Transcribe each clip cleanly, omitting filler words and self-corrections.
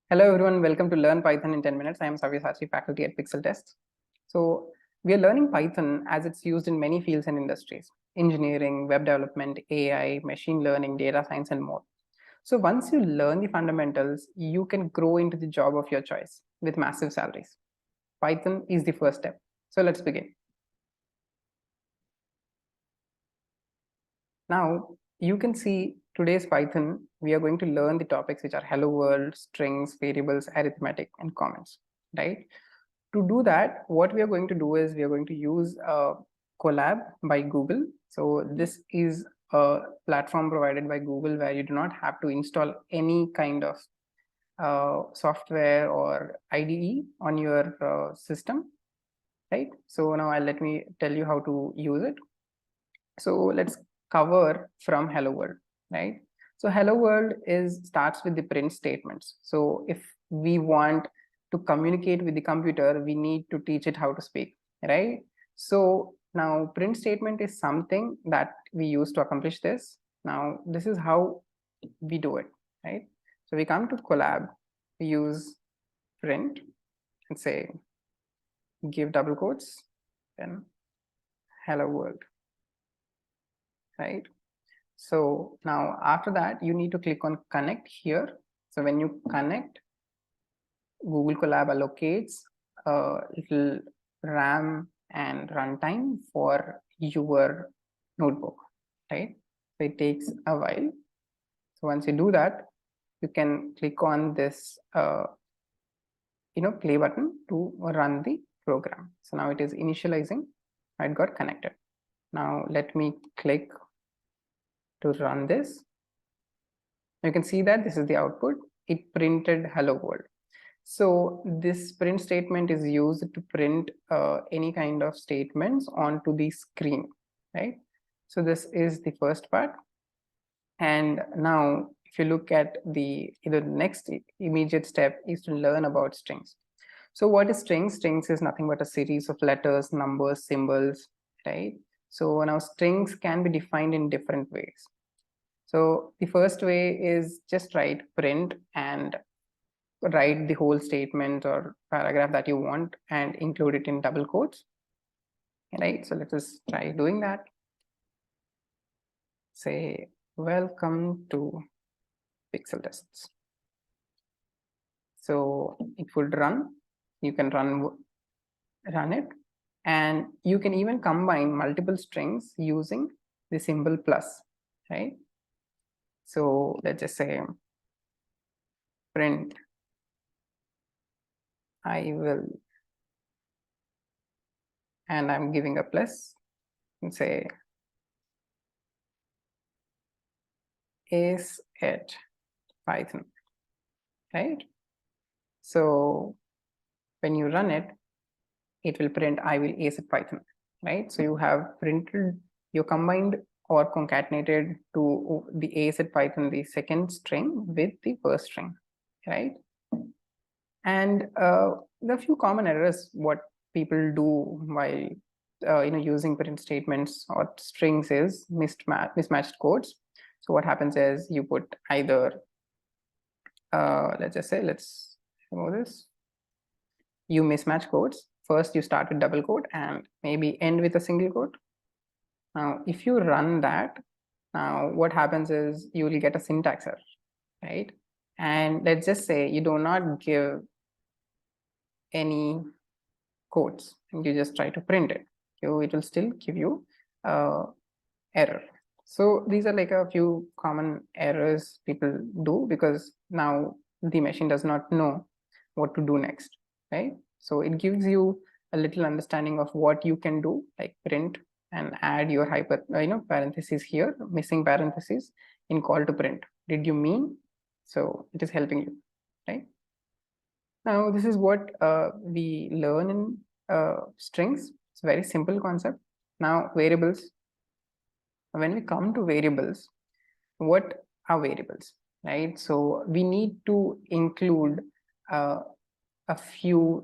Hello everyone, welcome to Learn Python in 10 minutes. I am Sabyasachi, faculty at Pixeltests. So we are learning Python as it's used in many fields and industries: engineering, web development, AI, machine learning, data science, and more. So once you learn the fundamentals, you can grow into the job of your choice with massive salaries. Python is the first step. So let's begin. Now you can see today's Python, we are going to learn the topics which are hello world, strings, variables, arithmetic, and comments, right? To do that, what we are going to do is we are going to use Colab by Google. So this is a platform provided by Google where you do not have to install any kind of software or IDE on your system, right? So now let me tell you how to use it. So let's cover from hello world, right? So hello world starts with the print statements. So if we want to communicate with the computer, we need to teach it how to speak, right? So now print statement is something that we use to accomplish this. Now this is how we do it, right? So we come to Colab, we use print and say give double quotes, then hello world, right? So now after that, you need to click on connect here. So when you connect, Google Colab allocates a little RAM and runtime for your notebook, right? So it takes a while. So once you do that, you can click on this play button to run the program. So now it is initializing. It got connected. Now let me click to run this. You can see that this is the output. It printed hello world. So this print statement is used to print any kind of statements onto the screen, right? So this is the first part. And now if you look at the next immediate step is to learn about strings. So what is strings? Strings is nothing but a series of letters, numbers, symbols, right? So now strings can be defined in different ways. So the first way is just write print and write the whole statement or paragraph that you want and include it in double quotes, right? So let us try doing that. Say welcome to Pixeltests. So it would run. You can run it, and you can even combine multiple strings using the symbol plus, right? So let's just say print I will, and I'm giving a plus, and say is it Python, right? So when you run it, it will print I will ace at Python, right? So you have printed, you combined or concatenated to the ace at Python, the second string with the first string, right? And there are a few common errors what people do while using print statements or strings is mismatched codes. So what happens is you put either let's just say, let's remove this, you mismatch codes. First you start with double quote and maybe end with a single quote. Now if you run that, now what happens is you will get a syntax error, right? And let's just say you do not give any quotes and you just try to print it, so it will still give you error. So these are like a few common errors people do because now the machine does not know what to do next, right? So it gives you a little understanding of what you can do, like print and add your parentheses here, missing parentheses in call to print. Did you mean? So it is helping you, right? Now this is what we learn in strings. It's a very simple concept. Now variables. When we come to variables, what are variables, right? So we need to include a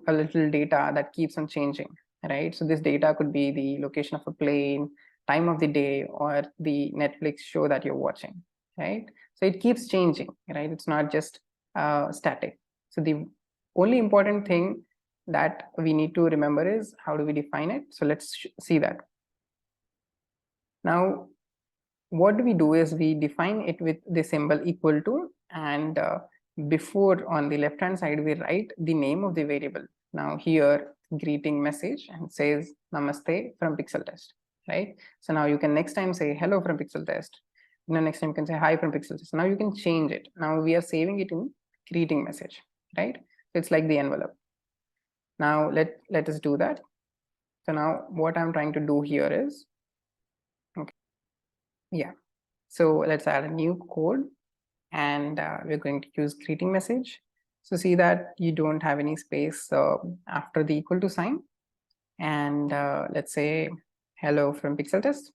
little data that keeps on changing, right? So this data could be the location of a plane, time of the day, or the Netflix show that you're watching, right? So it keeps changing, right? It's not just static. So the only important thing that we need to remember is how do we define it. So let's see that. Now, what we do is we define it with the symbol equal to, and before on the left hand side we write the name of the variable. Now here greeting message and says namaste from Pixeltest, right? So now you can next time say hello from Pixeltest. Next time you can say hi from Pixeltest. Now you can change it. Now we are saving it in greeting message, right? It's like the envelope. Now let us do that. So now what I'm trying to do here is, okay, yeah, so let's add a new code, and we're going to use greeting message. So see that you don't have any space after the equal to sign, and let's say hello from Pixeltest.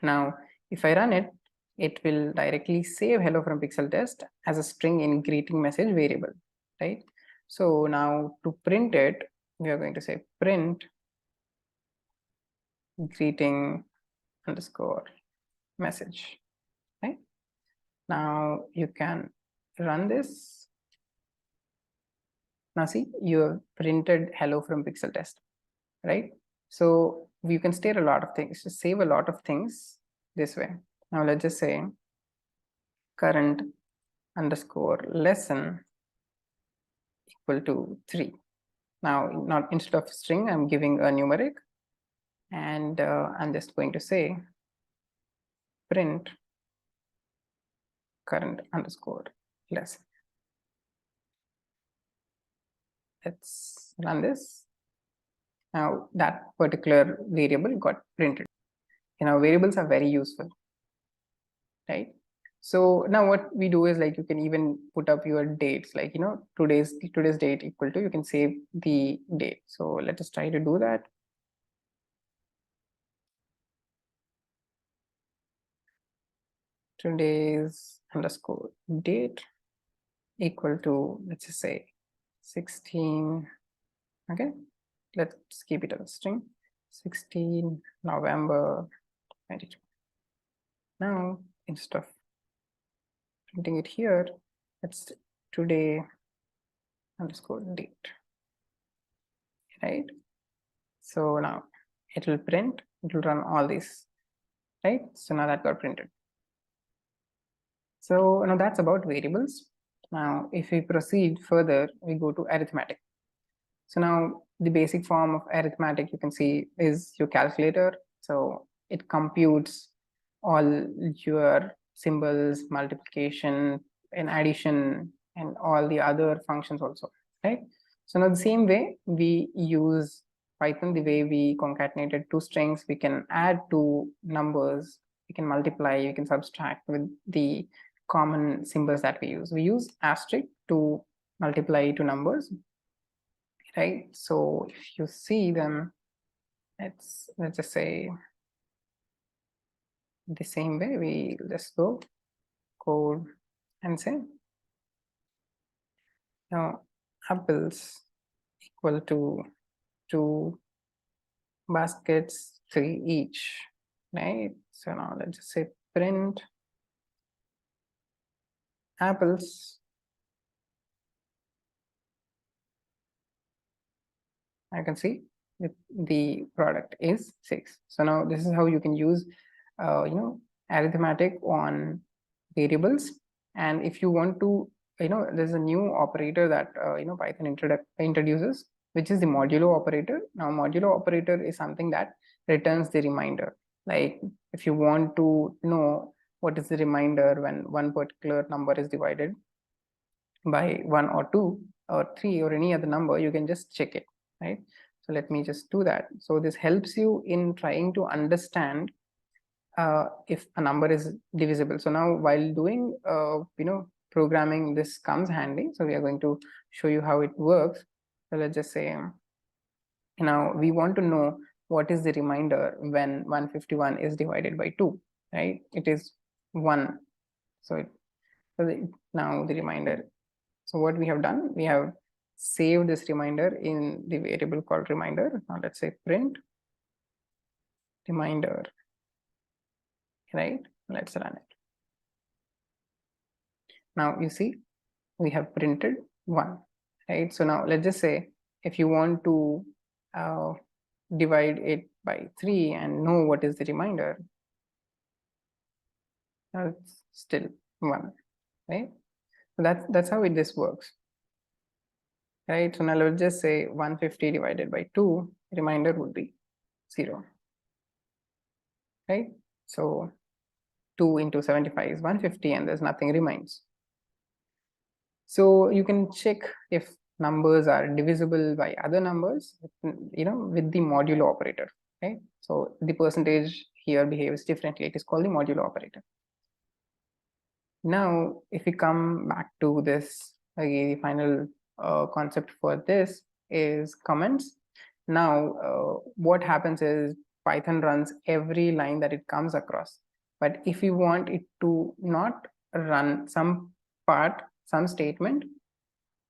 Now if I run it, it will directly save hello from Pixeltest as a string in greeting message variable, right? So now to print it, we are going to say print greeting underscore message, right? Now you can run this. Now see, you have printed hello from Pixeltest, right? So you can state a lot of things, just save a lot of things this way. Now let's just say current underscore lesson equal to 3. Now not instead of string, I'm giving a numeric, and I'm just going to say print current underscore lesson. Let's run this. Now that particular variable got printed. Variables are very useful, right? So now what we do is, like, you can even put up your dates, like, today's date equal to, you can save the date. So let us try to do that. Today's underscore date equal to, let's just say 16. Okay, let's keep it as a string. 16 November 22. Now instead of printing it here, it's today underscore date, right? So now it will print, it will run all these, right? So now that got printed. So now that's about variables. Now if we proceed further, we go to arithmetic. So now the basic form of arithmetic, you can see, is your calculator. So it computes all your symbols, multiplication and addition, and all the other functions also, right? So now the same way we use Python, the way we concatenated two strings, we can add two numbers, we can multiply, we can subtract with the common symbols that we use. We use asterisk to multiply two numbers, right? So if you see them, let's just say the same way, we just go code and say now apples equal to 2 baskets, 3 each, right? So now let's just say print apples. I can see the product is 6. So now this is how you can use arithmetic on variables. And if you want to, there's a new operator that Python introduces, which is the modulo operator. Now modulo operator is something that returns the reminder. Like if you want to know what is the reminder when one particular number is divided by 1 or 2 or 3 or any other number, you can just check it, right? So let me just do that. So this helps you in trying to understand if a number is divisible. So now while doing programming, this comes handy. So we are going to show you how it works. So let's just say now we want to know what is the remainder when 151 is divided by 2, right? It is 1. So now the remainder. So what we have done, we have saved this reminder in the variable called reminder. Now let's say print reminder, right? Let's run it. Now you see we have printed 1, right? So now let's just say if you want to divide it by 3 and know what is the remainder, it's still 1, right? So that's how this works, right? So now let's just say 150 divided by 2, remainder would be 0, right? So 2 into 75 is 150 and there's nothing remains. So you can check if numbers are divisible by other numbers, with the modulo operator, right? So the percentage here behaves differently. It is called the modulo operator. Now, if we come back to this, the final concept for this is comments. Now, what happens is Python runs every line that it comes across. But if you want it to not run some part, some statement,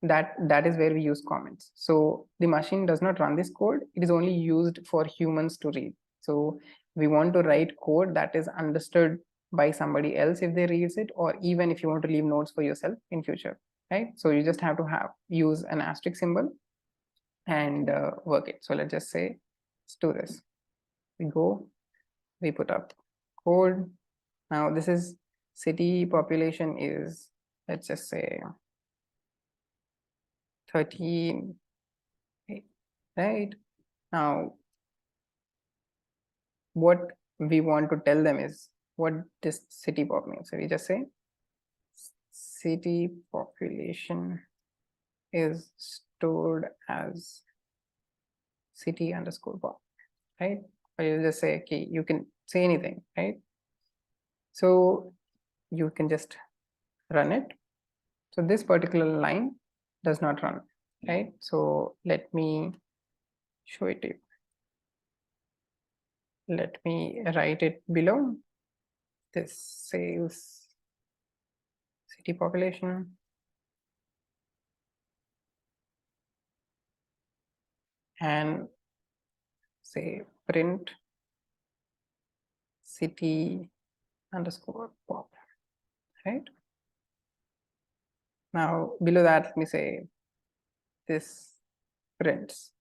that is where we use comments. So the machine does not run this code. It is only used for humans to read. So we want to write code that is understood by somebody else if they reads it, or even if you want to leave notes for yourself in future, right? So you just have to use an asterisk symbol and work it. So let's just say, let's do this. We put up code. Now this is city population is, let's just say 13, right? Now, what we want to tell them is what this city pop means. So we just say city population is stored as city underscore pop, right? Or you just say, okay, you can say anything, right? So you can just run it. So this particular line does not run, right? So let me show it to you. Let me write it below. This says city population and say print city underscore pop, right? Now below that, let me say this prints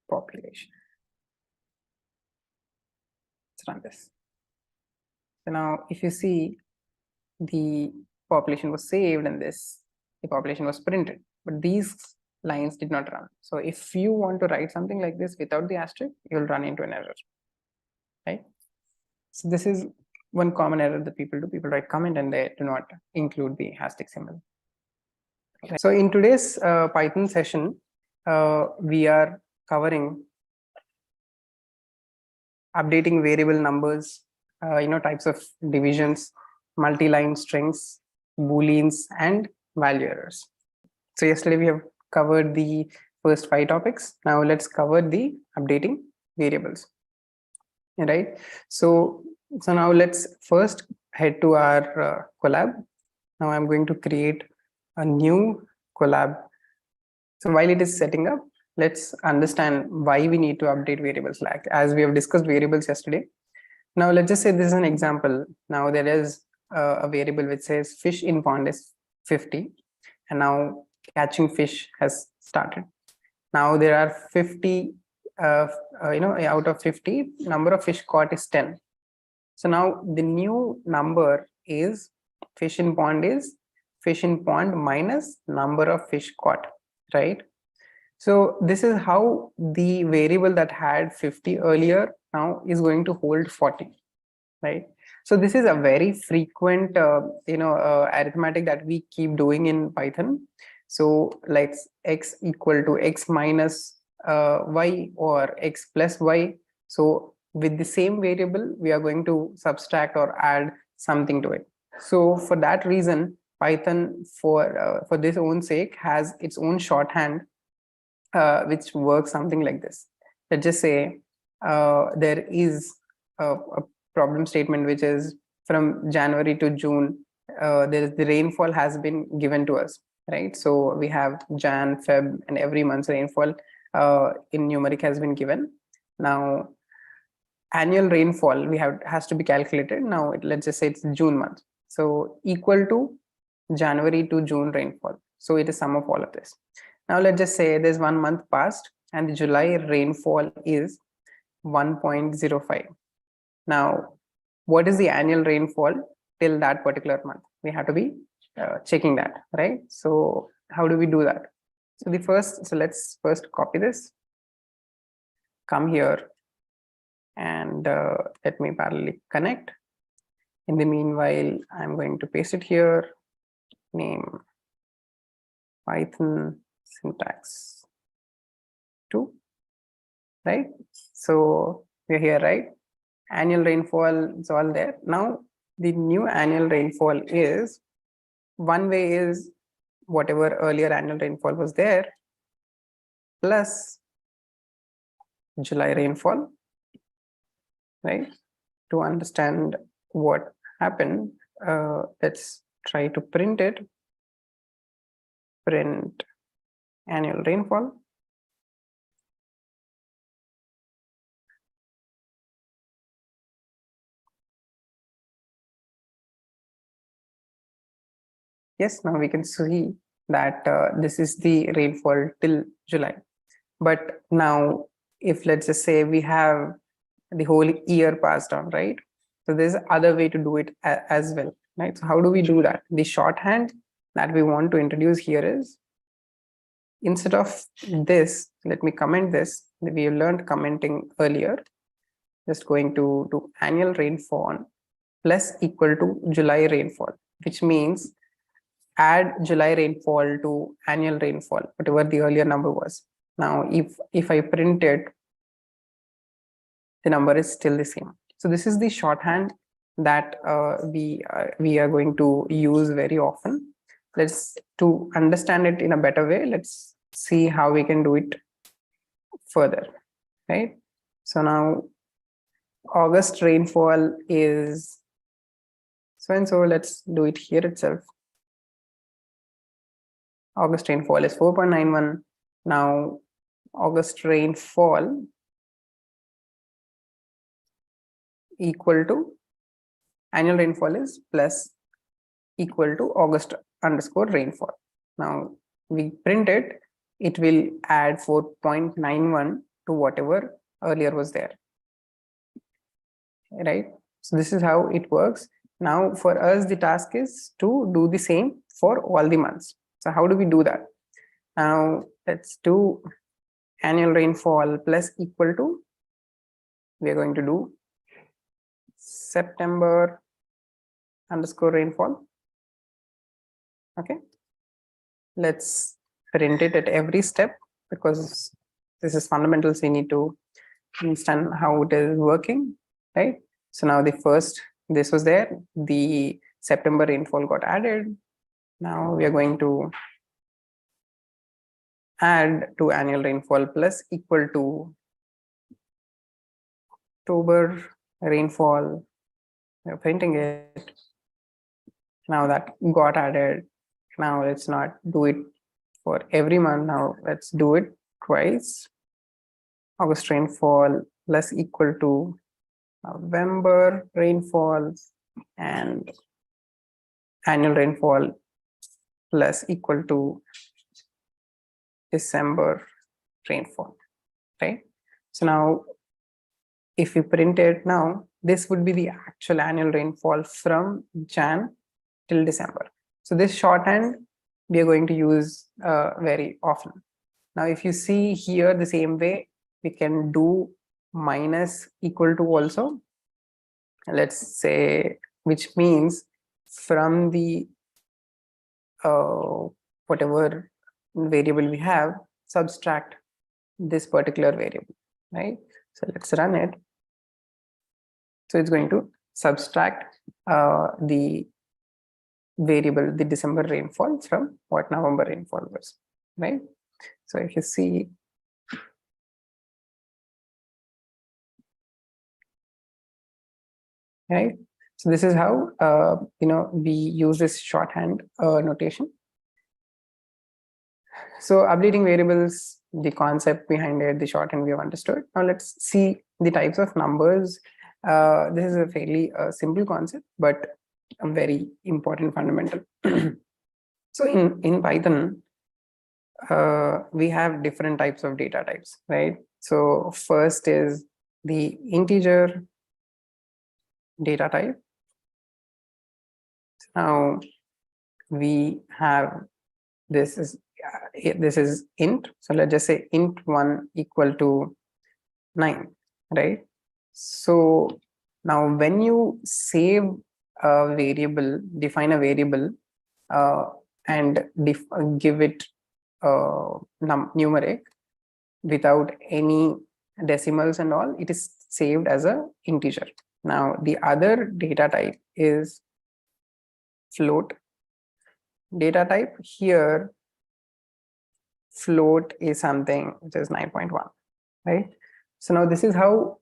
population. Let's run this. So now if you see, the population was saved and the population was printed, but these lines did not run. So if you want to write something like this without the asterisk, you'll run into an error, right? So this is one common error that people do. People write comment and they do not include the asterisk symbol. Okay. So in today's Python session, we are covering updating variable numbers, types of divisions, multi-line strings, booleans, and value errors. So yesterday we have covered the first 5 topics. Now let's cover the updating variables. Right. So now let's first head to our collab. Now I'm going to create a new collab. So while it is setting up, let's understand why we need to update variables, like as we have discussed variables yesterday. Now let's just say this is an example. Now there is a variable which says fish in pond is 50, and now catching fish has started. Now there are 50, out of 50, number of fish caught is 10. So now the new number is fish in pond minus number of fish caught, right? So this is how the variable that had 50 earlier now is going to hold 40, right? So this is a very frequent, arithmetic that we keep doing in Python. So like x equal to x minus y or x plus y. So with the same variable, we are going to subtract or add something to it. So for that reason, Python for this own sake has its own shorthand, which works something like this. Let's just say there is a problem statement which is from January to June, the rainfall has been given to us, right? So we have Jan, Feb, and every month's rainfall in numeric has been given. Now annual rainfall has to be calculated. Now let's just say it's June month, so equal to January to June rainfall. So it is sum of all of this. Now let's just say there's 1 month passed and the July rainfall is 1.05. Now, what is the annual rainfall till that particular month? We have to be checking that, right? So how do we do that? So let's first copy this, come here, and let me parallelly connect. In the meanwhile, I'm going to paste it here, name Python syntax 2, right? So we're here, right? Annual rainfall is all there. Now the new annual rainfall is, one way is whatever earlier annual rainfall was there plus July rainfall, right? To understand what happened, let's try to print it. Print annual rainfall. Yes, now we can see that this is the rainfall till July. But now, if let's just say we have the whole year passed on, right? So there's other way to do it as well, right? So how do we do that? The shorthand that we want to introduce here is, instead of this, let me comment this. We have learned commenting earlier. Just going to do annual rainfall plus equal to July rainfall, which means add July rainfall to annual rainfall, whatever the earlier number was. Now, if I print it, the number is still the same. So this is the shorthand that we are going to use very often. To understand it in a better way, let's see how we can do it further, right? So now August rainfall is so and so. Let's do it here itself. August rainfall is 4.91. Now August rainfall equal to annual rainfall is plus equal to August underscore rainfall. Now we print it, it will add 4.91 to whatever earlier was there, right? So this is how it works. Now for us, the task is to do the same for all the months. So how do we do that? Now let's do annual rainfall plus equal to, we are going to do September underscore rainfall. Okay, let's print it at every step because this is fundamentals. We need to understand how it is working, right? So now the first, this was there, the September rainfall got added. Now we are going to add to annual rainfall plus equal to October rainfall. We're printing it. Now that got added. Now let's not do it for every month. Now let's do it twice. August rainfall plus equal to November rainfall and annual rainfall plus equal to December rainfall, right? So now if we print it now, this would be the actual annual rainfall from Jan till December. So this shorthand we are going to use very often. Now, if you see here the same way, we can do minus equal to also. Let's say, which means from the whatever variable we have, subtract this particular variable, right? So let's run it. So it's going to subtract the variable, the December rainfall from what November rainfall was, right? So if you see, right? So this is how we use this shorthand notation. So updating variables, the concept behind it, the shorthand we have understood. Now let's see the types of numbers. This is a fairly simple concept, but a very important fundamental. So in Python, we have different types of data types, right? So first is the integer data type. Now we have this is int. So let's just say int1 equal to 9, right? So now when you save a variable, define a variable, and give it numeric without any decimals and all, it is saved as a integer. Now the other data type is float data type. Here float is something which is 9.1, right? So now this is how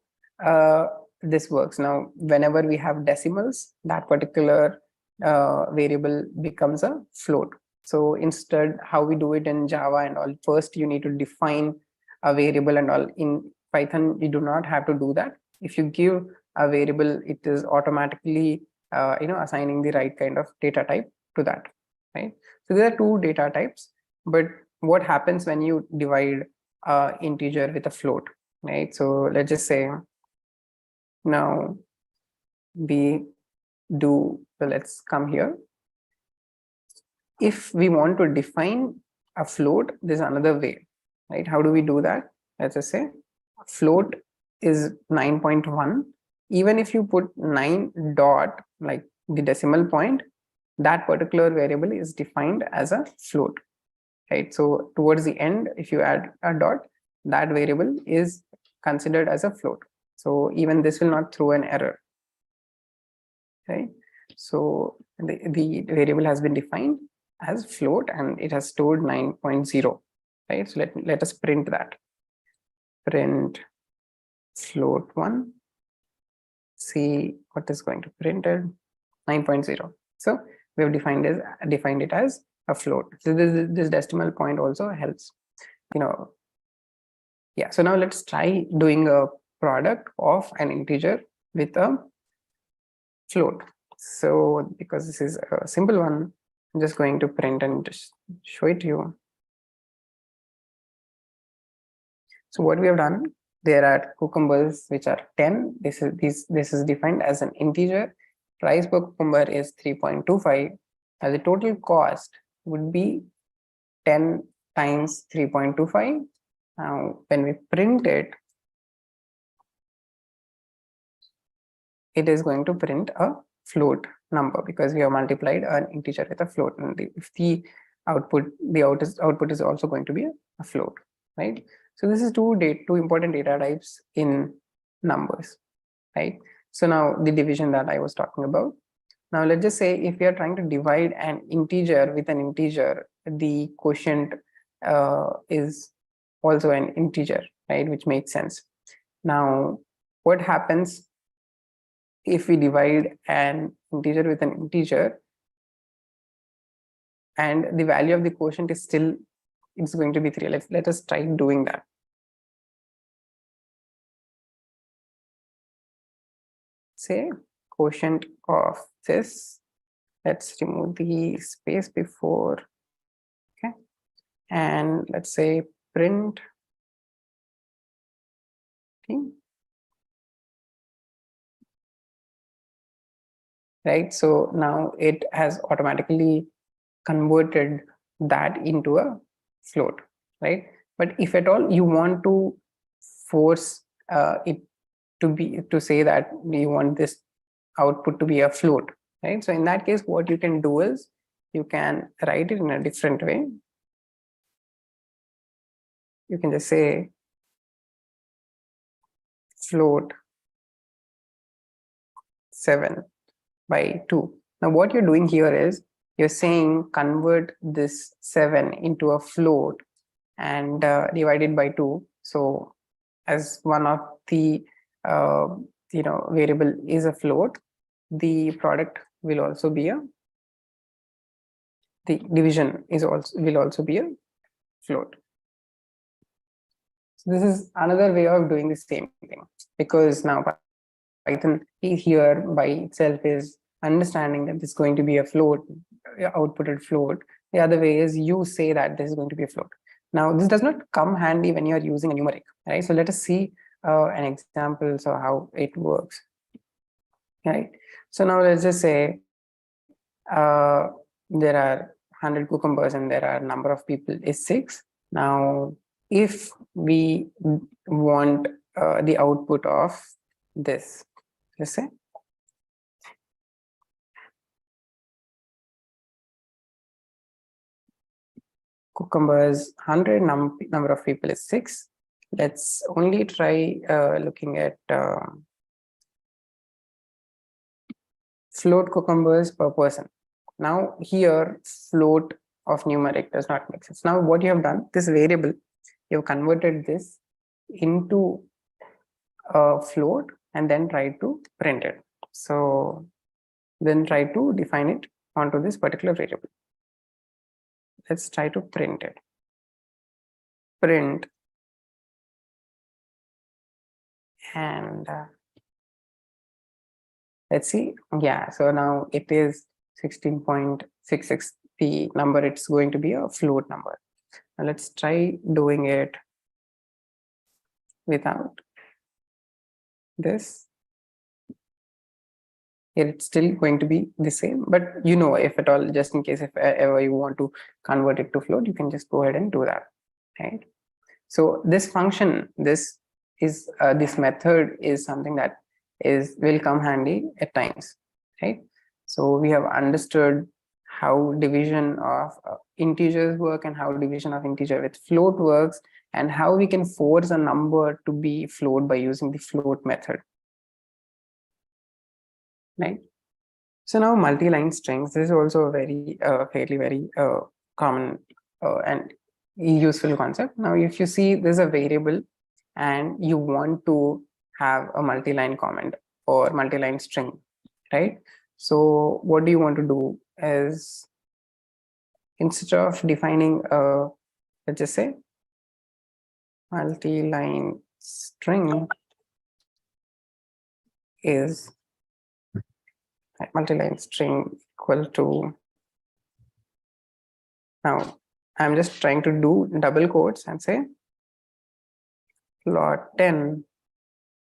this works. Now whenever we have decimals, that particular variable becomes a float. So instead, how we do it in Java and all, first you need to define a variable and all. In Python you do not have to do that. If you give a variable, it is automatically assigning the right kind of data type to that, right? So there are two data types. But what happens when you divide integer with a float, right? So let's just say now we do, so let's come here. If we want to define a float, there's another way, right? How do we do that? Let's just say float is 9.1. Even if you put 9 dot, like the decimal point, that particular variable is defined as a float, right? So towards the end, if you add a dot, that variable is considered as a float. So even this will not throw an error, right? So the variable has been defined as float and it has stored 9.0, right? So let us print that. Print float1. See what is going to print it. 9.0. So we have defined it as a float. So this decimal point also helps, yeah. So now let's try doing a product of an integer with a float. So because this is a simple one, I'm just going to print and just show it to you. So what we have done, there are cucumbers which are 10. This is defined as an integer. Price per cucumber is 3.25. The total cost would be 10 times 3.25. Now when we print it, it is going to print a float number because we have multiplied an integer with a float, and if the output is also going to be a float, right? So this is two important data types in numbers, right? So now the division that I was talking about. Now let's just say if we are trying to divide an integer with an integer, the quotient is also an integer, right? Which makes sense. Now what happens if we divide an integer with an integer and the value of the quotient is still, it's going to be 3. Let us try doing that. Say quotient of this, let's remove the space before, okay, and let's say print right? So now it has automatically converted that into a float, right? But if at all you want to force it to say that you want this output to be a float, right? So in that case, what you can do is you can write it in a different way. You can just say float 7 by 2. Now what you're doing here is you're saying convert this 7 into a float and divide it by 2. So as one of the variable is a float, the product will also be the division will also be a float. So this is another way of doing the same thing, because now Python here by itself is understanding that this is going to be a float, outputted float. The other way is you say that this is going to be a float. Now, this does not come handy when you are using a numeric, right? So let us see an example so how it works, right? So now let's just say there are 100 cucumbers and there are number of people is 6. Now, if we want the output of this, let's say cucumbers 100, number of people is 6. Let's only try looking at float cucumbers per person. Now here float of numeric does not make sense. Now what you have done, this variable, you have converted this into a float and then try to print it. So then try to define it onto this particular variable. Let's try to print it. Print and let's see. Yeah, so now it is 16.66. The number, it's going to be a float number. Now let's try doing it without this. Here it's still going to be the same, but you know, if at all, just in case if ever you want to convert it to float, you can just go ahead and do that, right? So this function, this method is something that will come handy at times, right? So we have understood how division of integers work and how division of integer with float works, and how we can force a number to be float by using the float method, right? So now multi-line strings, this is also a very fairly very common and useful concept. Now if you see there's a variable and you want to have a multi-line comment or multi-line string, right? So what do you want to do is, instead of defining let's just say multi-line string is multi-line string equal to, now I'm just trying to do double quotes and say plot 10,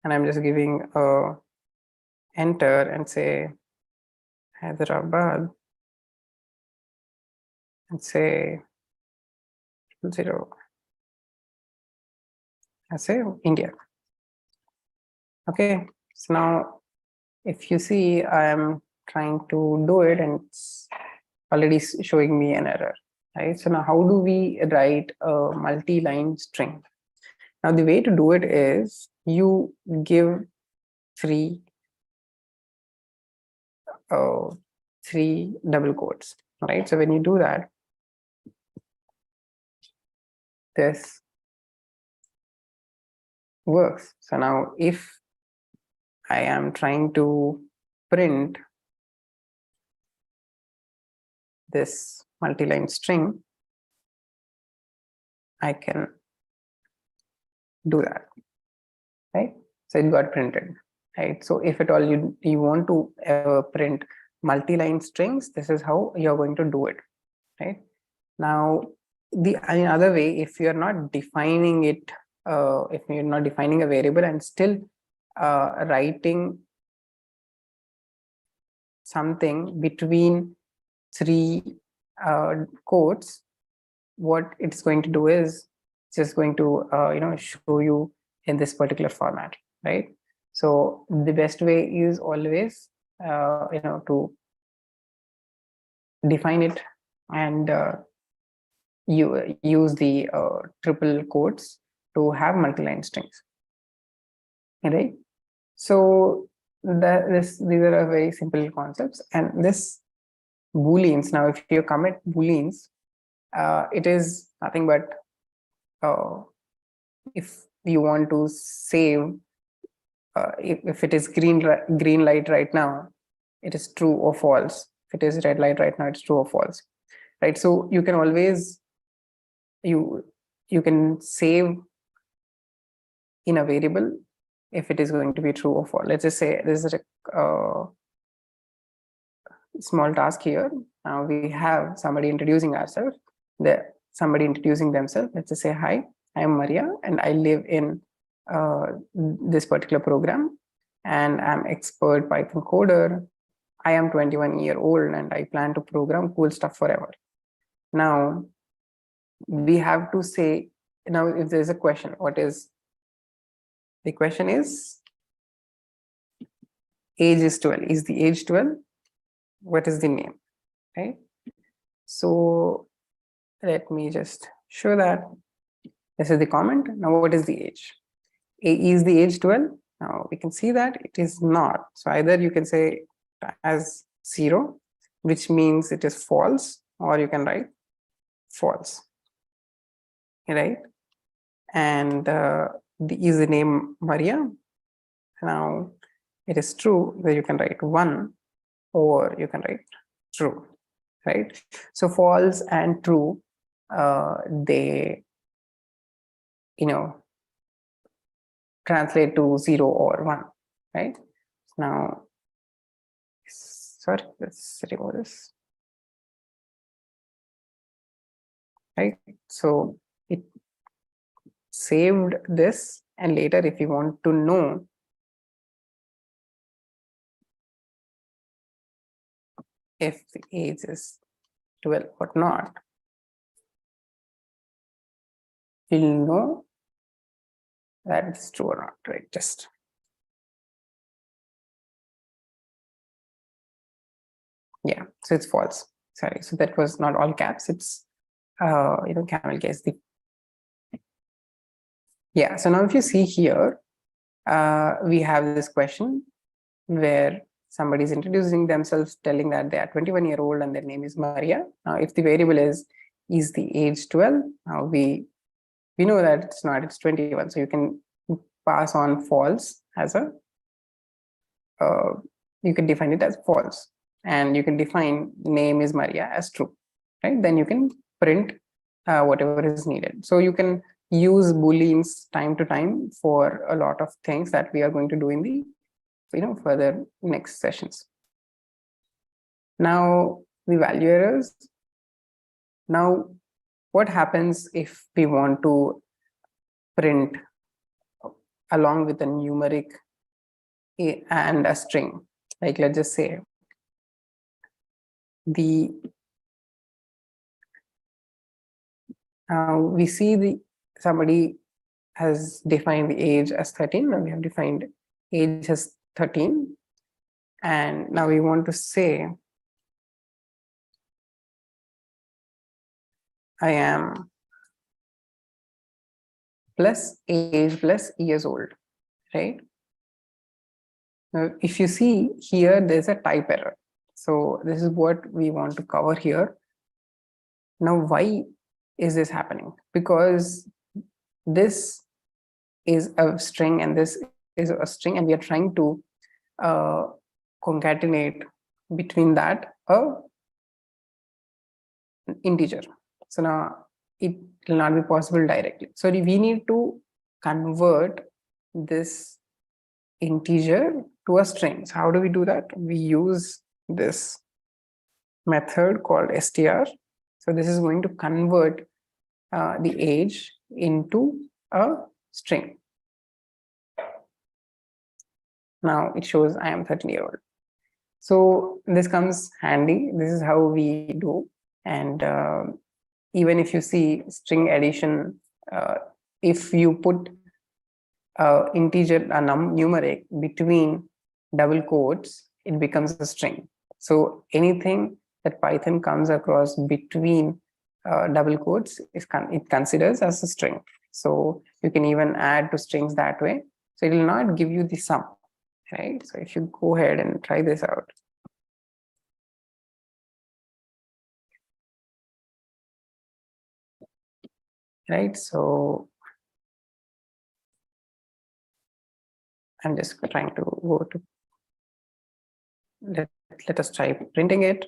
and I'm just giving a enter and say Hyderabad and say 0 and say India. Okay, so now if you see, I am trying to do it and it's already showing me an error, right? So now how do we write a multi-line string? Now the way to do it is you give three double quotes, right? So when you do that, this works. So now if I am trying to print this multi-line string, I can do that, right? So it got printed, right? So if at all you want to print multi-line strings, this is how you're going to do it, right? Now the other way, if you're not defining it, if you're not defining a variable and still writing something between three quotes, what it's going to do is just going to show you in this particular format, right? So the best way is always to define it and you use the triple quotes to have multi-line strings, right? So these are very simple concepts. And this booleans, now if you commit booleans, it is nothing but if you want to save, if it is green light right now, it is true or false. If it is red light right now, it's true or false, right? So you can always you can save in a variable if it is going to be true or false. Let's just say this is a small task here. Now we have somebody introducing ourselves. somebody introducing themselves. Let's just say, hi, I am Maria and I live in this particular program and I'm expert Python coder. I am 21-year-old and I plan to program cool stuff forever. Now, we have to say, now if there's a question, what is, the question is, age is 12. Is the age 12? What is the name, right? So let me just show that. This is the comment. Now, what is the age? Is the age 12? Now, we can see that it is not. So either you can say as 0, which means it is false, or you can write false, right? And is the name Maria? Now, it is true that you can write 1, or you can write true, right? So false and true, they, translate to 0 or 1, right? Now, sorry, let's remove this, right? So it saved this, and later if you want to know if the age is 12 or not, you'll know that it's true or not, right? Just yeah, so it's false. Sorry, so that was not all caps. It's camel case. Yeah. So now if you see here, we have this question where somebody is introducing themselves, telling that they are 21-year-old and their name is Maria. Now, if the variable is the age 12, now we know that it's not, it's 21. So you can pass on false as a, you can define it as false, and you can define name is Maria as true, right? Then you can print whatever is needed. So you can use booleans time to time for a lot of things that we are going to do in the further next sessions. Now, the value errors. Now, what happens if we want to print along with a numeric and a string? Like, let's just say we see somebody has defined the age as 13, and we have defined age as 13, and now we want to say I am plus age plus years old, right? Now, if you see here, there's a type error. So this is what we want to cover here. Now, why is this happening? Because this is a string and this is a string, and we are trying to concatenate between that integer. So now it will not be possible directly. So we need to convert this integer to a string. So how do we do that? We use this method called str. So this is going to convert the age into a string. Now it shows I am 13-year-old. So this comes handy. This is how we do. And even if you see string addition, if you put integer, a numeric between double quotes, it becomes a string. So anything that Python comes across between double quotes, it considers as a string. So you can even add to strings that way. So it will not give you the sum, right? So if you go ahead and try this out. Right, so I'm just trying to go to, let us try printing it.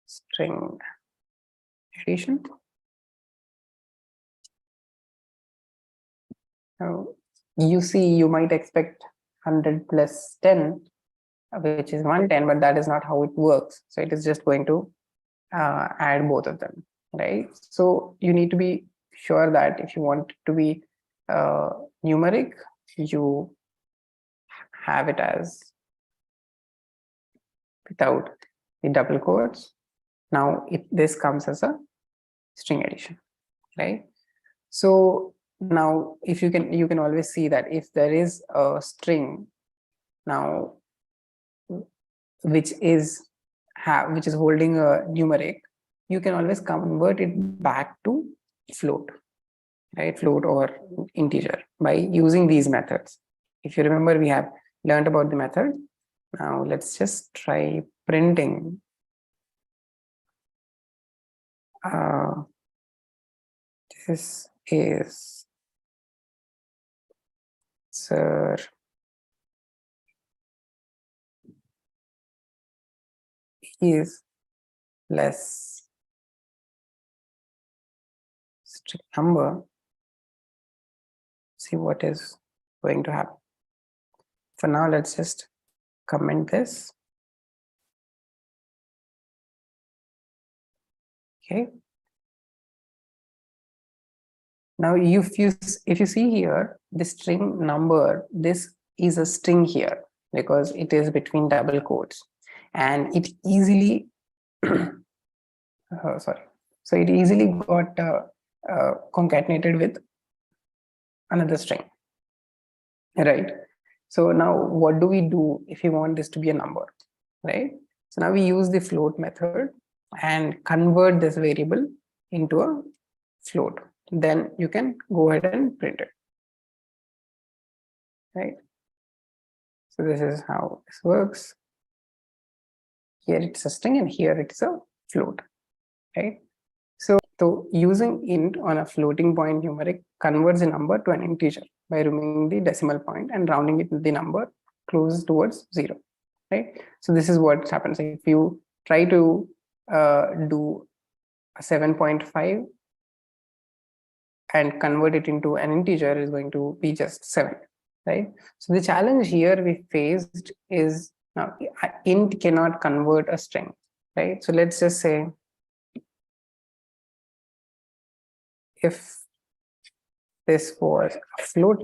String addition. Now you see, you might expect 100 plus 10, which is 110, but that is not how it works. So it is just going to add both of them, right? So you need to be sure that if you want it to be numeric, you have it as without the double quotes. Now this comes as a string addition, right? So now if you can always see that if there is a string now which is holding a numeric, you can always convert it back to float, right? Float or integer by using these methods. If you remember, we have learned about the method. Now let's just try printing this is sir is less string number. See what is going to happen. For now, let's just comment this. Okay. Now, if you see here, the string number, this is a string here because it is between double quotes, and it easily sorry. So it easily got concatenated with another string, right? So now what do we do if we want this to be a number, right? So now we use the float method and convert this variable into a float. Then you can go ahead and print it, right? So this is how this works. Here it's a string and here it's a float, right? So using int on a floating point numeric converts a number to an integer by removing the decimal point and rounding it to the number close towards 0, right? So this is what happens if you try to do a 7.5 and convert it into an integer, is going to be just 7, right? So the challenge here we faced is now int cannot convert a string, right? So let's just say if this was a float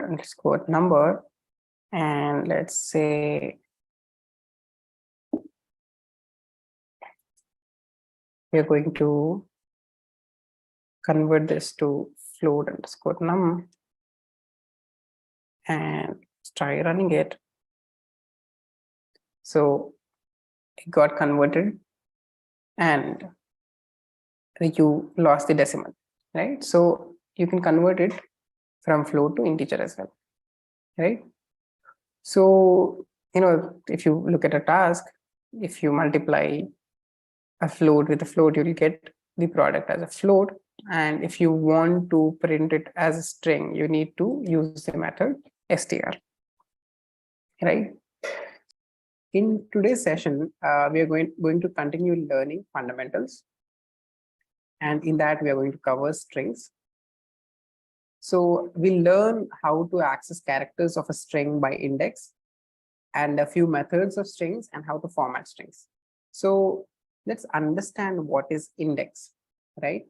underscore number, and let's say we are going to convert this to float underscore num and try running it. So it got converted and you lost the decimal, right? So you can convert it from float to integer as well, right? So, if you look at a task, if you multiply a float with a float, you'll get the product as a float. And if you want to print it as a string, you need to use the method str, right? In today's session, we are going to continue learning fundamentals. And in that, we are going to cover strings. So we'll learn how to access characters of a string by index and a few methods of strings and how to format strings. So let's understand what is index, right?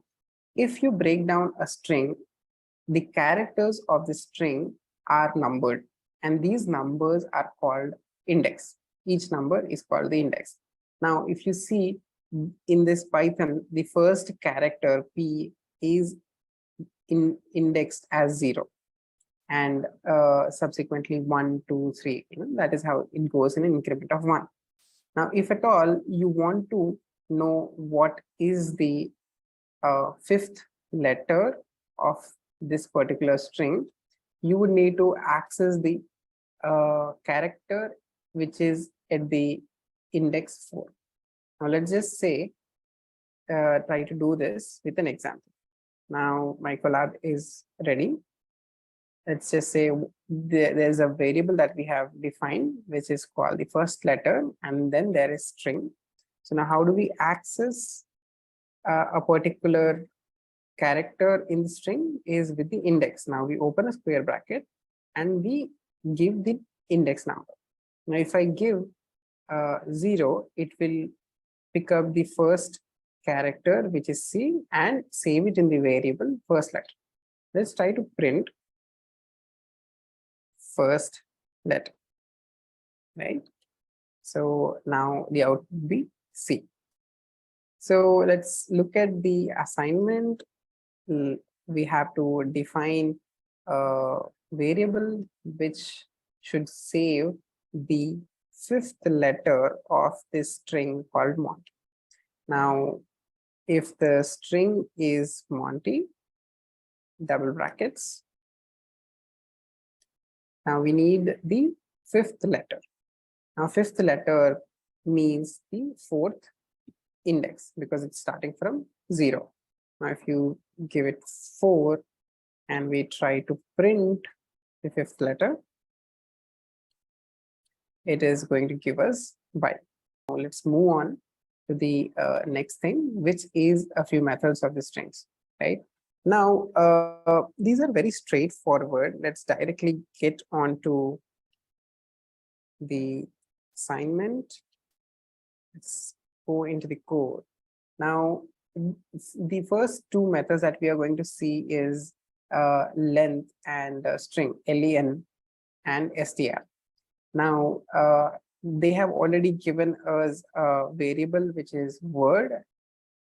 If you break down a string, the characters of the string are numbered, and these numbers are called index. Each number is called the index. Now, if you see in this Python, the first character P is indexed as 0, and subsequently 1, 2, 3. That is how it goes in an increment of 1. Now, if at all you want to know what is the fifth letter of this particular string, you would need to access the character which is at the index 4. Now let's just say try to do this with an example. Now my collab is ready. Let's just say there's a variable that we have defined which is called the first letter, and then there is string. So now how do we access a particular character in the string is with the index. Now we open a square bracket and we give the index number. Now if I give 0, it will pick up the first character, which is C, and save it in the variable first letter. Let's try to print first letter, right? So now the output will be C. So let's look at the assignment. We have to define a variable which should save the fifth letter of this string called Monty. Now, if the string is Monty, double brackets, now we need the fifth letter. Now, fifth letter means the fourth index because it's starting from 0. Now, if you give it 4 and we try to print the fifth letter, it is going to give us by. Now, let's move on to the next thing, which is a few methods of the strings, right? Now, these are very straightforward. Let's directly get on to the assignment. Let's go into the code. Now, the first two methods that we are going to see is length and string, len and str. Now, they have already given us a variable which is word.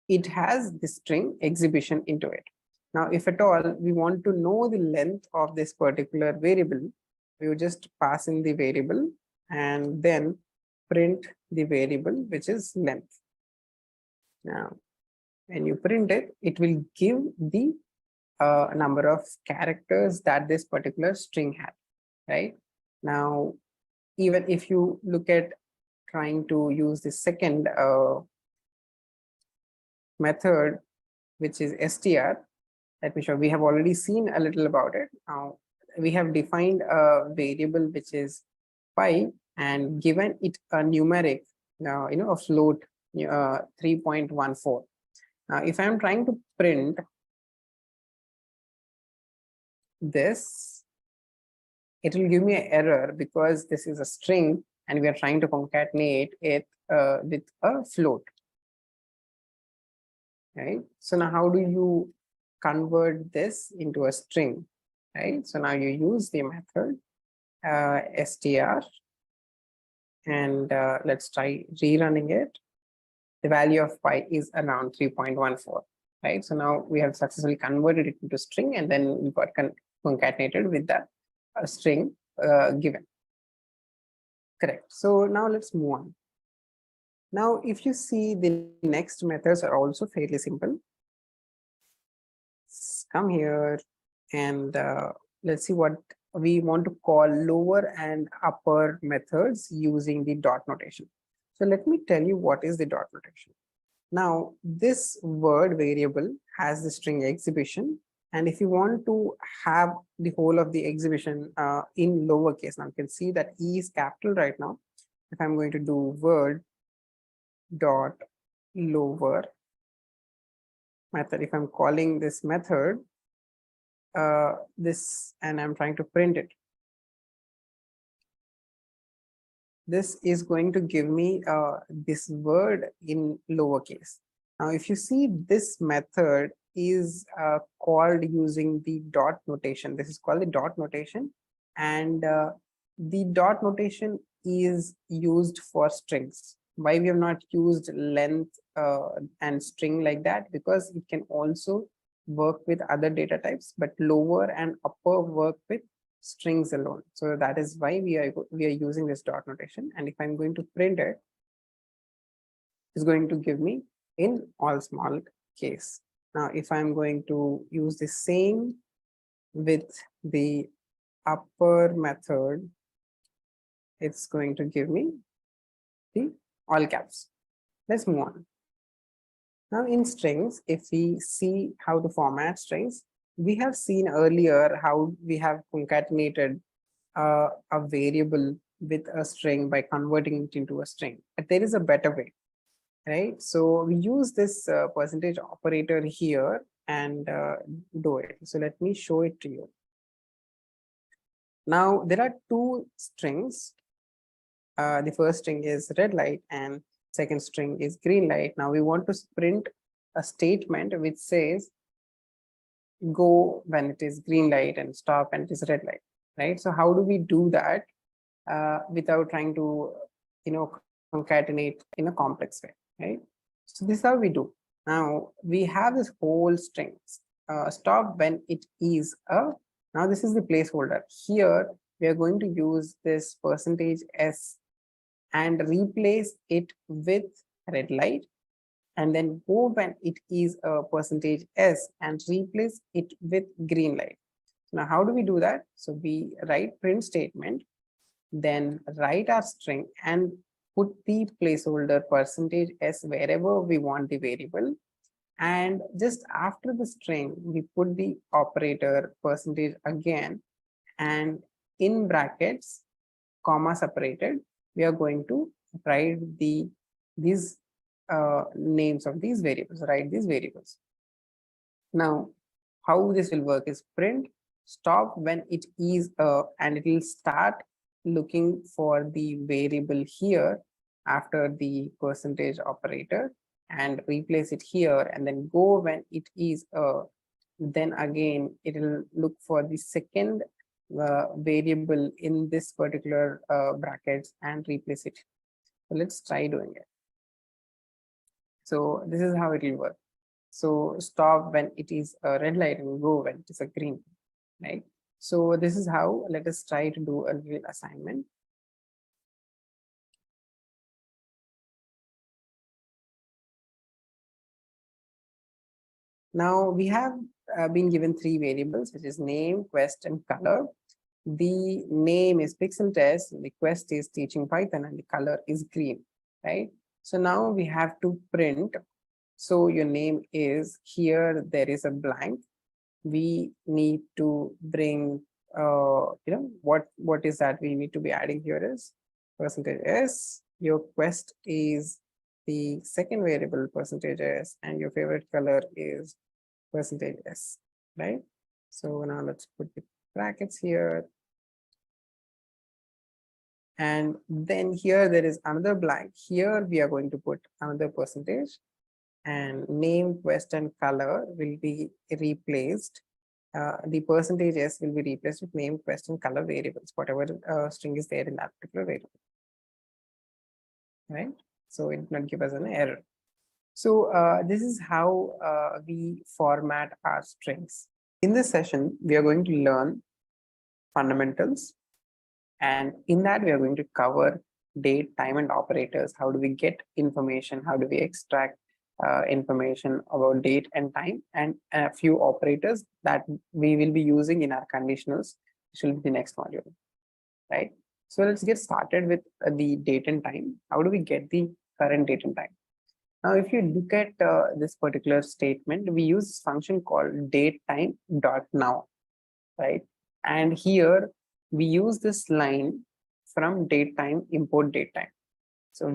It has the string exhibition into it. Now, if at all we want to know the length of this particular variable, we will just pass in the variable and then print the variable which is length. Now, when you print it, it will give the number of characters that this particular string has, right? Now, even if you look at trying to use the second method, which is str, let me show. We have already seen a little about it. Now we have defined a variable which is pi and given it a numeric, a float 3.14. Now, if I'm trying to print this, it will give me an error because this is a string and we are trying to concatenate it with a float, right? So now how do you convert this into a string, right? So now you use the method str and let's try rerunning it. The value of pi is around 3.14, right? So now we have successfully converted it into string and then we got concatenated with the string given. Correct. So now let's move on. Now, if you see, the next methods are also fairly simple. Let's come here and let's see what we want to call lower and upper methods using the dot notation. So let me tell you what is the dot notation. Now, this word variable has the string exhibition, and if you want to have the whole of the exhibition in lowercase, now you can see that E is capital right now. If I'm going to do word dot lower method, if I'm calling this method this and I'm trying to print it, this is going to give me this word in lowercase. Now, if you see, this method is called using the dot notation. This is called the dot notation, and the dot notation is used for strings. Why we have not used length and string like that? Because it can also work with other data types, but lower and upper work with strings alone. So that is why we are using this dot notation. And if I'm going to print it, it's going to give me in all small case. Now, if I'm going to use the same with the upper method, it's going to give me the all caps. Let's move on. Now, in strings, if we see how to format strings, we have seen earlier how we have concatenated a variable with a string by converting it into a string. But there is a better way, right? So we use this percentage operator here, and do it. So let me show it to you. Now there are two strings. The first string is red light and second string is green light. Now we want to print a statement which says go when it is green light and stop when it is red light, right? So how do we do that without trying to, concatenate in a complex way, right? So this is how we do. Now we have this whole string, stop when it is a, now this is the placeholder. Here we are going to use this %s and replace it with red light, and then go when it is a %s and replace it with green light. Now how do we do that? So we write print statement, then write our string and put the placeholder %s wherever we want the variable, and just after the string we put the operator % again, and in brackets comma separated we are going to write these names of these variables, write these variables. Now how this will work is print stop when it is and it will start looking for the variable here after the % operator and replace it here, and then go when it is then again it will look for the second variable in this particular brackets and replace it. So let's try doing it. So this is how it will work. So stop when it is a red light and go when it is a green, right? So this is how, let us try to do a real assignment. Now we have been given three variables, which is name, quest, and color. The name is Pixeltests, the quest is teaching Python, and the color is green, right? So now we have to print. So your name is here, there is a blank. We need to bring, what is that we need to be adding here is %s. Your quest is the second variable %s, and your favorite color is %s, right? So now let's put the brackets here. And then here there is another blank. Here we are going to put another %, and name, quest, and color will be replaced. The %s will be replaced with name, quest, and color variables, whatever string is there in that particular variable, right? So it will not give us an error. So this is how we format our strings. In this session, we are going to learn fundamentals, and in that we are going to cover date, time, and operators. How do we get information? How do we extract information about date and time, and a few operators that we will be using in our conditionals, which will be the next module, right? So let's get started with the date and time. How do we get the current date and time? Now, if you look at this particular statement, we use this function called datetime.now, right? And here we use this line from datetime import datetime. So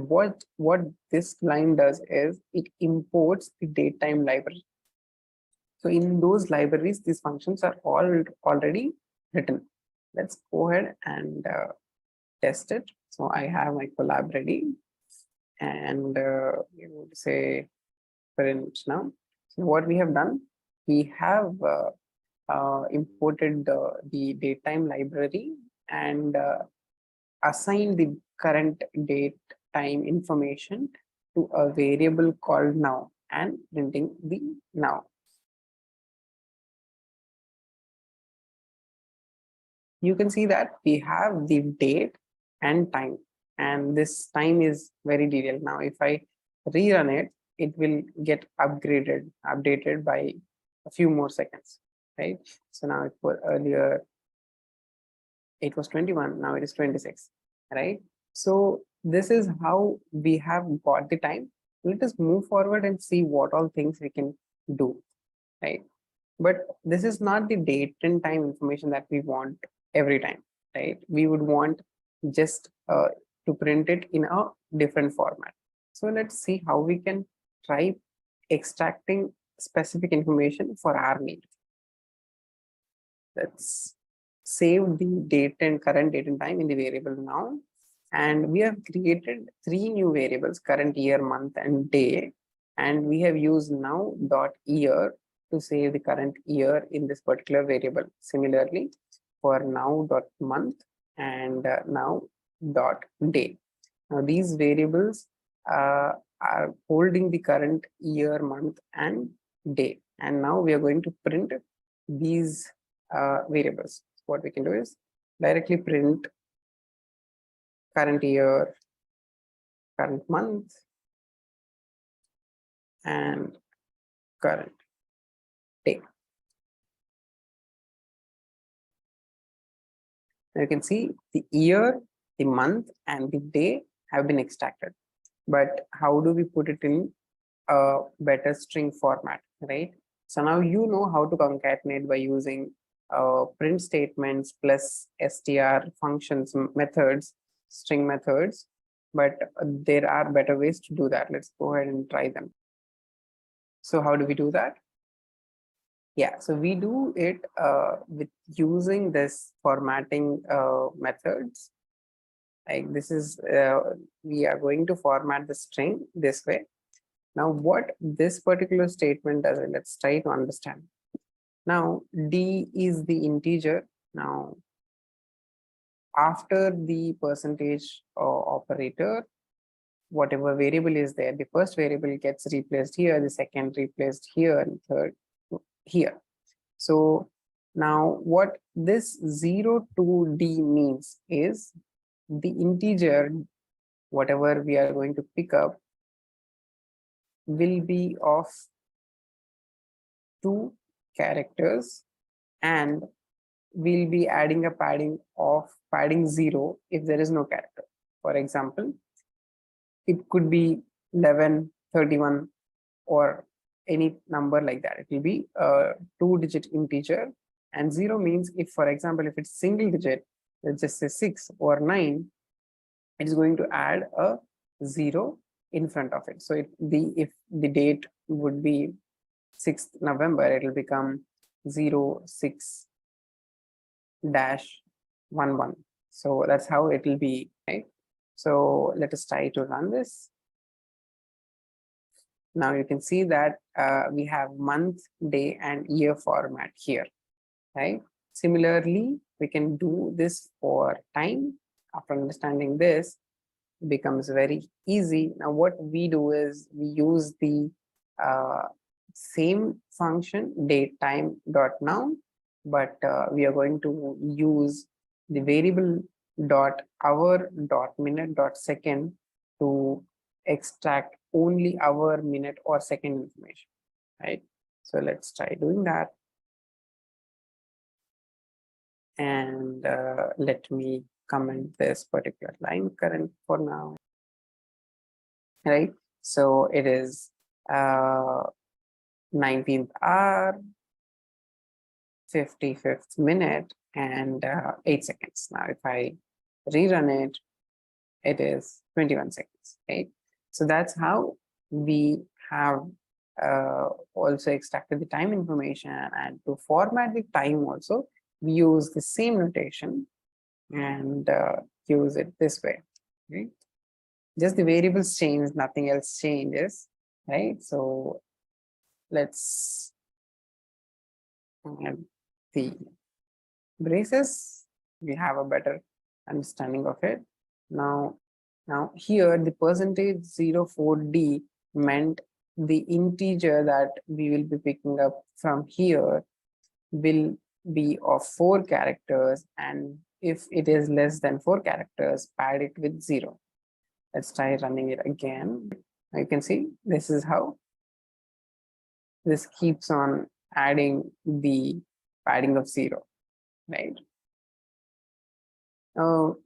what this line does is it imports the datetime library. So in those libraries, these functions are all already written. Let's go ahead and test it. So I have my collab ready, and we would say print now. So what we have done, we have imported the datetime library and assigned the current date time information to a variable called now and printing the now. You can see that we have the date and time, and this time is very detailed. Now if I rerun it, it will get updated by a few more seconds, right? So now it was earlier it was 21, now it is 26, right? So this is how we have got the time. Let us move forward and see what all things we can do, right? But this is not the date and time information that we want every time, right? We would want just to print it in a different format. So let's see how we can try extracting specific information for our need. Let's save the date and current date and time in the variable now. And we have created 3 new variables, current, year, month, and day. And we have used now.year to save the current year in this particular variable. Similarly, for now.month and now.day. Now these variables are holding the current year, month, and day. And now we are going to print these variables. What we can do is directly print current year, current month, and current day. Now you can see the year, the month, and the day have been extracted. But how do we put it in a better string format, right? So now you know how to concatenate by using print statements plus str functions, methods, string methods, but there are better ways to do that. Let's go ahead and try them. So how do we do that? Yeah, so we do it with using this formatting methods. Like this is, we are going to format the string this way. Now what this particular statement does, let's try to understand. Now d is the integer. Now after the percentage operator, whatever variable is there, the first variable gets replaced here, the second replaced here, and third here. So now what this 0 to d means is the integer, whatever we are going to pick up, will be of 2 characters, and we'll be adding a padding 0 if there is no character. For example, it could be 11, 31, or any number like that. It will be a 2-digit integer, and 0 means if, for example, if it's single digit, let's just say 6 or 9, it is going to add a 0 in front of it. So if the date would be 6th November, it will become 06-11. So that's how it will be, right? So let us try to run this. Now you can see that we have month, day, and year format here, right? Similarly, we can do this for time. After understanding this, it becomes very easy. Now what we do is we use the same function datetime.now, but we are going to use the variable .hour.minute.second to extract only hour, minute, or second information, right? So let's try doing that. And let me comment this particular line current for now, right? So it is 19th hour, 55th minute, and 8 seconds. Now if I rerun it, it is 21 seconds, right? So that's how we have also extracted the time information. And to format the time also, we use the same notation and use it this way, right? Just the variables change, nothing else changes, right? So let's add the braces. We have a better understanding of it. Now here the %04d meant the integer that we will be picking up from here will be of 4 characters, and if it is less than 4 characters, pad it with 0. Let's try running it again. Now you can see this is how this keeps on adding the padding of 0, right?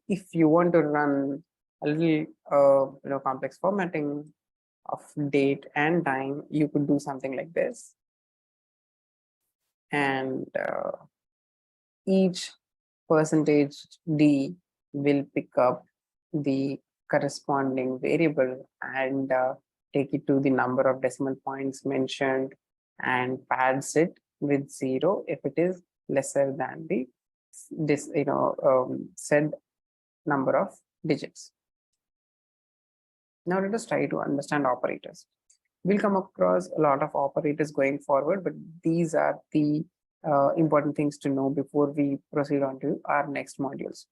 If you want to run a little complex formatting of date and time, you could do something like this, and each %d will pick up the corresponding variable and take it to the number of decimal points mentioned, and pads it with 0 if it is lesser than the said number of digits. Now let us try to understand operators. We'll come across a lot of operators going forward, but these are the important things to know before we proceed on to our next modules.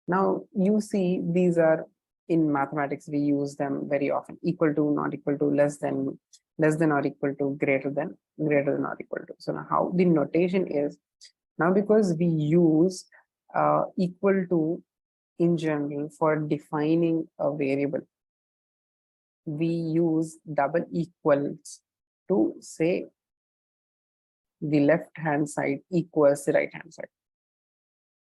Now you see, these are in mathematics, we use them very often: equal to, not equal to, less than or equal to, greater than or equal to. So now how the notation is, now because we use equal to in general for defining a variable, we use double equals to say the left hand side equals the right hand side,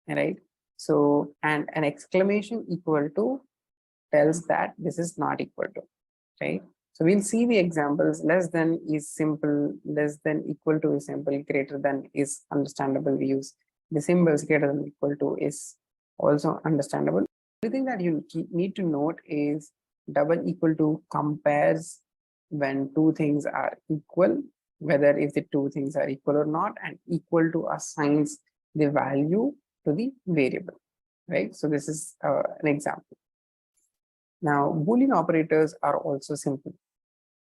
right? So, and an exclamation equal to tells that this is not equal to, right? So we'll see the examples. Less than is simple, less than equal to is simple, greater than is understandable. We use the symbols. Greater than equal to is also understandable. The thing that you need to note is double equal to compares when two things are equal, whether if the two things are equal or not, and equal to assigns the value to the variable, right? So this is an example. Now, Boolean operators are also simple.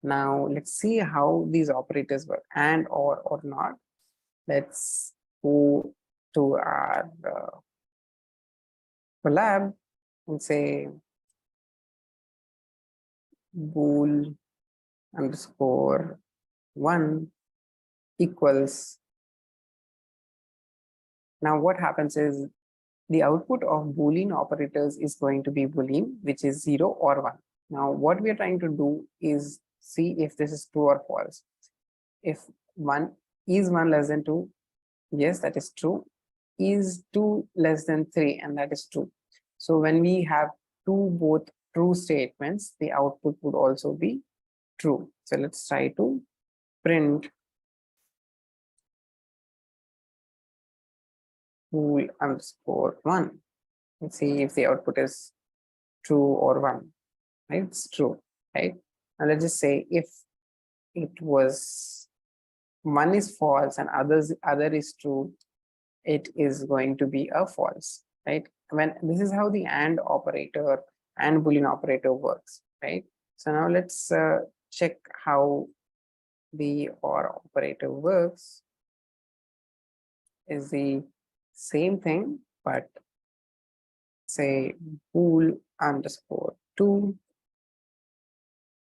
Now, let's see how these operators work: and, or not. Let's go to our lab and say bool underscore 1 equals. Now, what happens is the output of Boolean operators is going to be Boolean, which is 0 or 1. Now, what we are trying to do is see if this is true or false. If 1 is 1 less than 2, yes, that is true. Is 2 less than 3, and that is true. So when we have both true statements, the output would also be true. So let's try to print bool underscore 1. Let's see if the output is true or 1. Right? It's true, right? Now let's just say if it was 1 is false and other is true, it is going to be a false, right? When this is how the AND operator and Boolean operator works, right? So now let's check how the OR operator works. Is the same thing, but say bool underscore 2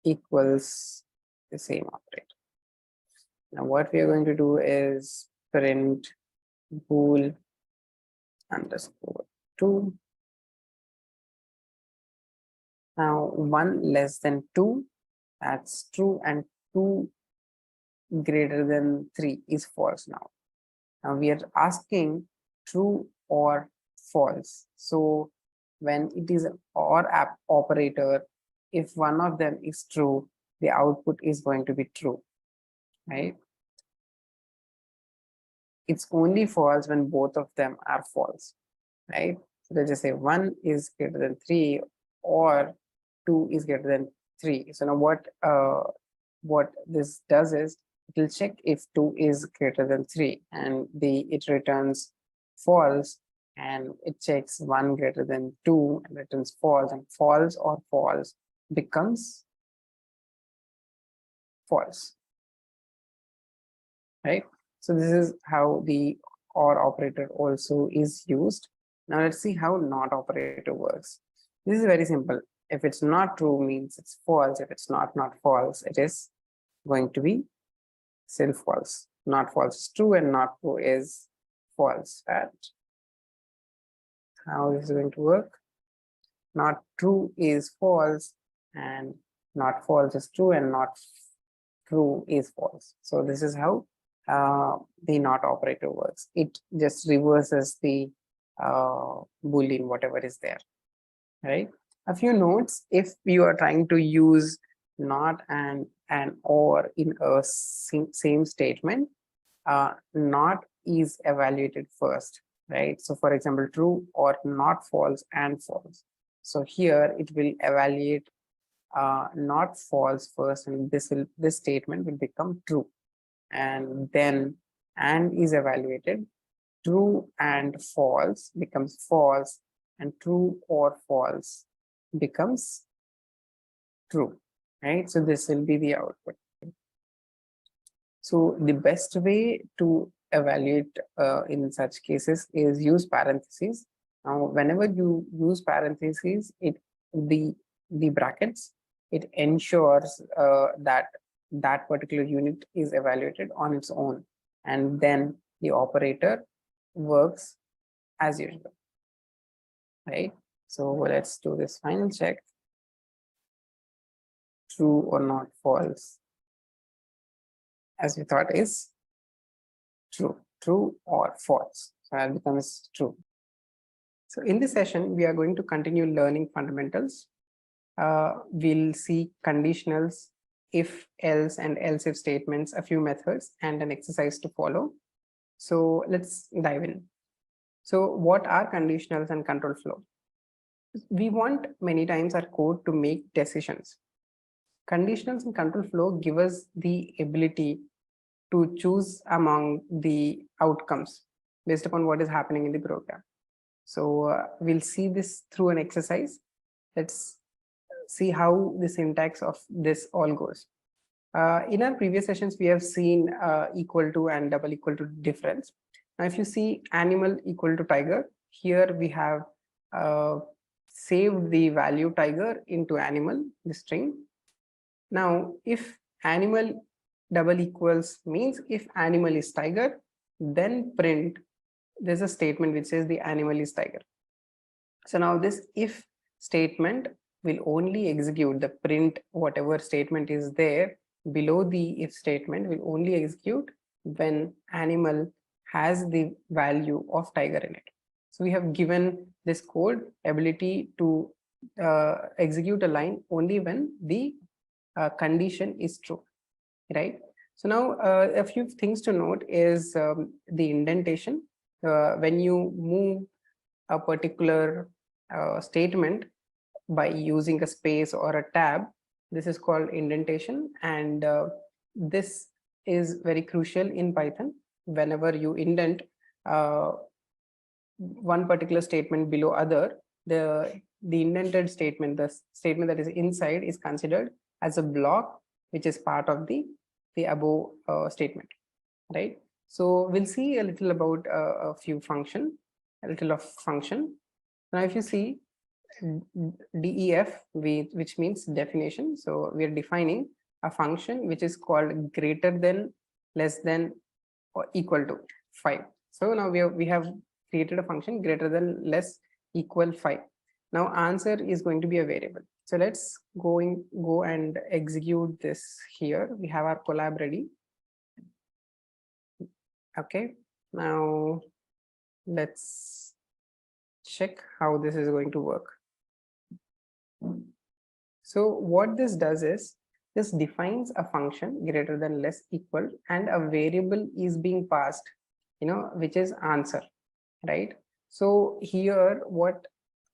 equals the same operator. Now what we are going to do is print bool underscore 2. Now 1 less than 2, that's true, and 2 greater than 3 is false. Now we are asking true or false. So when it is an OR operator, if one of them is true, the output is going to be true, right? It's only false when both of them are false, right? So let's just say 1 is greater than 3 or 2 is greater than 3. So now what this does is it will check if 2 is greater than 3, and it returns false, and it checks 1 greater than 2 and returns false, and false or false becomes false, right? So this is how the OR operator also is used. Now let's see how NOT operator works. This is very simple. If it's not true, means it's false. If it's not false, it is going to be still false. Not false is true and not true is false. Right? How this is going to work? Not true is false, and not false is true, and not true is false. So this is how the NOT operator works. It just reverses the Boolean, whatever is there, right? A few notes: if you are trying to use NOT and OR in a same statement, NOT is evaluated first, right? So for example, true or not false and false. So here it will evaluate not false first, and this statement will become true, and then and is evaluated, true and false becomes false, and true or false becomes true, right? So this will be the output. So the best way to evaluate in such cases is use parentheses. Now, whenever you use parentheses, the brackets, it ensures that that particular unit is evaluated on its own, and then the operator works as usual, right? So let's do this final check. True or not false, as we thought is true or false. So that becomes true. So in this session, we are going to continue learning fundamentals. We'll see conditionals, if, else, and else if statements, a few methods, and an exercise to follow. So let's dive in. So what are conditionals and control flow? We want many times our code to make decisions. Conditionals and control flow give us the ability to choose among the outcomes based upon what is happening in the program. So we'll see this through an exercise. Let's see how the syntax of this all goes. In our previous sessions, we have seen equal to and double equal to difference. Now, if you see animal equal to tiger, here we have saved the value tiger into animal, the string. Now, if animal double equals means if animal is tiger, then print, there's a statement which says the animal is tiger. So now this if statement will only execute the print, whatever statement is there below the if statement will only execute when animal has the value of tiger in it. So we have given this code ability to execute a line only when the condition is true, right? So now a few things to note is the indentation. When you move a particular statement by using a space or a tab, this is called indentation, and this is very crucial in Python. Whenever you indent one particular statement below other, the indented statement, the statement that is inside, is considered as a block which is part of the above statement, right? So we'll see a little about a little of function. Now, if you see DEF, which means definition. So we are defining a function which is called greater than, less than, or equal to 5. So now we have created a function greater than, less, equal 5. Now answer is going to be a variable. So let's go and execute this here. We have our collab ready. Okay, now let's check how this is going to work. So what this does is this defines a function greater than, less, equal, and a variable is being passed, which is answer, right? So here what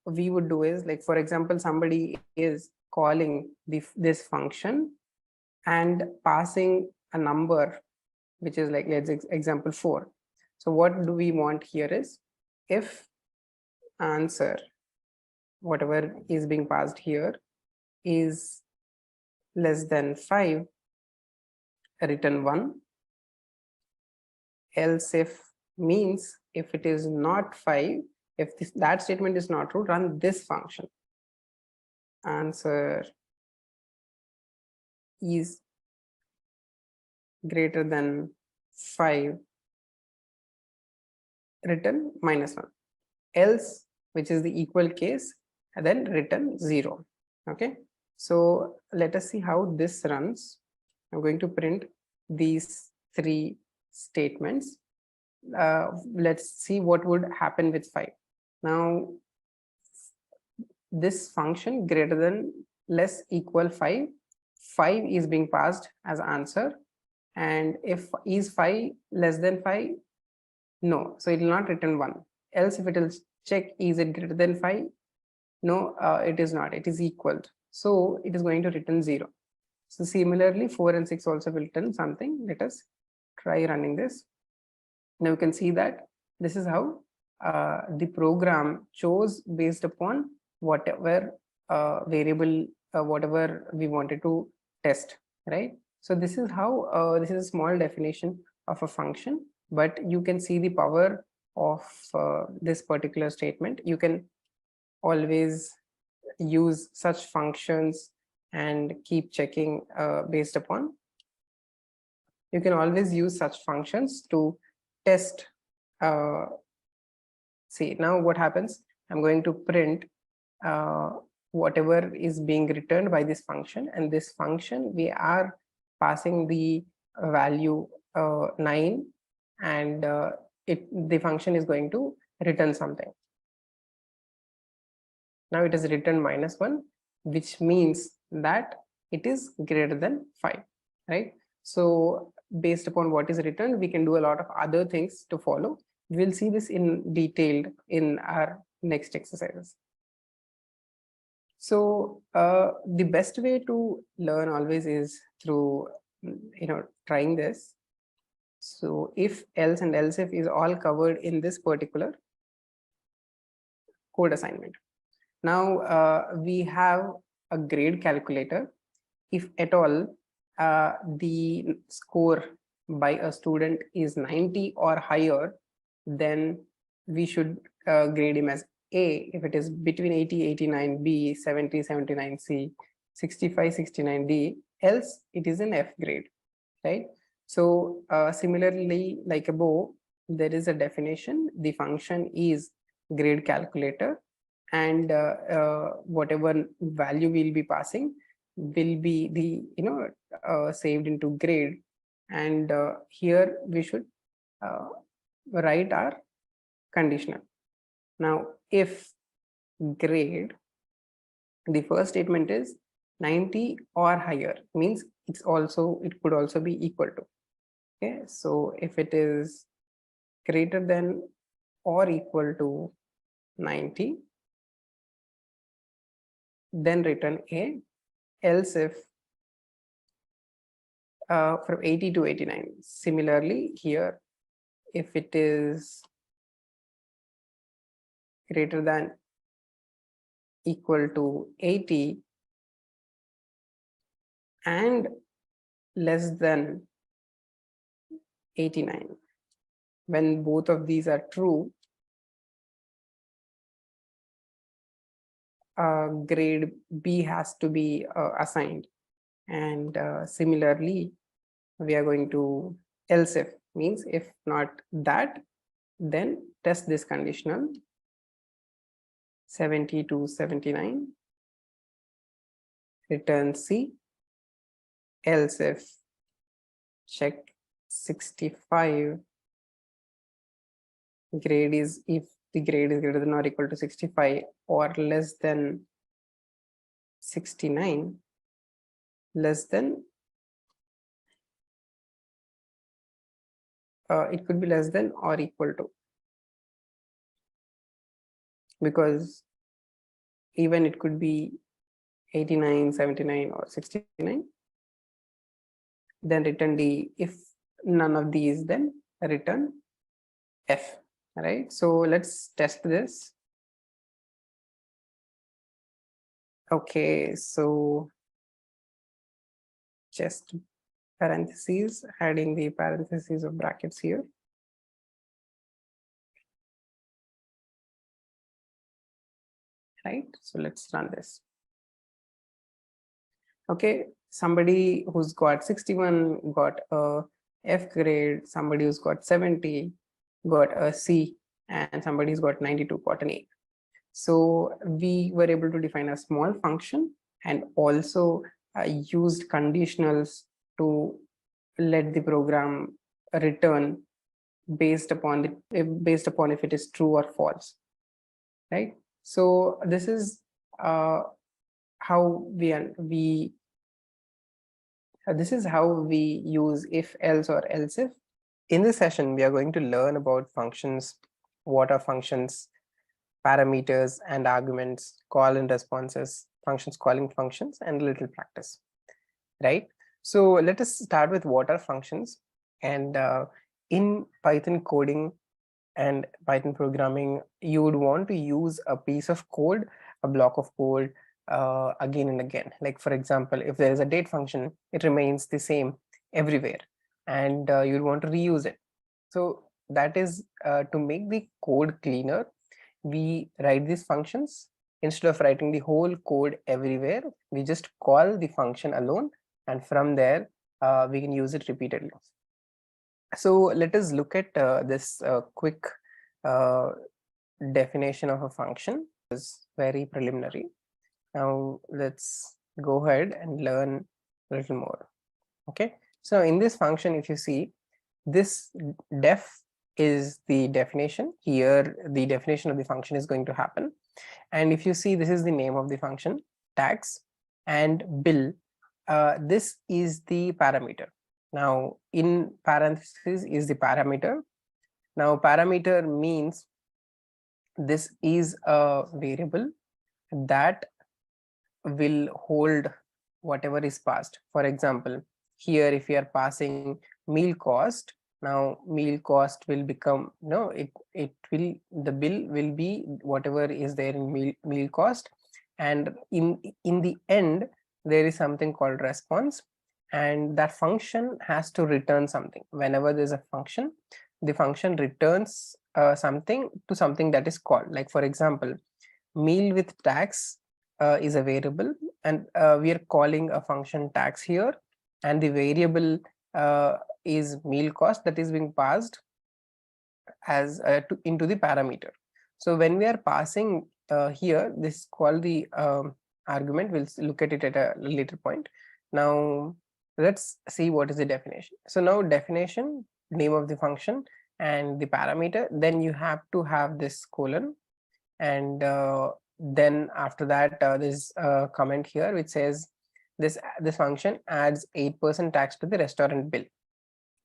we would do is, like, for example, somebody is calling this function and passing a number which is like, let's example 4. So what do we want here is if answer, whatever is being passed here, is less than 5, return 1. Else if means if it is not 5, if that statement is not true, run this function. Answer is greater than 5, return -1. Else, which is the equal case, and then return 0. Okay, so let us see how this runs. I'm going to print these 3 statements. Let's see what would happen with 5. Now, this function greater than, less, equal 5, 5 is being passed as answer, and if is 5 less than 5, no, so it will not return 1. Else if it will check is it greater than 5, no, it is not, it is equal, so it is going to return 0. So similarly 4 and 6 also will return something. Let us try running this. Now you can see that this is how the program chose based upon whatever variable, whatever we wanted to test, right? So this is how this is a small definition of a function, but you can see the power of this particular statement. You can always use such functions and keep checking based upon. You can always use such functions to test. See, now what happens? I'm going to print whatever is being returned by this function, and this function we are passing the value 9, and the function is going to return something. Now it is returned -1, which means that it is greater than 5, right? So based upon what is returned, we can do a lot of other things to follow. We'll see this in detailed in our next exercises. So the best way to learn always is through trying this. So if else and else if is all covered in this particular code assignment. Now we have a grade calculator. If at all the score by a student is 90 or higher, then we should grade him as A. If it is between 80, 89, B, 70, 79, C, 65, 69, D, else it is an F grade, right? So similarly, like above, there is a definition. The function is grade calculator, and whatever value we'll be passing will be the saved into grade. And here we should write our conditional. Now if grade, the first statement is 90 or higher, means it could also be equal to. Okay, so if it is greater than or equal to 90, then return A. Else if from 80 to 89. Similarly here, if it is greater than equal to 80 and less than 89, when both of these are true, grade B has to be assigned. And similarly, we are going to else if, means if not that, then test this conditional 70 to 79, return C. Else if check 65, grade is, if the grade is greater than or equal to 65 or less than 69, less than it could be less than or equal to, because even it could be 89, 79 or 69, then return D. If none of these, then return F, right? So let's test this. Okay, so just parentheses, adding the parentheses of brackets here. Right, so let's run this. Okay, somebody who's got 61 got a F grade, somebody who's got 70 got a C, and somebody's got 92 got an A. So we were able to define a small function and also used conditionals to let the program return based upon if it is true or false, right? So this is how we use if, else, or else if. In this session, we are going to learn about functions, what are functions, parameters and arguments, call and responses, functions calling functions, and a little practice, right? So let us start with what are functions. And in Python coding and Python programming, you would want to use a piece of code, a block of code, again and again. Like for example, if there is a date function, it remains the same everywhere, and you'd want to reuse it. So that is to make the code cleaner, we write these functions. Instead of writing the whole code everywhere, we just call the function alone, and from there we can use it repeatedly. So let us look at this quick uh, definition of a function. Is very preliminary. Now let's go ahead and learn a little more. Okay, so in this function, if you see, this def is the definition. Here the definition of the function is going to happen, and if you see, this is the name of the function, tax, and bill, this is the parameter. Now in parentheses is the parameter. Now parameter means this is a variable that will hold whatever is passed. For example, here if we are passing meal cost, now meal cost will become, no, it will, the bill will be whatever is there in meal cost, and in the end there is something called response, and that function has to return something. Whenever there's a function, the function returns something to something that is called. Like for example, meal with tax is a variable, and we are calling a function tax here, and the variable is meal cost that is being passed as into the parameter. So when we are passing here, this is called the argument. We'll look at it at a later point. Now let's see what is the definition. So now definition, name of the function, and the parameter, then you have to have this colon, and then after that there's a comment here which says this function adds 8% tax to the restaurant bill.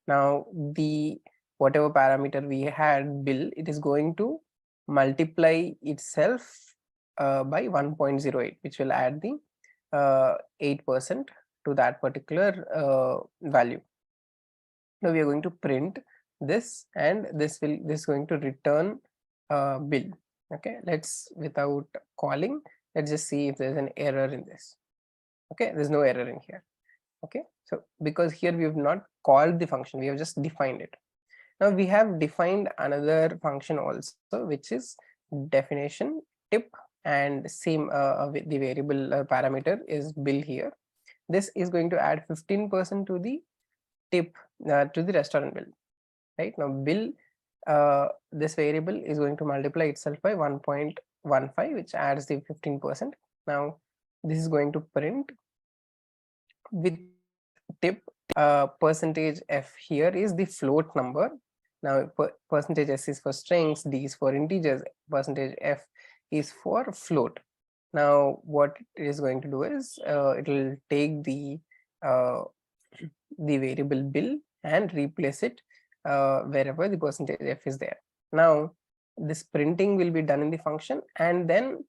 Now the whatever parameter we had, bill, it is going to multiply itself by 1.08, which will add the 8% to that particular value. Now we are going to print this, and this is going to return bill. Okay, let's, without calling, let's just see if there's an error in this. Okay, there's no error in here. Okay, so because here we have not called the function, we have just defined it. Now we have defined another function also, which is definition tip, and same the variable parameter is bill here. This is going to add 15% to the tip, to the restaurant bill. Right now bill, this variable is going to multiply itself by 1.15, which adds the 15%. Now this is going to print with tip. Percentage f here is the float number. Now percentage s is for strings, d is for integers, percentage f is for float. Now what it is going to do is it will take the variable bill and replace it wherever the percentage f is there. Now this printing will be done in the function, and then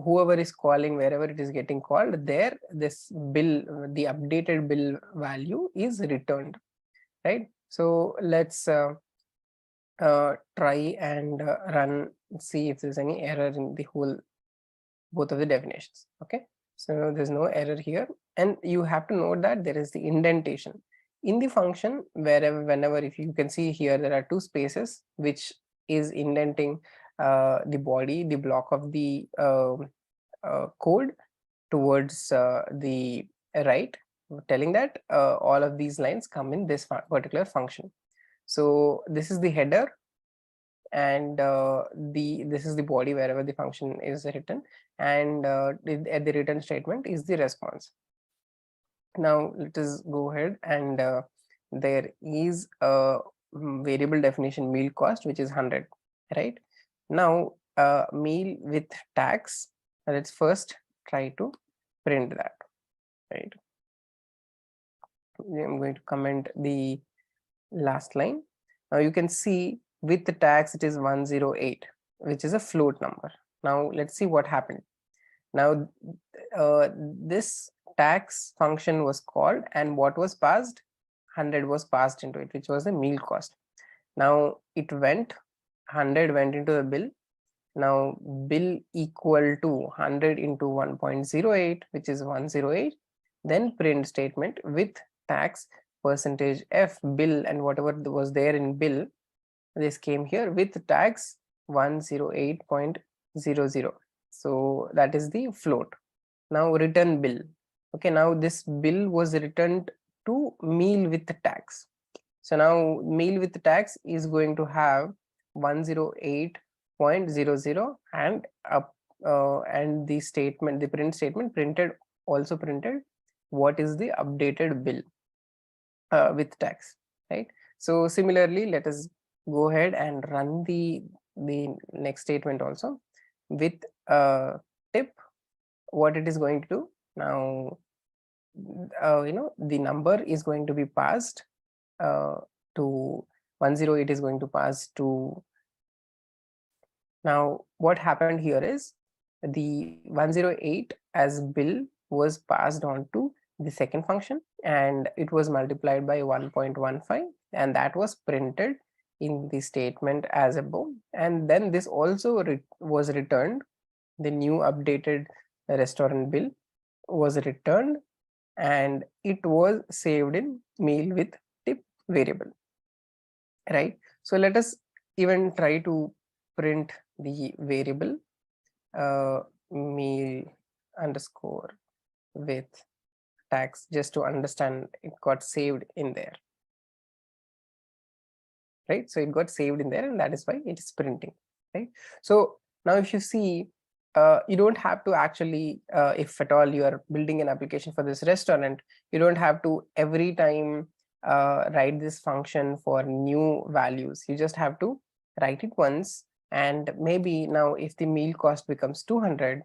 whoever is calling, wherever it is getting called, there this bill, the updated bill value is returned, right? So let's try and run, see if there's any error in the whole, both of the definitions. Okay, so there's no error here, and you have to note that there is the indentation in the function, wherever, whenever, if you can see here, there are two spaces which is indenting the body, the block of the code towards the right, telling that all of these lines come in this particular function. So this is the header, and this is the body wherever the function is written, and at the return statement is the response. Now let us go ahead, and there is a variable definition meal cost, which is 100, right? Now meal with tax, let's first try to print that, right? I'm going to comment the last line. Now you can see with the tax it is 108, which is a float number. Now let's see what happened. Now this tax function was called, and what was passed? 100 was passed into it, which was the meal cost. Now it went 100 went into the bill. Now bill equal to 100 into 1.08, which is 108. Then print statement with tax percentage F bill and whatever was there in bill, this came here with tax 108.00. So that is the float. Now return bill. Okay, now this bill was returned to meal with tax. So now meal with tax is going to have 108.00 and and the statement, the print statement printed, also printed what is the updated bill with tax, right? So similarly, let us go ahead and run the next statement also with tip. What it is going to do now, the number is going to be passed to 108 is going to pass to. Now what happened here is the 108 as bill was passed on to the second function and it was multiplied by 1.15 and that was printed in the statement as above, and then this also was returned. The new updated restaurant bill was returned and it was saved in meal with tip variable, right? So let us even try to print the variable meal underscore with tax just to understand it got saved in there, right? So it got saved in there and that is why it is printing, right? So now if you see, you don't have to actually, if at all you are building an application for this restaurant, you don't have to every time write this function for new values. You just have to write it once, and maybe now if the meal cost becomes 200,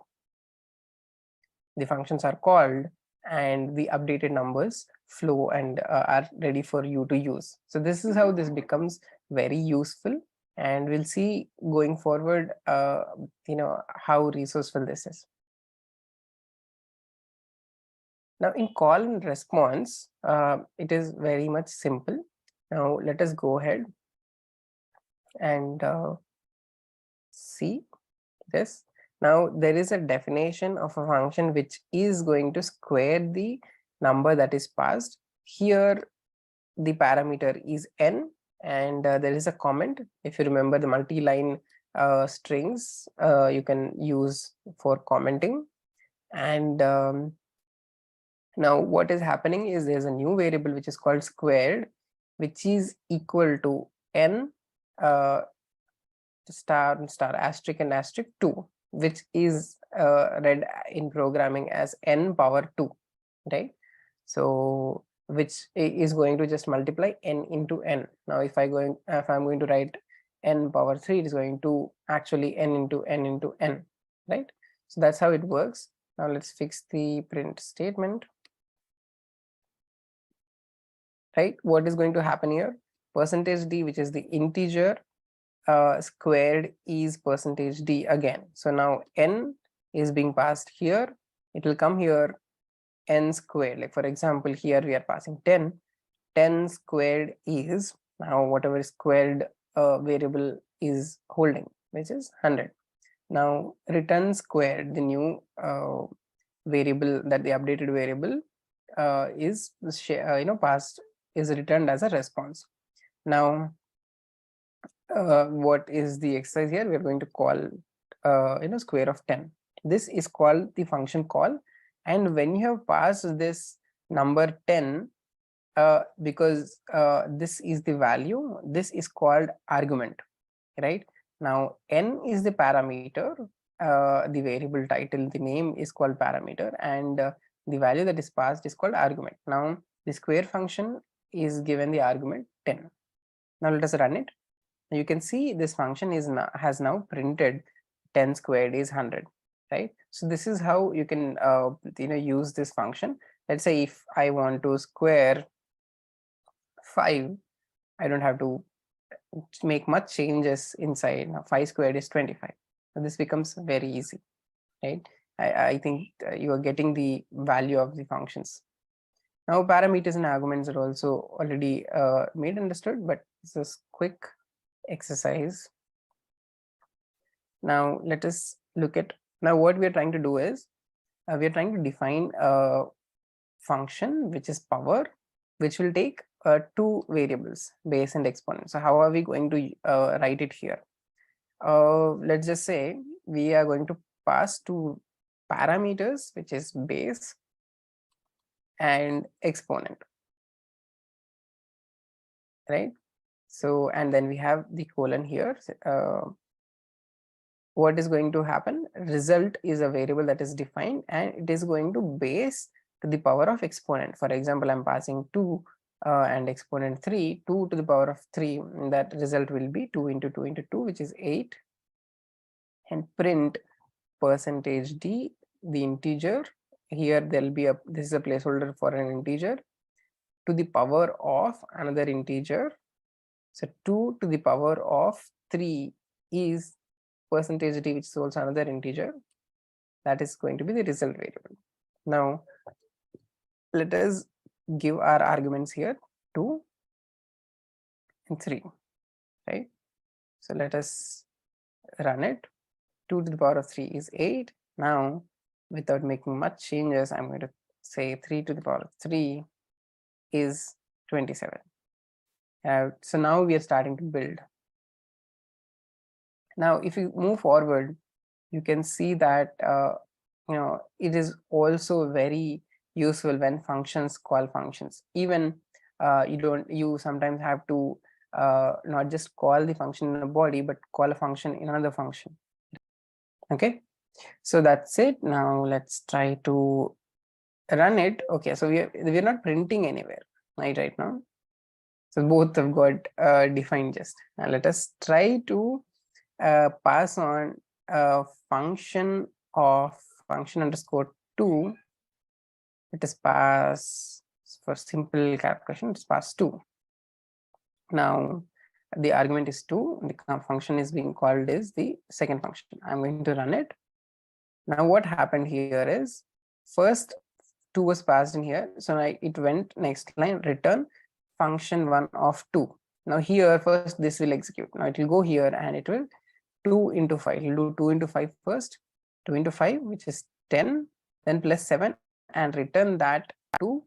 the functions are called and the updated numbers flow and are ready for you to use. So this is how this becomes very useful, and we'll see going forward how resourceful this is. Now in call and response, it is very much simple. Now let us go ahead and see this. Now there is a definition of a function which is going to square the number that is passed. Here the parameter is n, and there is a comment. If you remember the multi-line strings you can use for commenting. And now what is happening is there's a new variable which is called squared, which is equal to n star asterisk and asterisk 2, which is read in programming as n power 2, right? So which is going to just multiply n into n. Now if I'm going to write n power 3, it is going to actually n into n, right? So that's how it works. Now let's fix the print statement, right? What is going to happen here? Percentage d, which is the integer, squared is percentage d again. So now n is being passed here. It will come here n squared. Like for example, here we are passing 10. 10 squared is now whatever squared variable is holding, which is 100. Now return squared, the new variable, that the updated variable is passed, is returned as a response. Now what is the exercise here? We are going to call square of 10. This is called the function call, and when you have passed this number 10, because this is the value, this is called argument, right? Now n is the parameter, the variable title, the name is called parameter, and the value that is passed is called argument. Now the square function is given the argument 10. Now let us run it. You can see this function has now printed 10 squared is 100, right? So this is how you can use this function. Let's say if I want to square 5, I don't have to make much changes inside. Now 5 squared is 25. So this becomes very easy, right? I think you are getting the value of the functions. Now parameters and arguments are also already made understood, but this is quick exercise. Now let us look at, now what we are trying to do is we are trying to define a function which is power, which will take two variables, base and exponent. So how are we going to write it here? Let's just say we are going to pass two parameters, which is base and exponent, right? So and then we have the colon here. What is going to happen? Result is a variable that is defined and it is going to base to the power of exponent. For example, I'm passing 2 and exponent 3, 2 to the power of 3, that result will be 2 into 2 into 2, which is 8, and print percentage d, the integer. Here there'll be a, this is a placeholder for an integer, to the power of another integer. So 2 to the power of 3 is percentage d, which is also another integer. That is going to be the result variable. Now let us give our arguments here, 2 and 3, right? So let us run it. 2 to the power of 3 is 8. Now without making much changes, I'm going to say 3 to the power of 3 is 27. So now we are starting to build. Now if you move forward, you can see that it is also very useful when functions call functions. Even you sometimes have to not just call the function in a body, but call a function in another function. Okay, so that's it. Now let's try to run it. Okay, so we're not printing anywhere right now. So both have got defined just. Now let us try to pass on a function of function underscore 2. Let us pass, for simple calculation, let's pass 2. Now the argument is 2, the function is being called is the second function. I'm going to run it. Now what happened here is, first 2 was passed in here, so it went next line, return function 1 of 2. Now here first this will execute. Now it will go here and it will 2 into 5. It will do 2 into 5 first, 2 into 5, which is 10, then plus 7, and return that to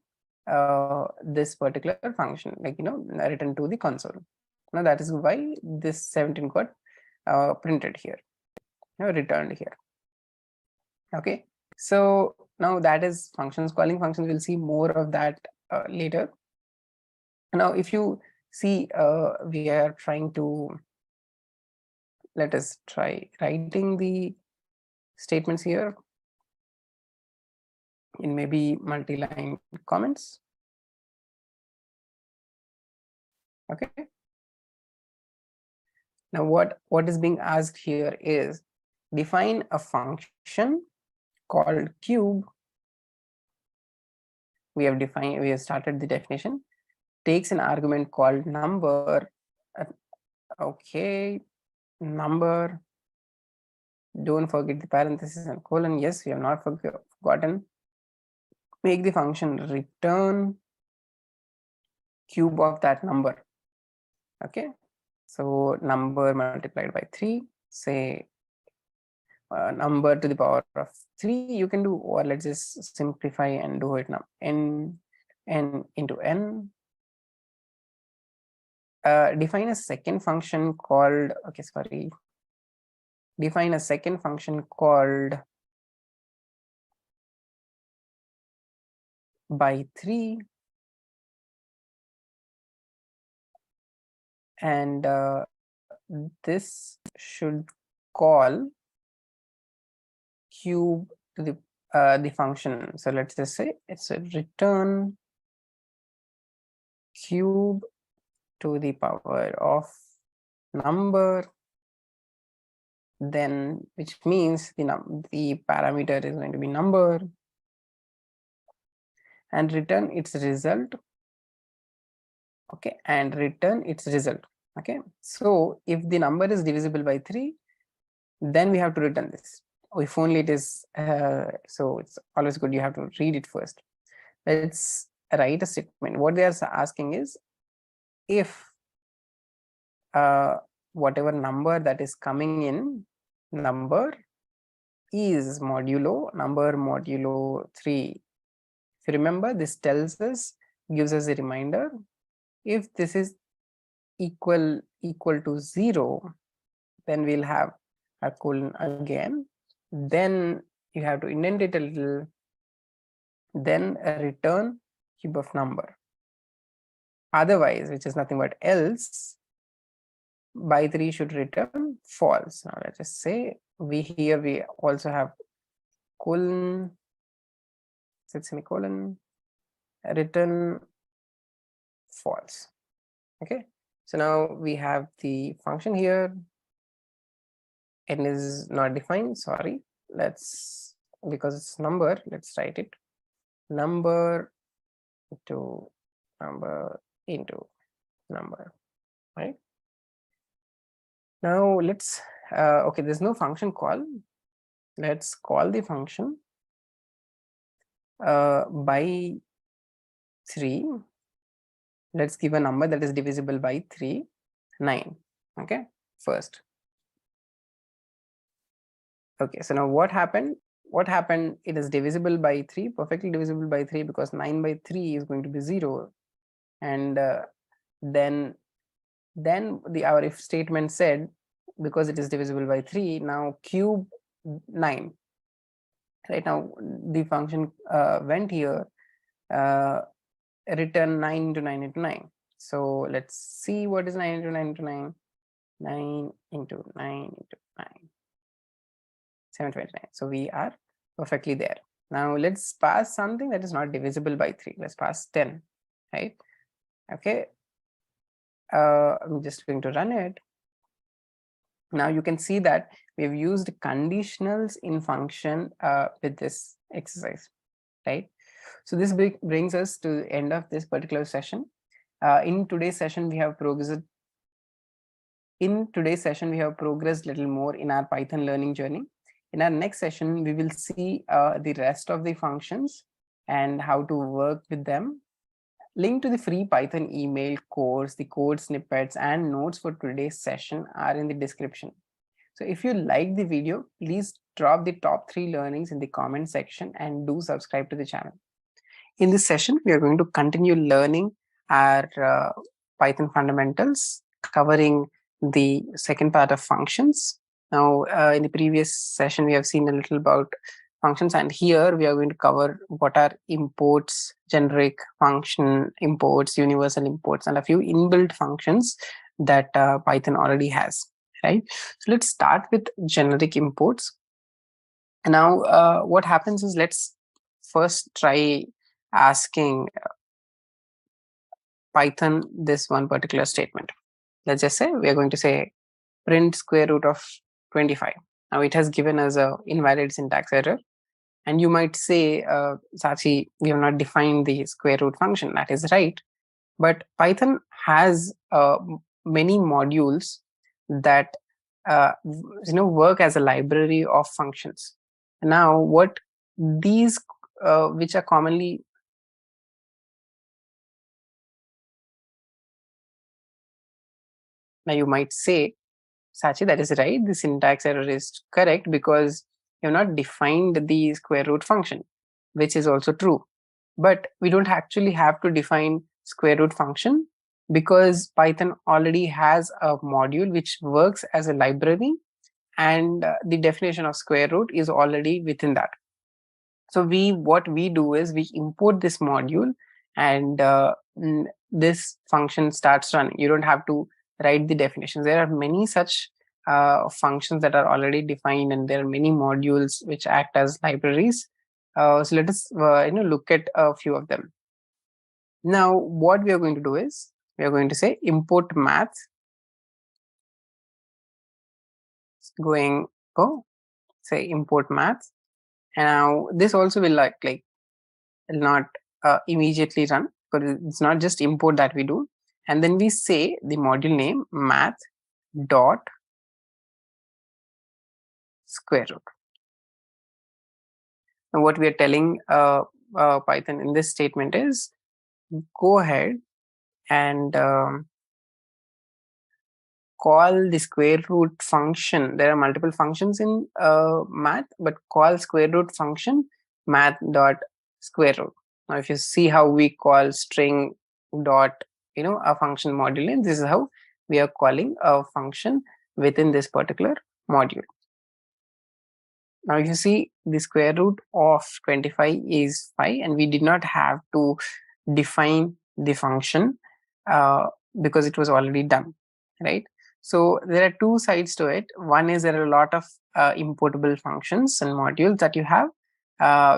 this particular function, like return to the console. Now that is why this 17 got printed here, returned here. Okay, so now that is functions calling functions. We'll see more of that later. Now if you see, we are trying to, let us try writing the statements here in maybe multi-line comments. Okay, now what is being asked here is, define a function called cube. We have started the definition, takes an argument called number. Okay, number, don't forget the parenthesis and colon. Yes, we have not forgotten. Make the function return cube of that number. Okay, so number multiplied by 3, say number to the power of 3 you can do, or let's just simplify and do it now, n into n. Define a second function called, okay, sorry, define a second function called by 3, and this should call cube to the function. So let's just say it's a return cube to the power of number, then which means the parameter is going to be number, and return its result. Okay, and return its result. Okay, so if the number is divisible by 3, then we have to return this. If only it is so it's always good you have to read it first. Let's write a statement. What they are asking is, if whatever number that is coming in, number is modulo 3. If you remember, this tells us, gives us a reminder, if this is equal to 0, then we'll have a colon again, then you have to indent it a little, then return cube of number. Otherwise, which is nothing but else, by 3 should return false. Now let's just say we also have colon, set semicolon, return false. Okay, so now we have the function here. N is not defined, sorry. Let's, because it's number, let's write it number into number into number, right? Now let's okay, there's no function call. Let's call the function by 3. Let's give a number that is divisible by 3, 9. Okay, first. Okay, so now what happened? It is divisible by 3, perfectly divisible by 3, because 9 by 3 is going to be 0. And then our if statement said, because it is divisible by 3, now cube 9. Right now the function went here, return 9 into 9 into 9. So let's see what is 9 into 9 into 9. 9 into 9 into 9. 729. So we are perfectly there. Now let's pass something that is not divisible by 3. Let's pass 10, right? Okay. I'm just going to run it. Now you can see that we've used conditionals in function with this exercise, right? So this brings us to the end of this particular session. In today's session, we have progressed. In today's session, we have progressed a little more in our Python learning journey. In our next session, we will see the rest of the functions and how to work with them. Link to the free Python email course, the code snippets and notes for today's session are in the description. So if you like the video, please drop the top 3 learnings in the comment section and do subscribe to the channel. In this session, we are going to continue learning our Python fundamentals, covering the second part of functions. Now, in the previous session, we have seen a little about functions, and here we are going to cover what are imports, generic function imports, universal imports, and a few inbuilt functions that Python already has, right? So let's start with generic imports. Now, what happens is, let's first try asking Python this one particular statement. Let's just say we are going to say print square root of 25. Now it has given us a invalid syntax error, and you might say, Sachi, we have not defined the square root function. That is right, but Python has many modules that work as a library of functions. Now what these which are commonly, now you might say, Sachi, that is right, the syntax error is correct because you have not defined the square root function, which is also true. But we don't actually have to define square root function, because Python already has a module which works as a library, and the definition of square root is already within that. So what we do is we import this module, and this function starts running. You don't have to write the definitions. There are many such functions that are already defined, and there are many modules which act as libraries. So let us look at a few of them. Now what we are going to do is we are going to say import math, say import math. And now this also will not immediately run, because it's not just import that we do. And then we say the module name math dot square root. Now what we are telling Python in this statement is go ahead and call the square root function. There are multiple functions in math, but call square root function math dot square root. Now, if you see how we call string dot, a function module, this is how we are calling a function within this particular module. Now, you see the square root of 25 is 5, and we did not have to define the function because it was already done, right? So there are two sides to it. One is there are a lot of importable functions and modules that you have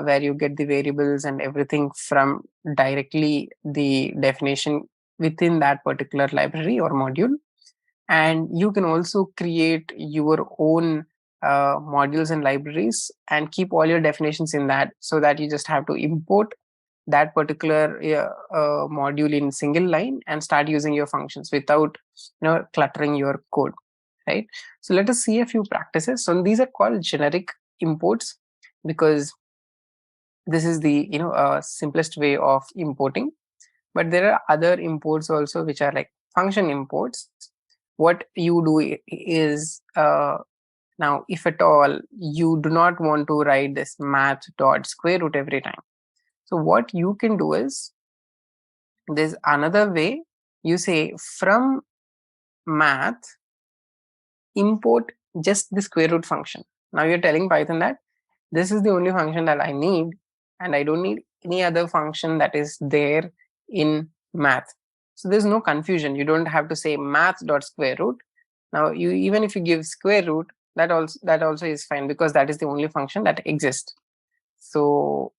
where you get the variables and everything from directly the definition within that particular library or module. And you can also create your own modules and libraries and keep all your definitions in that, so that you just have to import that particular module in single line and start using your functions without cluttering your code, right? So let us see a few practices. So these are called generic imports because this is the simplest way of importing. But there are other imports also, which are like function imports. What you do is now, if at all you do not want to write this math dot square root every time, so what you can do is there's another way. You say from math import just the square root function. Now you're telling Python that this is the only function that I need, and I don't need any other function that is there in math. So there's no confusion. You don't have to say math dot square root. Now you, even if you give square root, that also is fine because that is the only function that exists. So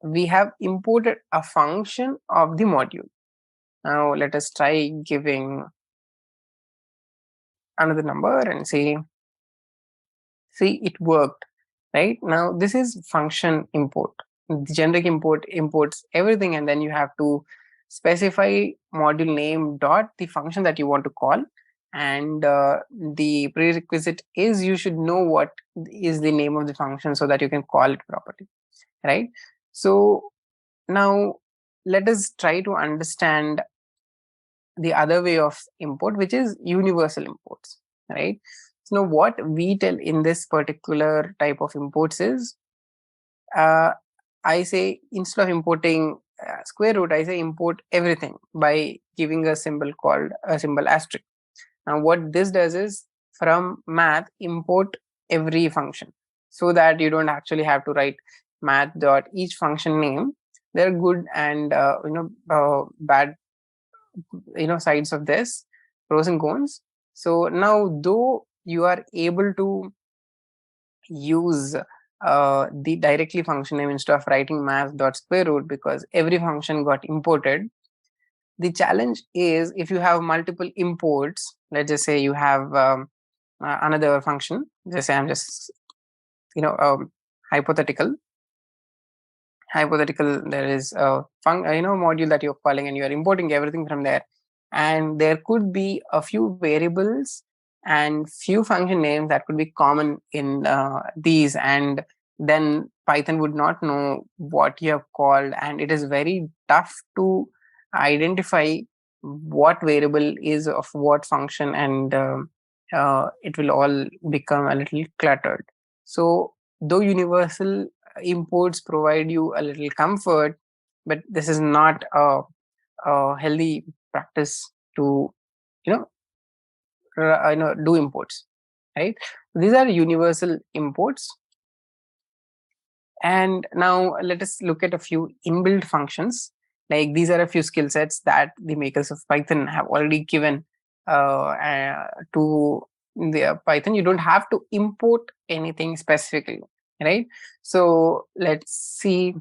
we have imported a function of the module. Now let us try giving another number and see it worked. Right now, this is function import. The generic import imports everything, and then you have to specify module name dot the function that you want to call. And the prerequisite is you should know what is the name of the function so that you can call it properly, right? So now let us try to understand the other way of import, which is universal imports, right? So now what we tell in this particular type of imports is I say instead of importing square root, I say import everything by giving a symbol called a symbol asterisk. Now what this does is from math import every function, so that you don't actually have to write math dot each function name. There are good and bad sides of this, pros and cons. So now though you are able to use the directly function name instead of writing math dot square root because every function got imported, the challenge is if you have multiple imports. Let's just say you have another function. Just say I'm just hypothetical there is a module that you're calling and you're importing everything from there, and there could be a few variables and few function names that could be common in these, and then Python would not know what you have called, and it is very tough to identify what variable is of what function, and it will all become a little cluttered. So though universal imports provide you a little comfort, but this is not a healthy practice to do imports, right? These are universal imports. And now let us look at a few inbuilt functions. Like these are a few skill sets that the makers of Python have already given to the Python. You don't have to import anything specifically, right? So let's see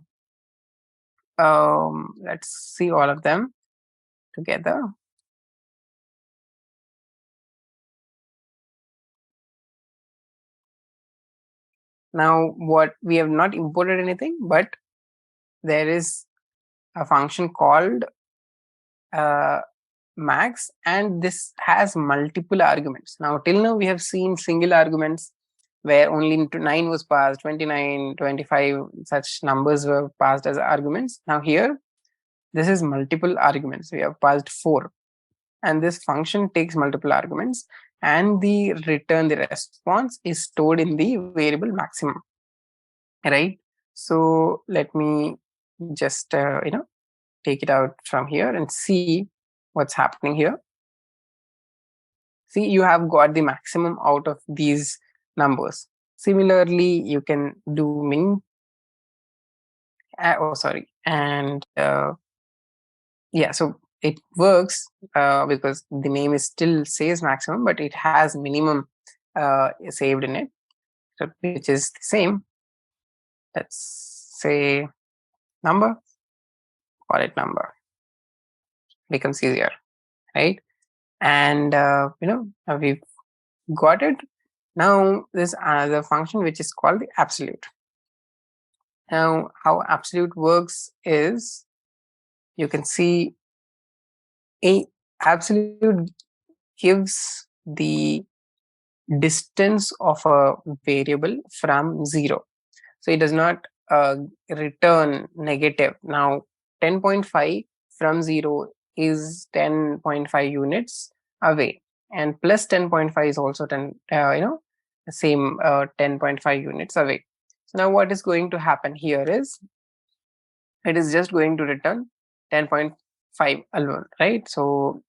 all of them together. Now what we have not imported anything, but there is a function called max, and this has multiple arguments. Now till now we have seen single arguments where only 9 was passed, 29, 25 such numbers were passed as arguments. Now here this is multiple arguments. We have passed 4, and this function takes multiple arguments, and the response is stored in the variable maximum, right? So let me just take it out from here and see what's happening here. See, you have got the maximum out of these numbers. Similarly, you can do min, and yeah, so it works because the name is still says maximum, but it has minimum saved in it, so which is the same. Let's say number, call it number, becomes easier, right? And we've got it. Now there's another function which is called the absolute. Now how absolute works is, you can see a absolute gives the distance of a variable from 0. So it does not return negative. Now 10.5 from 0 is 10.5 units away, and plus 10.5 is also 10, same 10.5 units away. So now what is going to happen here is, it is just going to return 10.5 alone, right? So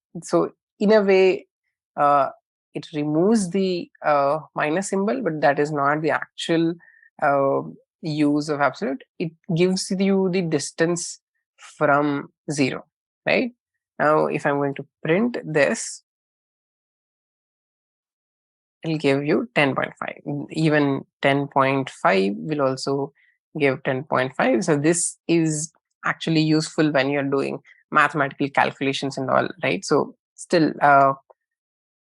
in a way, it removes the minus symbol, but that is not the actual uh, use of absolute. It gives you the distance from 0, right? Now if I'm going to print this, it'll give you 10.5. Even 10.5 will also give 10.5. So this is actually useful when you're doing mathematical calculations and all, right? So still,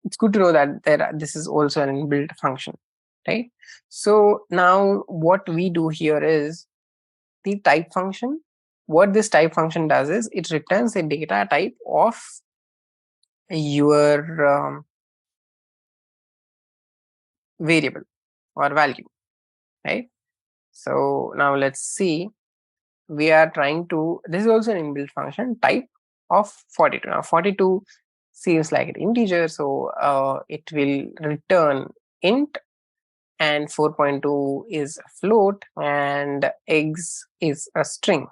it's good to know that this is also an inbuilt function, right? So now what we do here is the type function. What this type function does is, it returns a data type of your variable or value, right? So now let's see, we are trying to, this is also an inbuilt function, type of 42. Now 42 seems like an integer, so it will return int, and 4.2 is a float, and eggs is a string.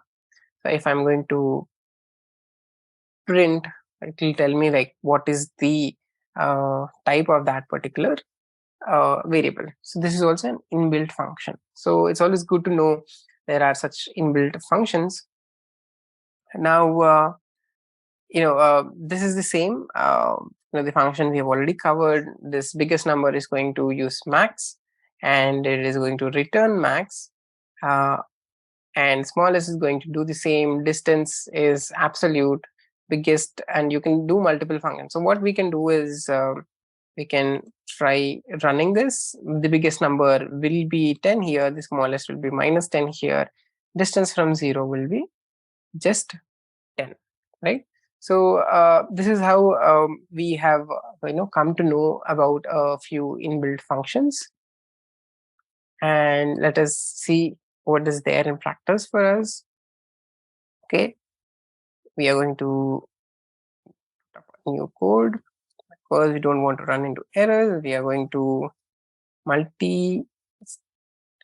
So if I'm going to print, it will tell me like what is the type of that particular variable. So this is also an inbuilt function. So it's always good to know there are such inbuilt functions. Now this is the same, the function we have already covered. This biggest number is going to use max, and it is going to return max, and smallest is going to do the same. Distance is absolute, biggest, and you can do multiple functions. So what we can do is, we can try running this. The biggest number will be 10 here, the smallest will be minus 10 here, distance from 0 will be just 10, right? So this is how we have come to know about a few inbuilt functions, and let us see what is there in practice for us. Okay, we are going to put up a new code because we don't want to run into errors. We are going to multi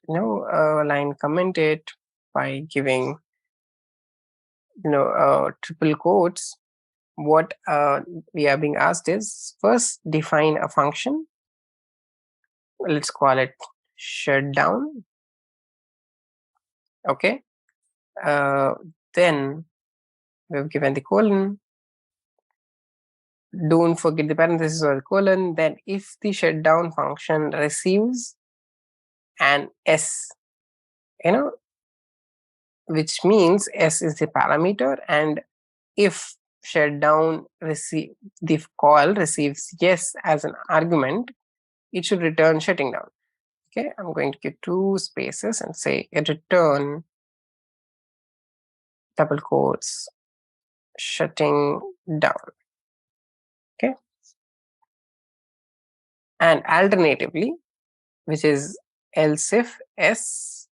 line comment it by giving triple quotes. What we are being asked is, first define a function. Let's call it shutdown. Okay, then we've given the colon. Don't forget the parenthesis or the colon. Then if the shutdown function receives an s, which means s is the parameter, and if shutdown the call receives yes as an argument, it should return shutting down. Okay, I'm going to give 2 spaces and say return double quotes shutting down. Okay, and alternatively, which is else if s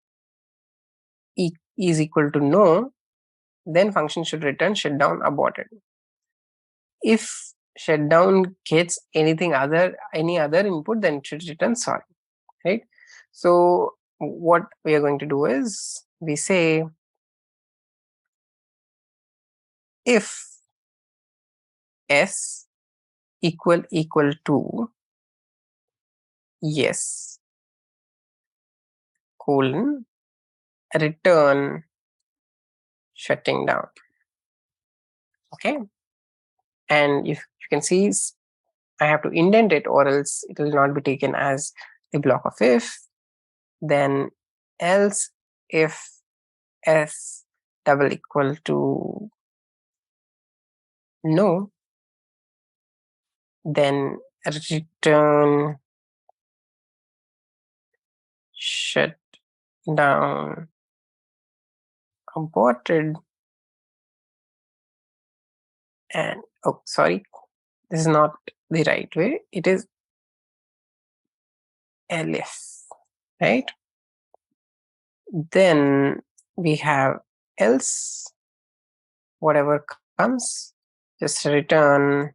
is equal to no, then function should return shutdown aborted. If shutdown gets any other input, then it should return sorry, right? So what we are going to do is we say if s equal to yes colon return shutting down. Okay, and if you can see I have to indent it or else it will not be taken as a block of if. Then else if s double equal to no, then return shut down aborted. And oh sorry, this is not the right way, it is elif, right? Then we have else whatever comes, just return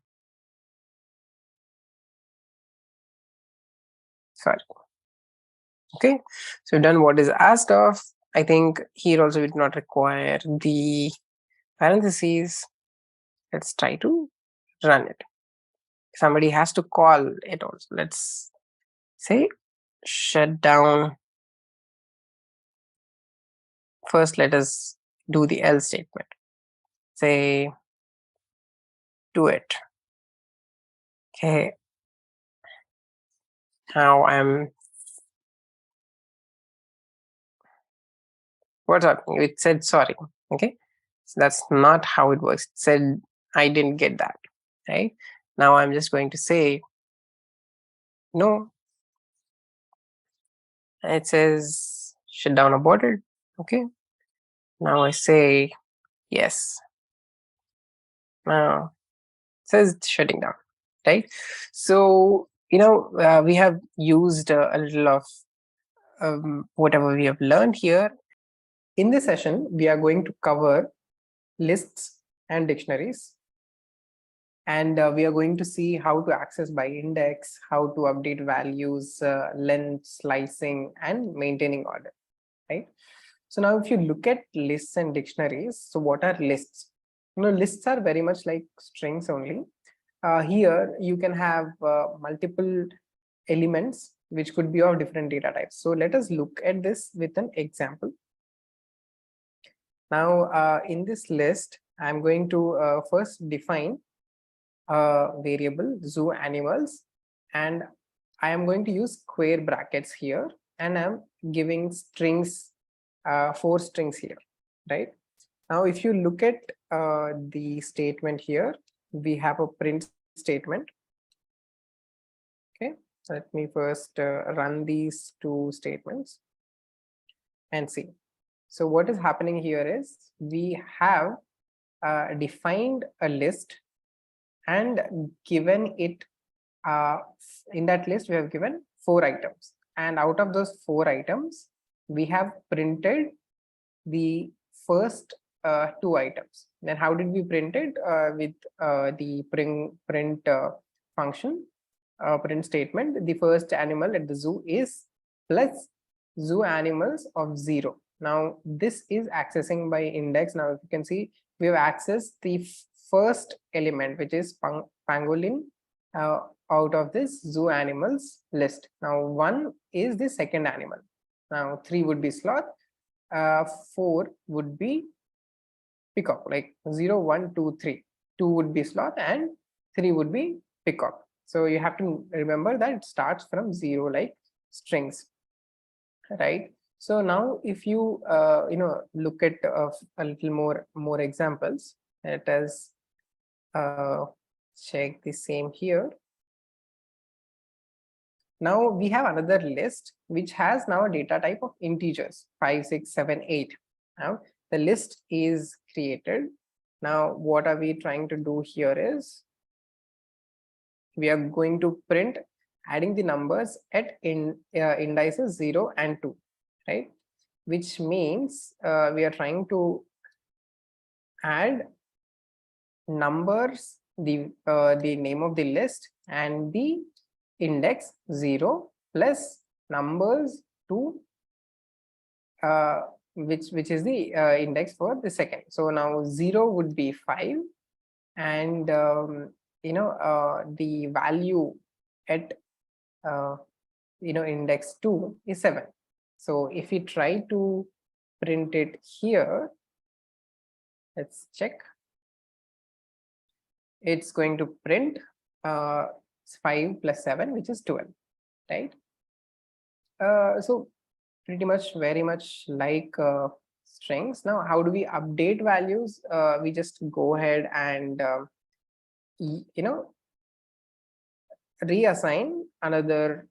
sorry. Okay, so we've done what is asked of. I think here also we do not require the parentheses. Let's try to run it. Somebody has to call it also. Let's say shut down. First let us do the else statement. Say do it. Okay, now I'm what's happening? It said sorry. Okay, so that's not how it works. It said I didn't get that, right? Now I'm just going to say no, and it says shut down aborted. Okay, now I say yes, now it says it's shutting down, right? So we have used a little of whatever we have learned here. In this session we are going to cover lists and dictionaries, and we are going to see how to access by index, how to update values, length, slicing, and maintaining order, right? So now if you look at lists and dictionaries, so what are lists? Lists are very much like strings only. Here you can have multiple elements which could be of different data types. So let us look at this with an example. Now in this list, I'm going to first define a variable zoo animals, and I am going to use square brackets here, and I'm giving strings, 4 strings here, right? Now if you look at the statement here, we have a print statement. Okay, let me first run these 2 statements and see. So what is happening here is we have defined a list and given it in that list we have given 4 items, and out of those 4 items we have printed the first 2 items. Then how did we print it? With the print function, print statement. The first animal at the zoo is plus zoo animals of 0. Now this is accessing by index. Now if you can see, we have accessed the first element, which is pangolin, out of this zoo animals list. Now 1 is the second animal. Now 3 would be sloth, 4 would be peacock, like 0, 1, 2, 3. 2 would be sloth and 3 would be peacock. So you have to remember that it starts from 0 like strings, right? So now if you look at a little more examples, let us check the same here. Now we have another list which has now a data type of integers 5, 6, 7, 8. Now the list is created. Now what are we trying to do here is we are going to print adding the numbers at indices 0 and 2, right? Which means we are trying to add numbers, the name of the list and the index 0 plus numbers 2, which is the index for the second. So now 0 would be 5, and the value at index 2 is 7. So if we try to print it here, let's check. It's going to print 5 plus 7, which is 12, right? So pretty much very much like strings. Now, how do we update values? We just go ahead and reassign another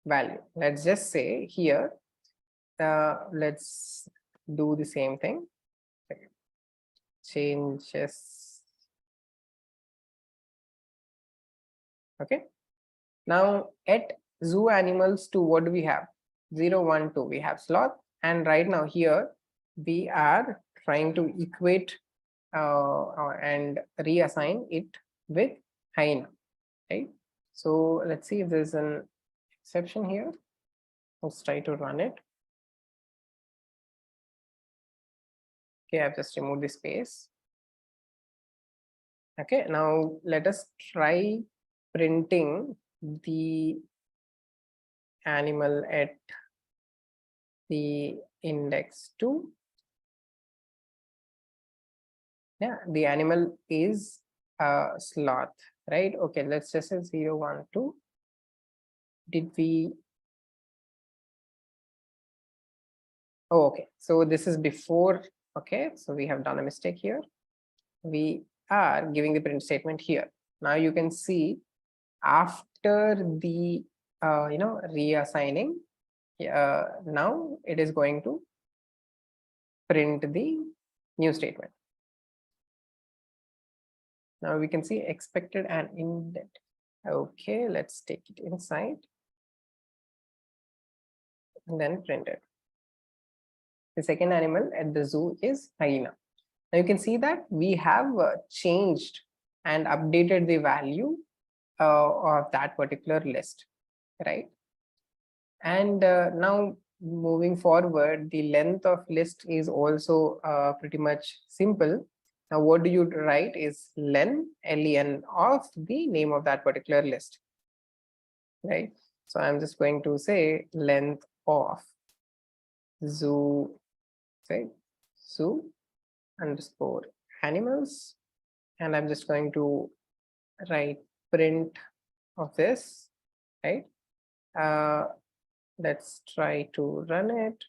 value. Let's just say here, let's do the same thing. Changes. Okay. Now at zoo animals 2, what do we have? 0, 1, 2. We have sloth, and right now here we are trying to equate and reassign it with hyena, right? So let's see if there's an exception here. Let's try to run it. Okay, I've just removed the space. Okay, now let us try printing the animal at the index 2. Yeah, the animal is sloth, right? Okay, let's just say 0, 1, 2. Did we? Oh, okay. So this is before. Okay, so we have done a mistake here. We are giving the print statement here. Now you can see after the reassigning, now it is going to print the new statement. Now we can see expected and indent. Okay, let's take it inside and then print it. The second animal at the zoo is hyena. Now you can see that we have changed and updated the value of that particular list, right? And now moving forward, the length of list is also pretty much simple. Now what do you write is len, len of the name of that particular list, right? So I'm just going to say length of zoo, say zoo underscore animals, and I'm just going to write print of this, right? Let's try to run it.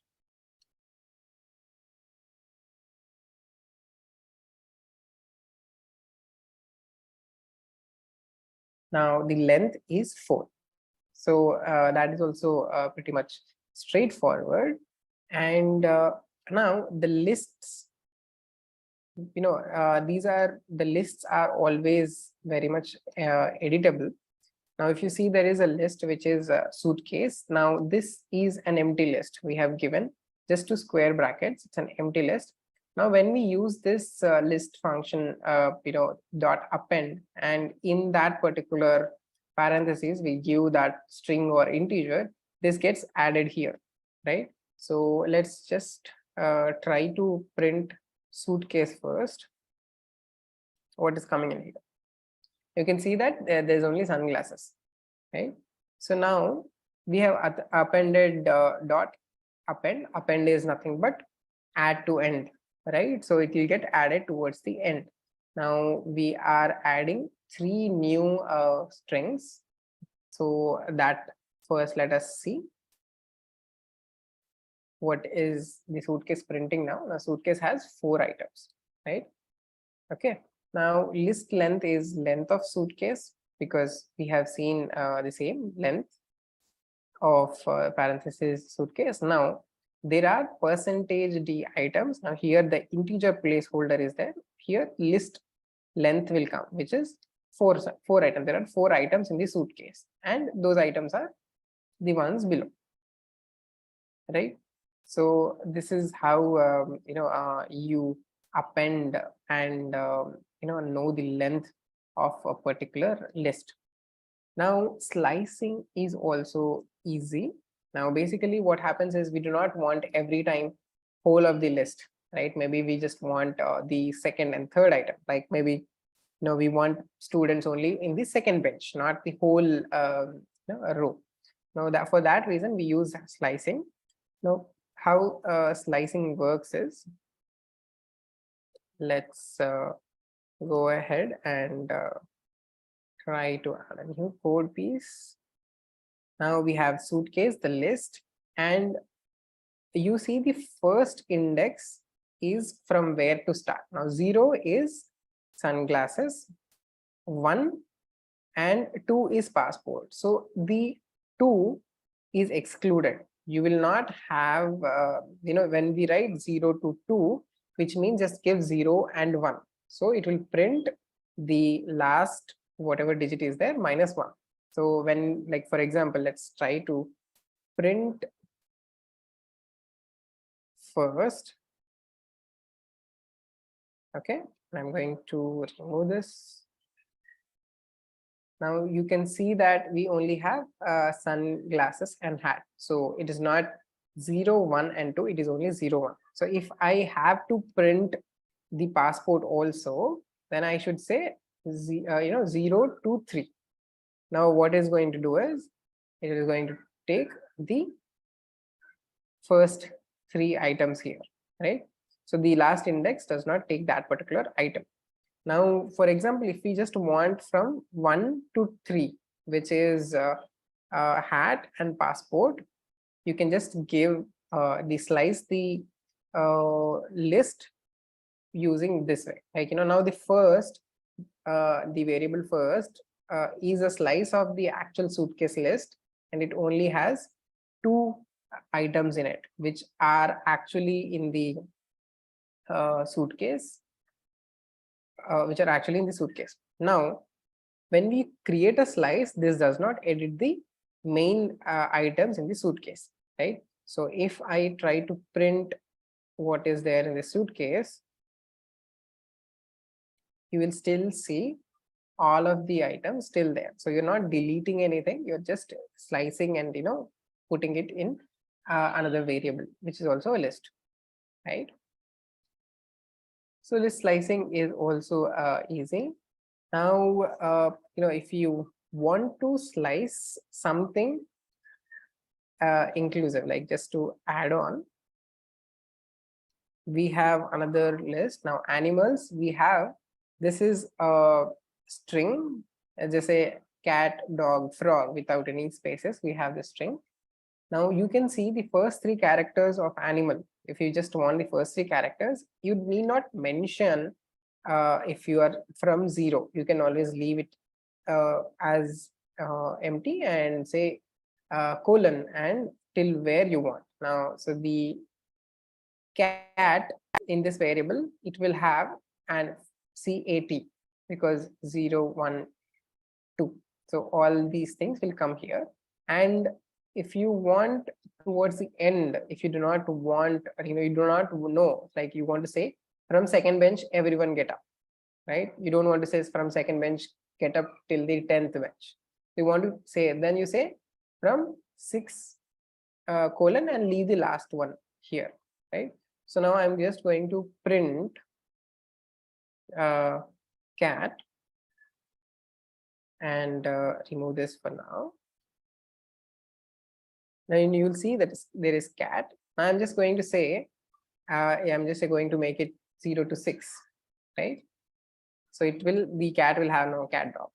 Now the length is 4. So that is also pretty much straightforward. And now the lists, the lists are always very much editable. Now, if you see, there is a list which is a suitcase. Now, this is an empty list we have given just to square brackets. It's an empty list. Now, when we use this list function, dot append, and in that particular parentheses, we give that string or integer, this gets added here, right? So let's just try to print suitcase first. What is coming in here? You can see that there's only sunglasses, right? So now we have appended dot append. Append is nothing but add to end, right? So it will get added towards the end. Now we are adding 3 new strings. So that first, let us see what is the suitcase printing now. The suitcase has 4 items, right? Okay. Now list length is length of suitcase, because we have seen the same length of parenthesis suitcase. Now there are percentage d items. Now here the integer placeholder is there. Here list length will come, which is 4 items. There are 4 items in the suitcase, and those items are the ones below, right? So this is how you append and know the length of a particular list. Now slicing is also easy. Now basically what happens is we do not want every time whole of the list, right? Maybe we just want the second and third item, like maybe we want students only in the second bench, not the whole row. Now that for that reason we use slicing. Now how slicing works is, let's go ahead and try to add a new code piece. Now we have suitcase, the list, and you see the first index is from where to start. Now 0 is sunglasses, 1 and 2 is passport. So the 2 is excluded. You will not have, when we write 0 to 2, which means just give 0 and 1. So it will print the last whatever digit is there minus 1. So when, like for example, let's try to print first. Okay, I'm going to remove this. Now you can see that we only have sunglasses and hat. So it is not 0, 1 and 2, it is only 0, 1. So if I have to print the passport also, then I should say 0 to 3. Now what is going to do is, it is going to take the first 3 items here, right? So the last index does not take that particular item. Now, for example, if we just want from 1 to 3, which is hat and passport, you can just give slice the list using this way. Like, now the first, the variable first is a slice of the actual suitcase list, and it only has 2 items in it, which are actually in the suitcase. Which are actually in the suitcase. Now, when we create a slice, this does not edit the main items in the suitcase, right? So if I try to print what is there in the suitcase, you will still see all of the items still there. So you're not deleting anything, you're just slicing and putting it in another variable, which is also a list, right? So this slicing is also easy. Now, if you want to slice something inclusive, like just to add on, we have another list. Now animals, we have, this is a string, just say cat, dog, frog without any spaces. We have the string. Now you can see the first 3 characters of animal. If you just want the first 3 characters, you need not mention if you are from 0. You can always leave it as empty and say colon and till where you want. Now, so the cat in this variable, it will have an CAT because 0, 1, 2. So all these things will come here. And if you want towards the end, if you do not want, you do not know, like you want to say from second bench, everyone get up, right? You don't want to say from second bench, get up till the 10th bench. You want to say, then you say from 6 colon and leave the last one here, right? So now I'm just going to print cat and remove this for now. Now you'll see that there is cat. I'm just going to say, I'm just going to make it 0 to 6, right? So it will, the cat will have no cat dog,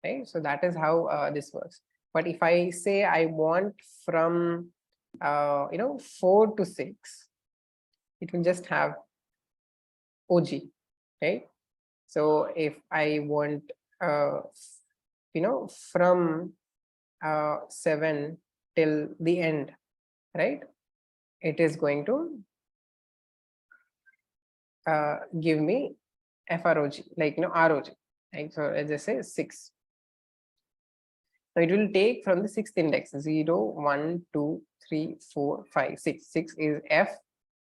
right? So that is how this works. But if I say I want from 4 to 6, it will just have OG, right? So if I want from 7 till the end, right, it is going to give me FROG, like ROG, right? So let's just say 6. Now it will take from the 6th index 0, 1, 2, 3, 4, 5, 6. 6 is F,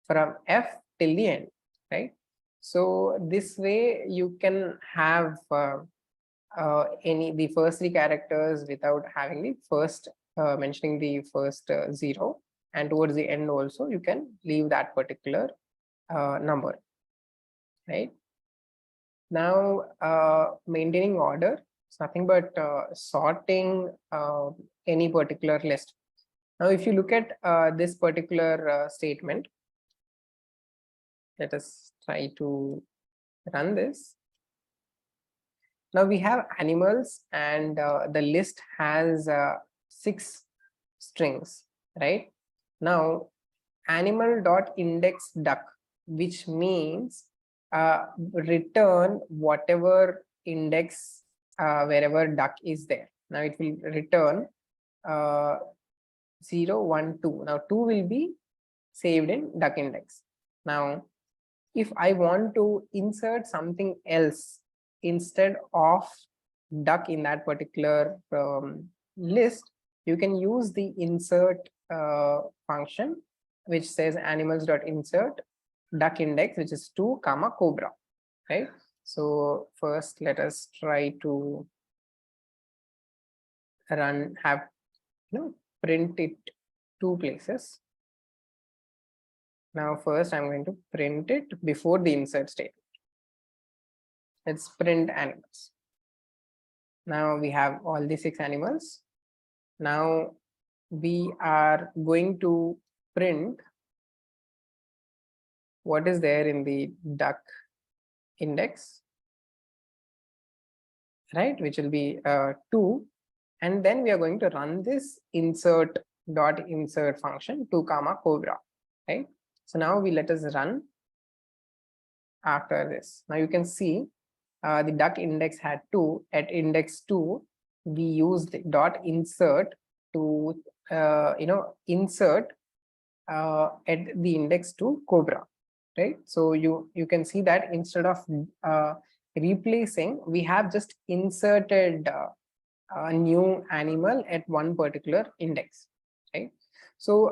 from F till the end, right? So this way you can have the first three characters without having the first mentioning the first zero, and towards the end also you can leave that particular number, right? Now maintaining order is nothing but sorting any particular list. Now if you look at this particular statement, let us try to run this. Now we have animals, and the list has 6 strings, right? Now animal dot index duck, which means return whatever index wherever duck is there. Now it will return 0, 1, 2. Now 2 will be saved in duck index. Now if I want to insert something else instead of duck in that particular list, you can use the insert function, which says animals.insert duck index, which is 2 comma cobra, right? So first let us try to print it 2 places. Now first I'm going to print it before the insert statement. Let's print animals. Now we have all the 6 animals. Now we are going to print what is there in the duck index, right, which will be 2, and then we are going to run this insert function 2 comma cobra, right? So now we let us run after this. Now you can see the duck index had 2. At index 2 we used dot insert to insert at the index to cobra, right? So you can see that instead of replacing, we have just inserted a new animal at one particular index, right? So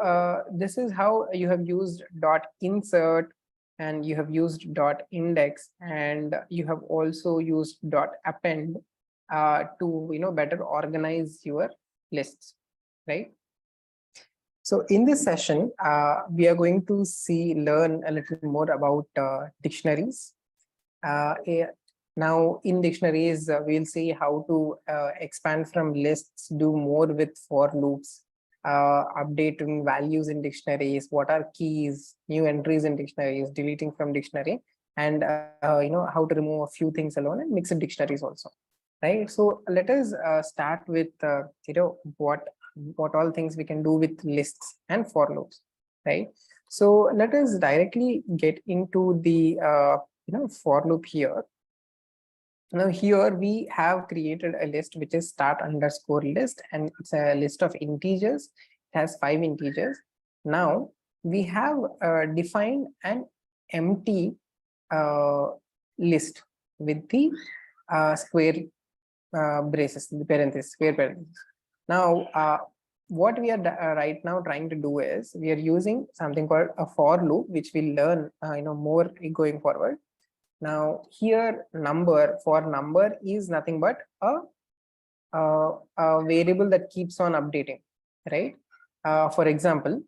this is how you have used dot insert, and you have used dot index, and you have also used dot append to better organize your lists, right? So in this session, we are going to learn a little more about dictionaries. Now in dictionaries, we'll see how to expand from lists, do more with for loops, updating values in dictionaries, what are keys, new entries in dictionaries, deleting from dictionary, and how to remove a few things alone and mix in dictionaries also, right? So let us start with what all things we can do with lists and for loops, right? So let us directly get into the for loop here. Now here we have created a list which is start underscore list, and it's a list of integers. It has 5 integers. Now we have defined an empty list with the square braces, the parentheses, square parentheses. Now what we are right now trying to do is we are using something called a for loop, which we'll learn more going forward. Now here for number is nothing but a variable that keeps on updating, right? For example,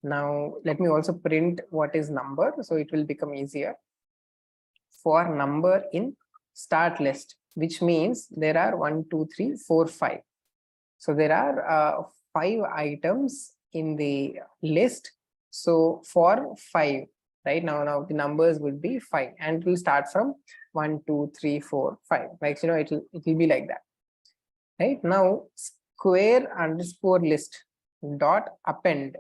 now let me also print what is number, so it will become easier. For number in start list, which means there are 1, 2, 3, 4, 5. So there are 5 items in the list. So for 5, right now the numbers would be 5, and it will start from 1, 2, 3, 4, 5. Like it will be like that, right? Now square underscore list dot append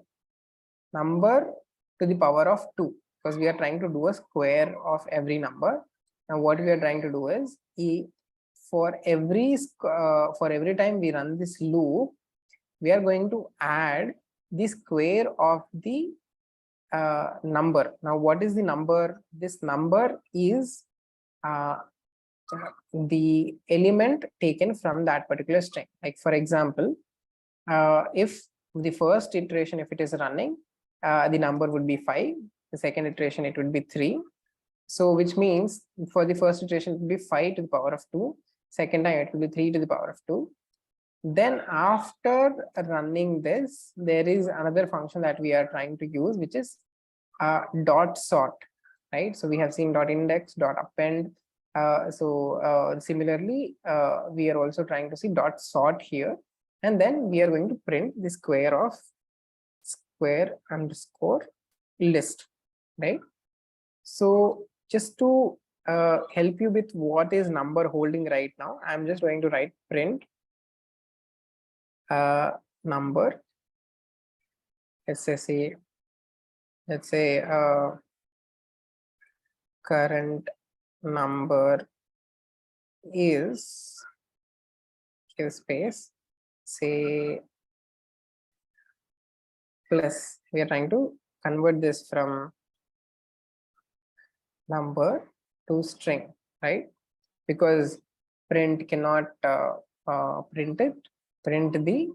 number to the power of 2, because we are trying to do a square of every number. Now what we are trying to do is for every time we run this loop, we are going to add the square of the number. Now what is the number? This number is the element taken from that particular string. Like for example, if the first iteration, if it is running, the number would be 5. The second iteration, it would be 3. So which means for the first iteration it will be 5 to the power of 2, second time it will be 3 to the power of 2. Then after running this, there is another function that we are trying to use, which is dot sort, right? So we have seen dot index, dot append. Similarly, we are also trying to see dot sort here, and then we are going to print the square of square underscore list, right? So just to help you with what is number holding right now, I'm just going to write print number. Let's say current number is, give space, say plus. We are trying to convert this from number to string, right? Because print cannot print the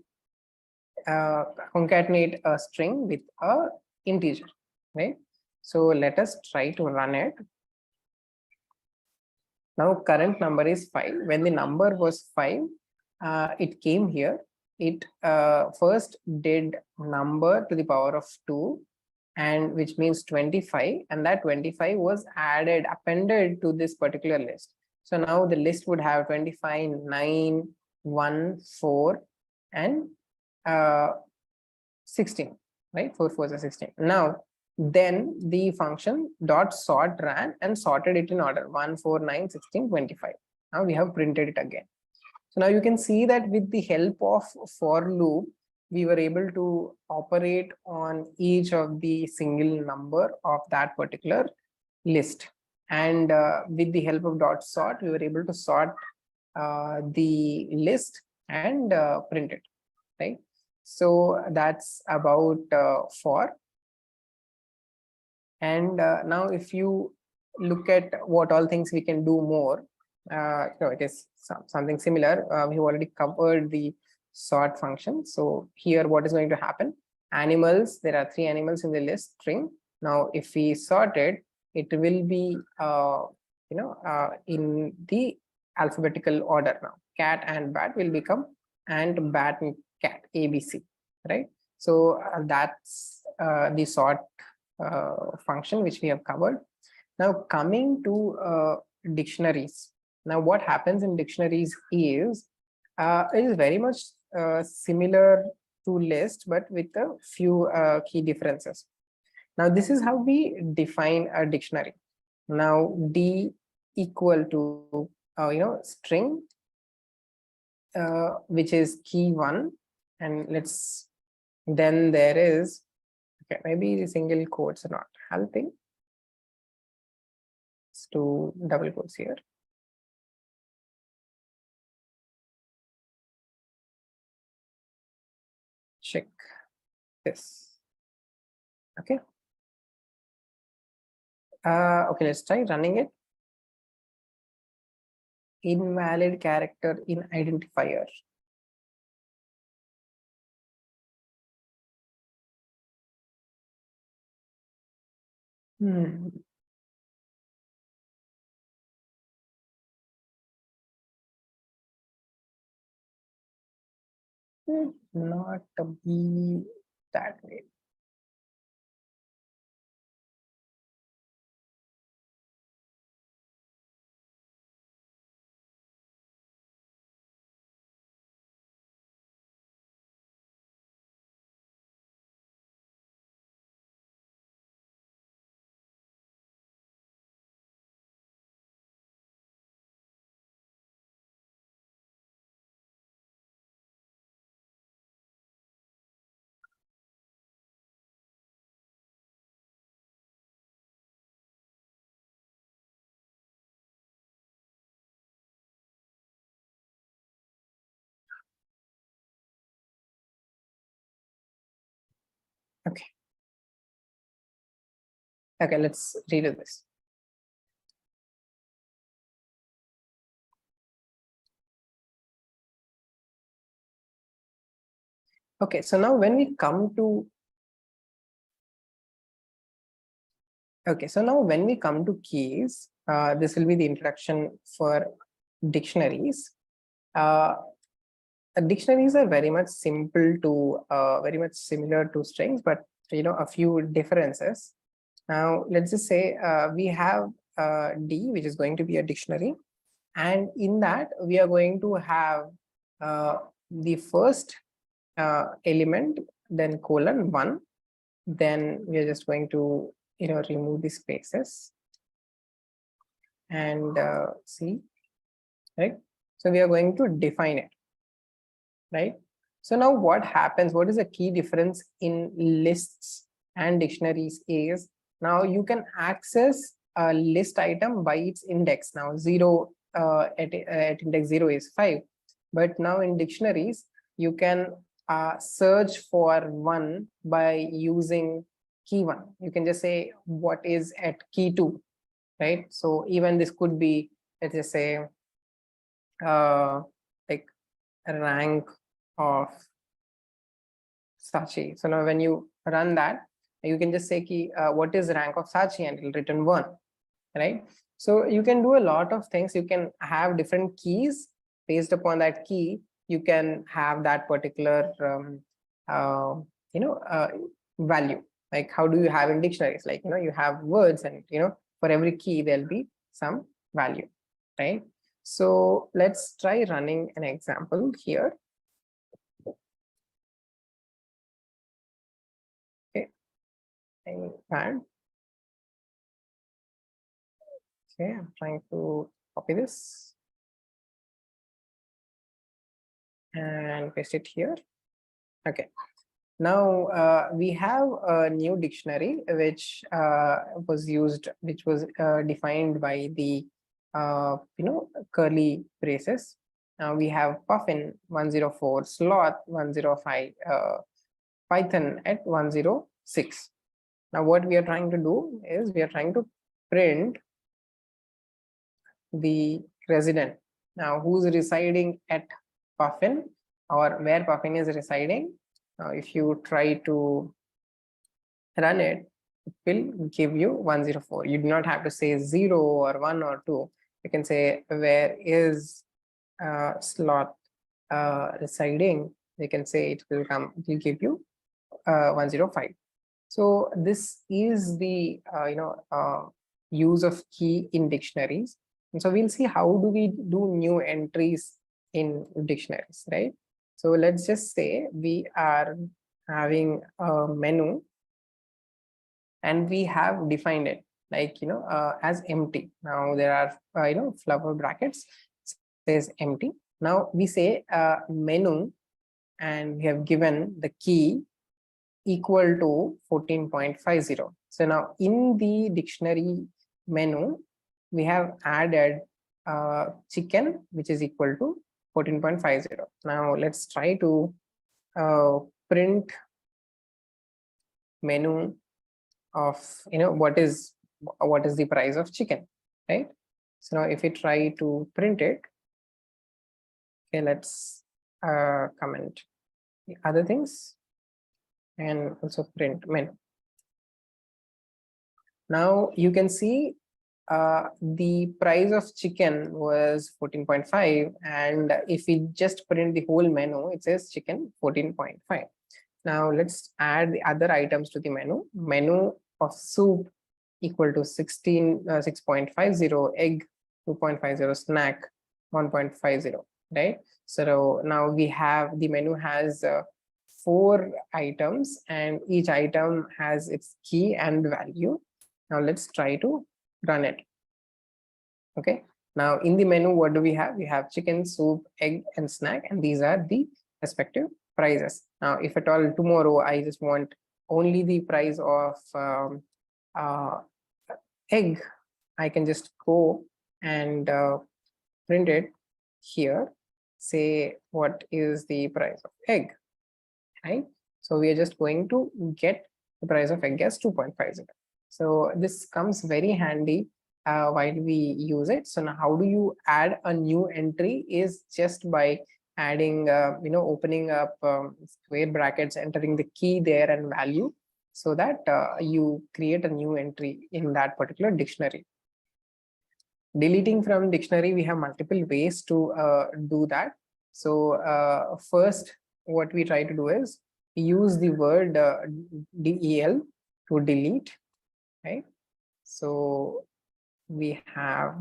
concatenate a string with a integer, right? So let us try to run it. Now current number is 5. When the number was 5, it came here. It first did number to the power of 2, and which means 25, and that 25 was appended to this particular list. So now the list would have 25, 9, 1, 4, and 16, right? 4 4 is 16. Now then the function dot sort ran and sorted it in order 1, 4, 9, 16, 25. Now we have printed it again. So now you can see that with the help of for loop, we were able to operate on each of the single number of that particular list. And with the help of dot sort, we were able to sort the list and print it, right? So that's about for. And now if you look at what all things we can do more, it is something similar. We've already covered the sort function. So here what is going to happen? Animals, there are 3 animals in the list string. Now if we sort it, it will be in the alphabetical order. Now cat and bat will become and bat and cat, ABC, right? So that's the sort function which we have covered. Now coming to dictionaries. Now what happens in dictionaries is it is very much similar to list, but with a few key differences. Now this is how we define a dictionary. Now D equal to string, which is key 1, and then there is, okay, maybe the single quotes are not helping. Let's do double quotes here. Check this. Okay. Okay, let's try running it. Invalid character in identifier. Not be that way. Okay. Okay, let's redo this. Okay, so now when we come to Okay, so now when we come to keys, this will be the introduction for dictionaries. Dictionaries are very much simple to very much similar to strings, but a few differences. Now let's just say we have D, which is going to be a dictionary, and in that we are going to have the first element, then colon 1, then we are just going to remove the spaces and see, right? So we are going to define it, right? So now what happens, what is the key difference in lists and dictionaries is, now you can access a list item by its index. Now 0 at index 0 is 5, but now in dictionaries you can search for 1 by using key 1. You can just say what is at key 2, right? So even this could be, let's just say like a rank of Sachi. So now when you run that, you can just say ki, what is rank of Sachi, and it will return 1, right? So you can do a lot of things. You can have different keys. Based upon that key, you can have that particular value. Like how do you have in dictionaries? Like you have words, and for every key there'll be some value, right? So let's try running an example here. Bad. Okay, I'm trying to copy this and paste it here. Okay, now we have a new dictionary which was used, which was defined by the curly braces. Now we have puffin 104, sloth 105, python at 106. Now what we are trying to do is we are trying to print the resident. Now who's residing at puffin, or where puffin is residing. Now if you try to run it, it will give you 104. You do not have to say 0 or 1 or 2. You can say where is sloth residing. You can say it will give you 105. So this is the use of key in dictionaries. And so we'll see how do we do new entries in dictionaries, right? So let's just say we are having a menu and we have defined it like as empty. Now there are flower brackets, says empty. Now we say menu, and we have given the key equal to 14.50. So now in the dictionary menu, we have added chicken, which is equal to 14.50. Now let's try to print menu of what is the price of chicken, right? So now if we try to print it, okay, let's comment the other things and also print menu. Now you can see the price of chicken was 14.5, and if we just print the whole menu, it says chicken 14.5. Now let's add the other items to the menu. Menu of soup equal to 6.50, egg 2.50, snack 1.50, right? So now we have the menu has 4 items, and each item has its key and value. Now let's try to run it. Okay, now in the menu, what do we have? We have chicken, soup, egg, and snack, and these are the respective prices. Now if at all tomorrow I just want only the price of egg, I can just go and print it here, say what is the price of egg, right? So we are just going to get the price of egg as 2.50. So this comes very handy while we use it. So now how do you add a new entry is just by adding opening up square brackets, entering the key there and value, so that you create a new entry in that particular dictionary. Deleting from dictionary, we have multiple ways to do that. So first, what we try to do is use the word del to delete, right? So we have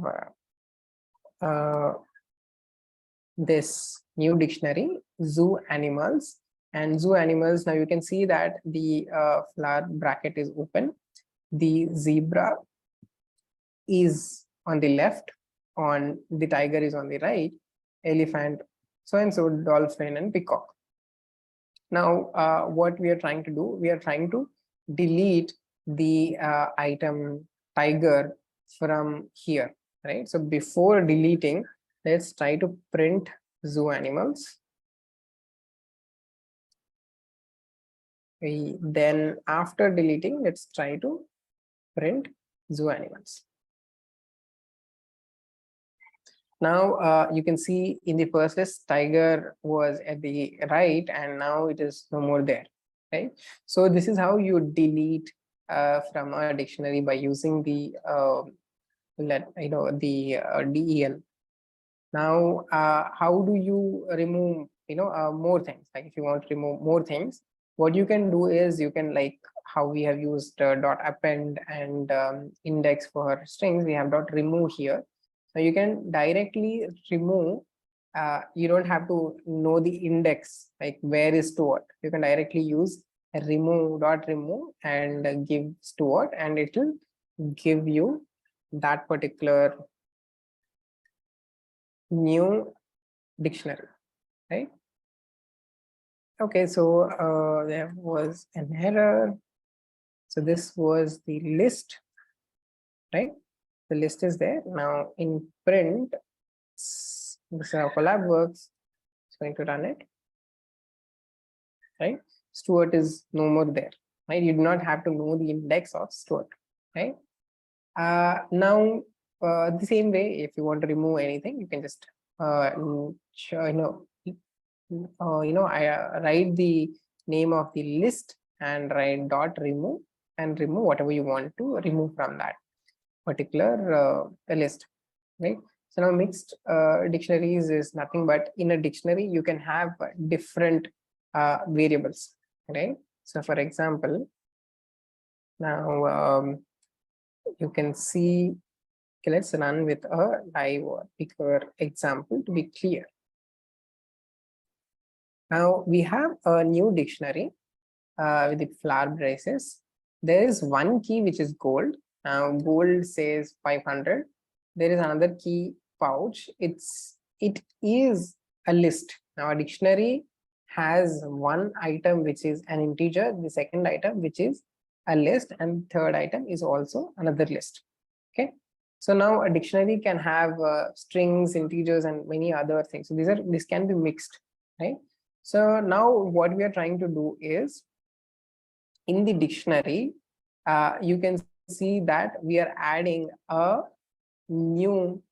this new dictionary, zoo animals, and zoo animals. Now you can see that the flower bracket is open. The zebra is on the left, on the tiger is on the right, elephant, so and so, dolphin, and peacock. Now what we are trying to do, we are trying to delete the item tiger from here, right? So before deleting, let's try to print zoo animals. Then after deleting, let's try to print zoo animals. Now you can see in the first list, tiger was at the right, and now it is no more there, right? So this is how you delete from a dictionary, by using the del. Now how do you remove more things? Like if you want to remove more things, what you can do is you can, like how we have used dot append and index for strings, we have dot remove here. So you can directly remove. You don't have to know the index, like where is stored. You can directly use remove dot remove and give stored, and it will give you that particular new dictionary, right? Okay, so there was an error. So this was the list, right? The list is there. Now in print, this is how collab works. It's going to run it, right? Stuart is no more there, right? You do not have to know the index of Stuart, right? Now the same way, if you want to remove anything, you can just I write the name of the list and write dot remove and remove whatever you want to remove from that particular list, right? So now mixed dictionaries is nothing but, in a dictionary you can have different variables, right? So for example, now you can see, okay, let's run with a live or bigger example to be clear. Now we have a new dictionary with the flower braces. There is one key which is gold. Now gold says 500. There is another key pouch. It is a list. Now a dictionary has one item which is an integer, the second item which is a list, and third item is also another list. Okay. So now a dictionary can have strings, integers, and many other things. So this can be mixed, right? So now what we are trying to do is, in the dictionary, you can see that we are adding a new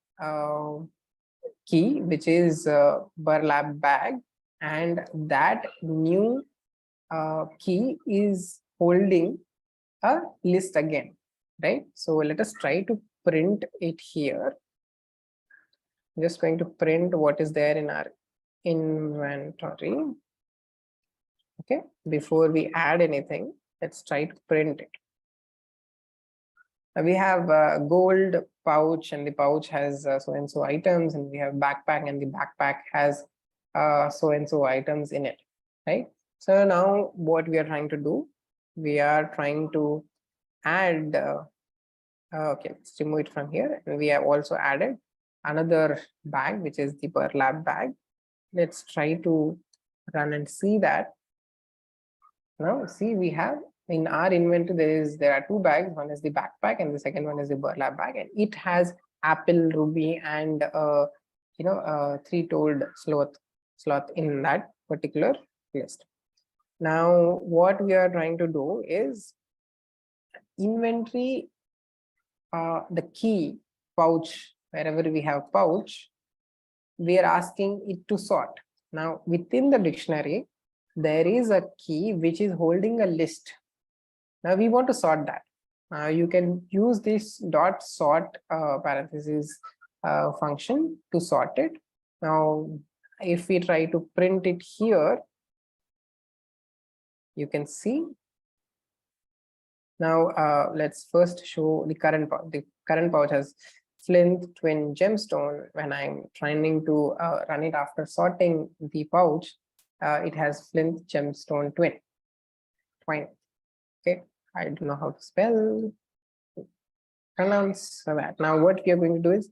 key, which is burlap bag, and that new key is holding a list again, right? So let us try to print it here. I'm just going to print what is there in our inventory. Okay, before we add anything, let's try to print it. We have a gold pouch, and the pouch has so and so items, and we have backpack, and the backpack has so and so items in it, right? So now what we are trying to do, we are trying to add okay, let's remove it from here, and we have also added another bag, which is the burlap bag. Let's try to run and see that. Now see, we have in our inventory, there are two bags. One is the backpack and the second one is the burlap bag, and it has apple, ruby, and three-toed sloth in that particular list. Now what we are trying to do is inventory, the key pouch, wherever we have pouch, we are asking it to sort. Now within the dictionary, there is a key which is holding a list. Now we want to sort that. You can use this dot sort parentheses function to sort it. Now, if we try to print it here, you can see. Now, let's first show the current pouch. The current pouch has flint twin gemstone. When I'm trying to run it after sorting the pouch, it has flint gemstone twin. Okay, I don't know how to spell, pronounce that. Now, what we are going to do is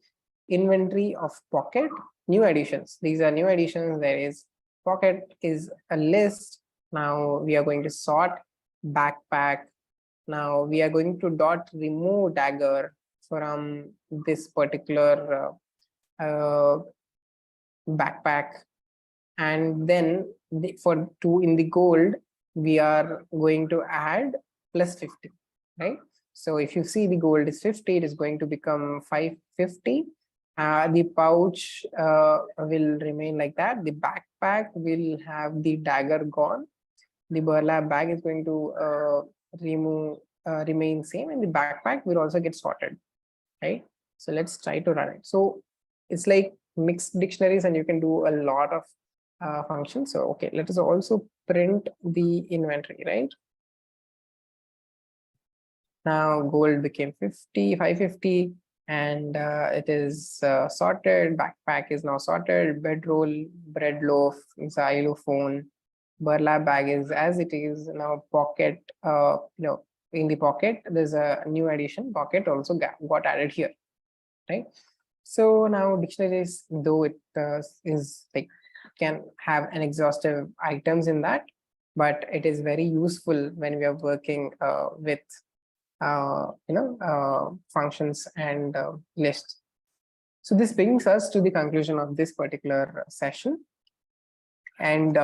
inventory of pocket, new additions. These are new additions. There is pocket is a list. Now we are going to sort backpack. Now we are going to dot remove dagger from this particular backpack, and then for two in the gold we are going to add plus 50, right? So if you see the gold is 50, it is going to become 550. The pouch will remain like that. The backpack will have the dagger gone. The burlap bag is going to remain same, and the backpack will also get sorted, right? So let's try to run it. So it's like mixed dictionaries, and you can do a lot of functions. So okay, let us also print the inventory, right? Now gold became 550, and it is sorted. Backpack is now sorted. Bedroll, bread loaf, xylophone, burlap bag is as it is. Now pocket, in the pocket there's a new addition. Pocket also got added here, right? So now dictionaries, though it is like can have an exhaustive items in that, but it is very useful when we are working with functions and lists. So this brings us to the conclusion of this particular session. And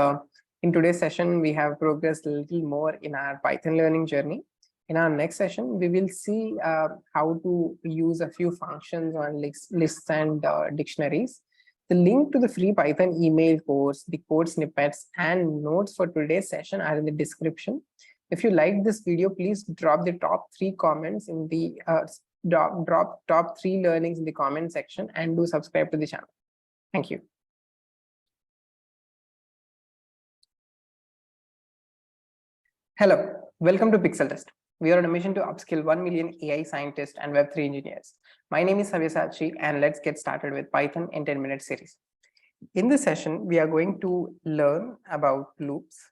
in today's session, we have progressed a little more in our Python learning journey. In our next session, we will see how to use a few functions on lists and dictionaries. The link to the free Python email course, the code snippets, and notes for today's session are in the description. If you like this video, please drop the top 3 comments in the drop top 3 learnings in the comment section, and do subscribe to the channel. Thank you. Hello, welcome to Pixeltest. We are on a mission to upskill 1 million AI scientists and Web3 engineers. My name is Sabyasachi, and let's get started with Python in 10-minute series. In this session, we are going to learn about loops.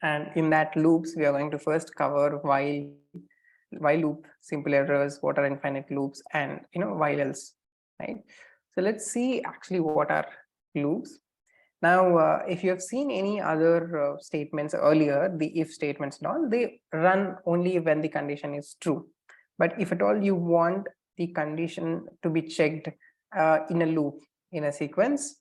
And in that loops, we are going to first cover while loop, simple errors, what are infinite loops, and while else, right? So let's see actually what are loops. Now, if you have seen any other statements earlier, the if statements and all, they run only when the condition is true. But if at all you want the condition to be checked in a loop, in a sequence,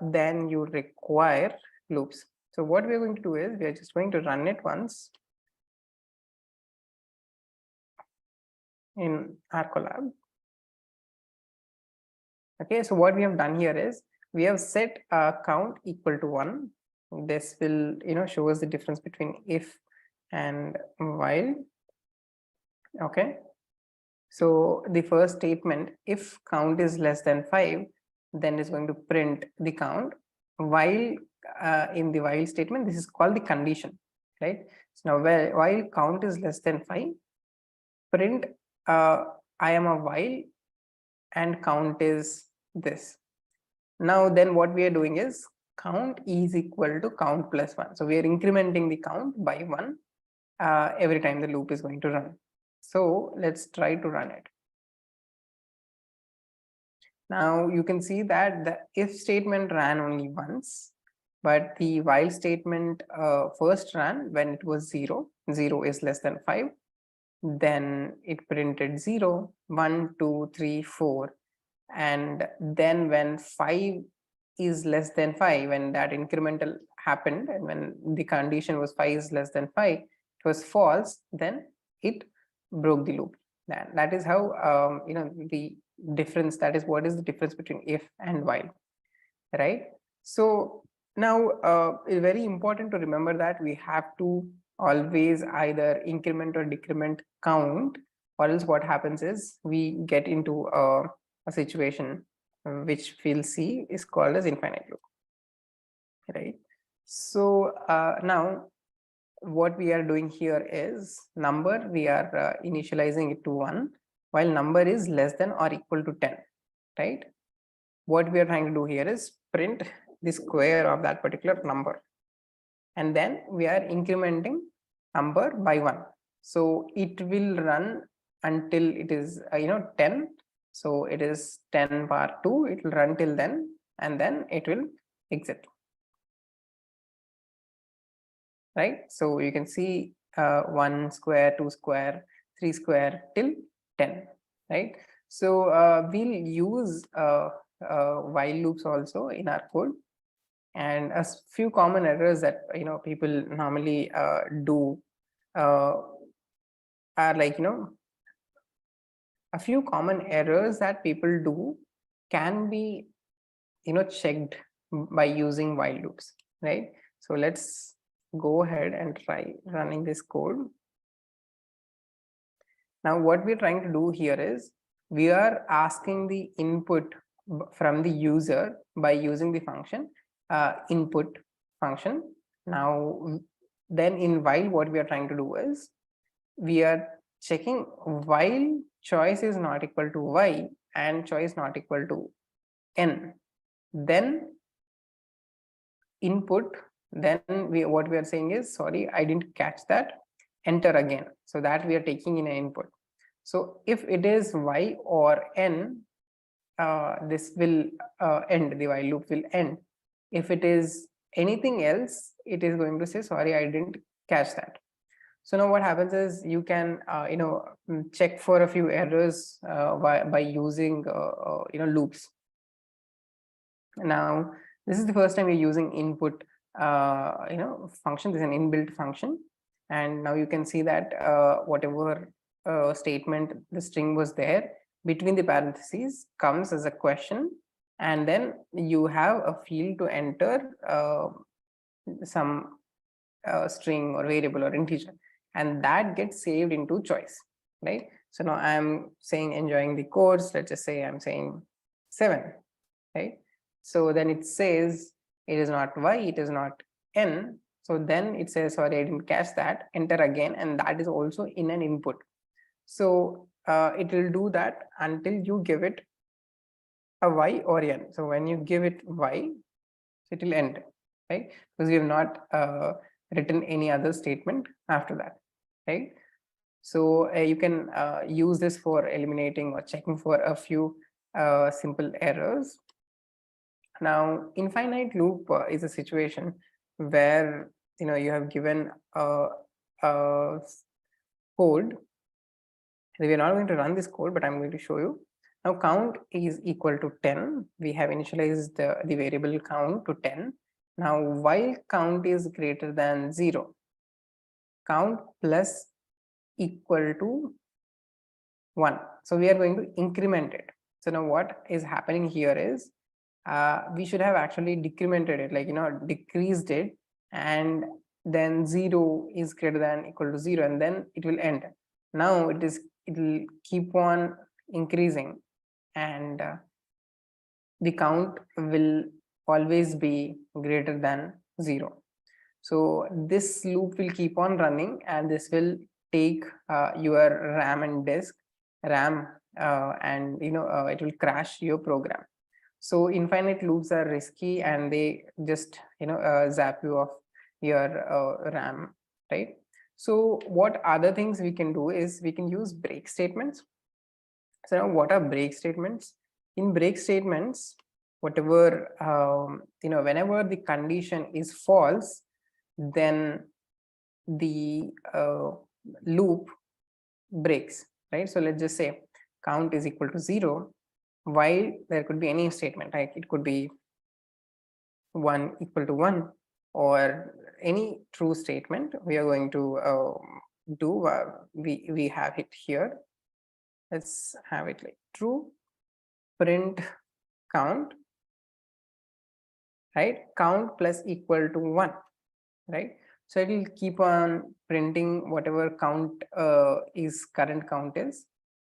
then you require loops. So what we are going to do is we are just going to run it once in our collab. Okay, so what we have done here is we have set count equal to 1. This will show us the difference between if and while. Okay, so the first statement, if count is less than 5, then it's going to print the count. While in the while statement, this is called the condition, right? So now while count is less than 5, print I am a while and count is this. Now then what we are doing is count is equal to count plus 1. So we are incrementing the count by 1 every time the loop is going to run. So let's try to run it. Now you can see that the if statement ran only once, but the while statement first ran when it was 0. 0 is less than 5. Then it printed 0, 1, 2, 3, 4. And then when 5 is less than 5, when that incremental happened, and when the condition was 5 is less than 5, it was false, then it broke the loop. That is how the difference, that is what is the difference between if and while, right? So now it's very important to remember that we have to always either increment or decrement count, or else what happens is we get into a situation which we'll see is called as infinite loop, right? So now what we are doing here is number, we are initializing it to 1, while number is less than or equal to 10, right? What we are trying to do here is print the square of that particular number, and then we are incrementing number by 1. So it will run until it is 10. So it is 10 power 2, it will run till then, and then it will exit, right? So you can see 1 square, 2 square, 3 square till 10, right? So we'll use while loops also in our code, and a few common errors that people normally do are like a few common errors that people do can be checked by using while loops, right? So let's go ahead and try running this code. Now what we're trying to do here is we are asking the input from the user by using the function input function. Now then in while, what we are trying to do is we are checking while choice is not equal to y and choice not equal to n, then input, then what we are saying is, sorry, I didn't catch that, enter again. So that we are taking in an input. So if it is y or n, this will end, the while loop will end. If it is anything else, it is going to say, sorry, I didn't catch that. So now what happens is you can check for a few errors by using loops. Now this is the first time we're using input function. This is an inbuilt function, and now you can see that whatever statement the string was there between the parentheses comes as a question, and then you have a field to enter some string or variable or integer, and that gets saved into choice, right? So now I'm saying enjoying the course, let's just say I'm saying 7, right? So then it says it is not y, it is not n. So then it says, sorry, I didn't catch that, enter again, and that is also in an input. So it will do that until you give it a y or n. So when you give it y, it will end, right? Because we have not written any other statement after that, right? So you can use this for eliminating or checking for a few simple errors. Now, infinite loop is a situation where you have given a code. We are not going to run this code, but I'm going to show you. Now count is equal to 10. We have initialized the variable count to 10. Now while count is greater than 0, count plus equal to 1. So we are going to increment it. So now what is happening here is we should have actually decremented it, like decreased it, and then 0 is greater than equal to 0, and then it will end. Now it will keep on increasing, and the count will always be greater than 0. So this loop will keep on running, and this will take your RAM and disk RAM, and it will crash your program. So infinite loops are risky, and they just zap you off your RAM, right? So what other things we can do is we can use break statements. So now what are break statements? In break statements, whatever whenever the condition is false, then the loop breaks, right? So let's just say count is equal to 0, while there could be any statement, like it could be 1 equal to 1 or any true statement. We are going to do we have it here. Let's have it like true, print count, right? Count plus equal to 1, right? So it will keep on printing whatever count is current count is,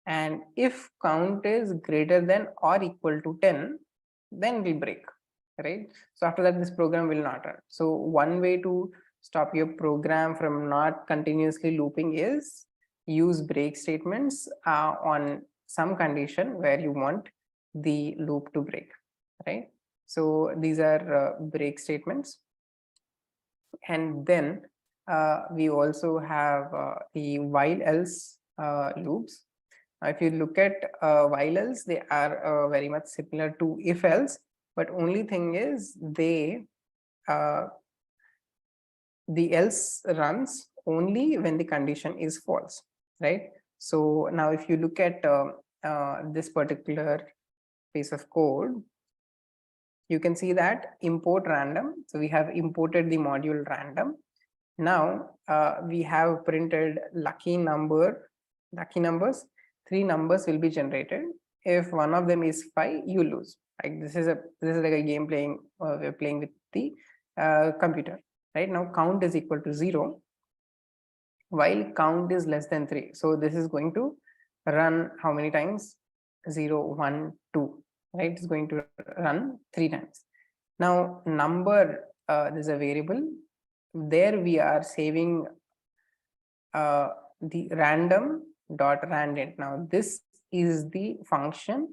and if count is greater than or equal to 10, then it will break, right? So after that, this program will not run. So one way to stop your program from not continuously looping is use break statements on some condition where you want the loop to break, right? So these are break statements. And then we also have the while else loops. If you look at while else, they are very much similar to if else, but only thing is uh, the else runs only when the condition is false, right? So now if you look at this particular piece of code, you can see that import random. So we have imported the module random. Now we have printed lucky numbers. 3 numbers will be generated. If one of them is 5, you lose. Like this is like a game playing. We're playing with the computer. Right now, count is equal to 0, while count is less than 3. So this is going to run how many times? 0, 1, 2. Right? It's going to run 3 times. Now number, there's a variable. There we are saving the random dot randint. Now this is the function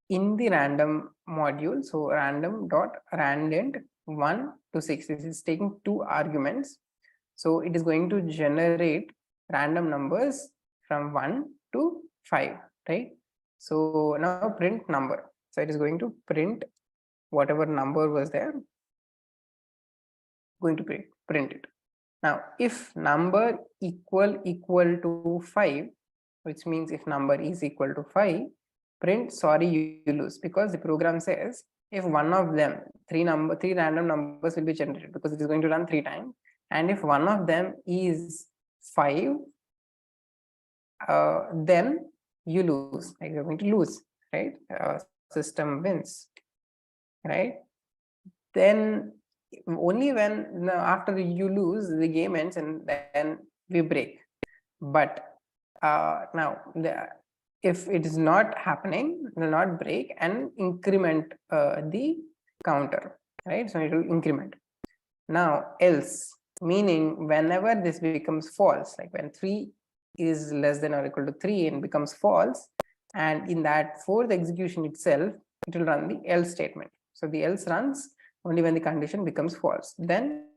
in the random module. So random dot randint 1 to 6. This is taking 2 arguments. So it is going to generate random numbers from 1 to 5, right? So now print number. So it is going to print whatever number was there, going to print it. Now, if number equal to 5, which means if number is equal to 5, print sorry you lose, because the program says if one of them, three random numbers will be generated because it is going to run 3 times, and if one of them is 5, then you lose. Like you're going to lose, right? System wins, right? Then only when after you lose, the game ends and then we break. But now if it is not happening, it will not break and increment the counter, right? So it will increment. Now else, meaning whenever this becomes false, like when 3 is less than or equal to 3 and becomes false, and in that fourth execution itself, it will run the else statement. So the else runs only when the condition becomes false. Then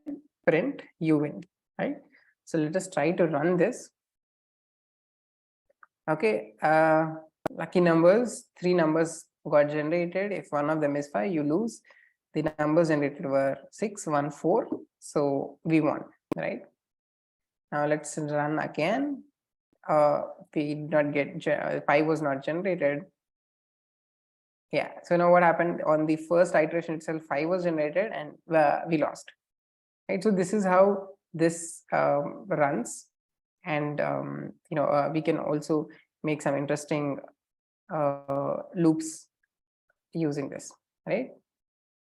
print you win, right? So let us try to run this. Okay, lucky numbers, 3 numbers got generated. If one of them is 5, you lose. The numbers generated were 6, 1, 4. So we won, right? Now let's run again. We did not get 5 was not generated. Yeah, so now what happened on the first iteration itself, 5 was generated and we lost, right? So this is how this runs, and we can also make some interesting loops using this, right?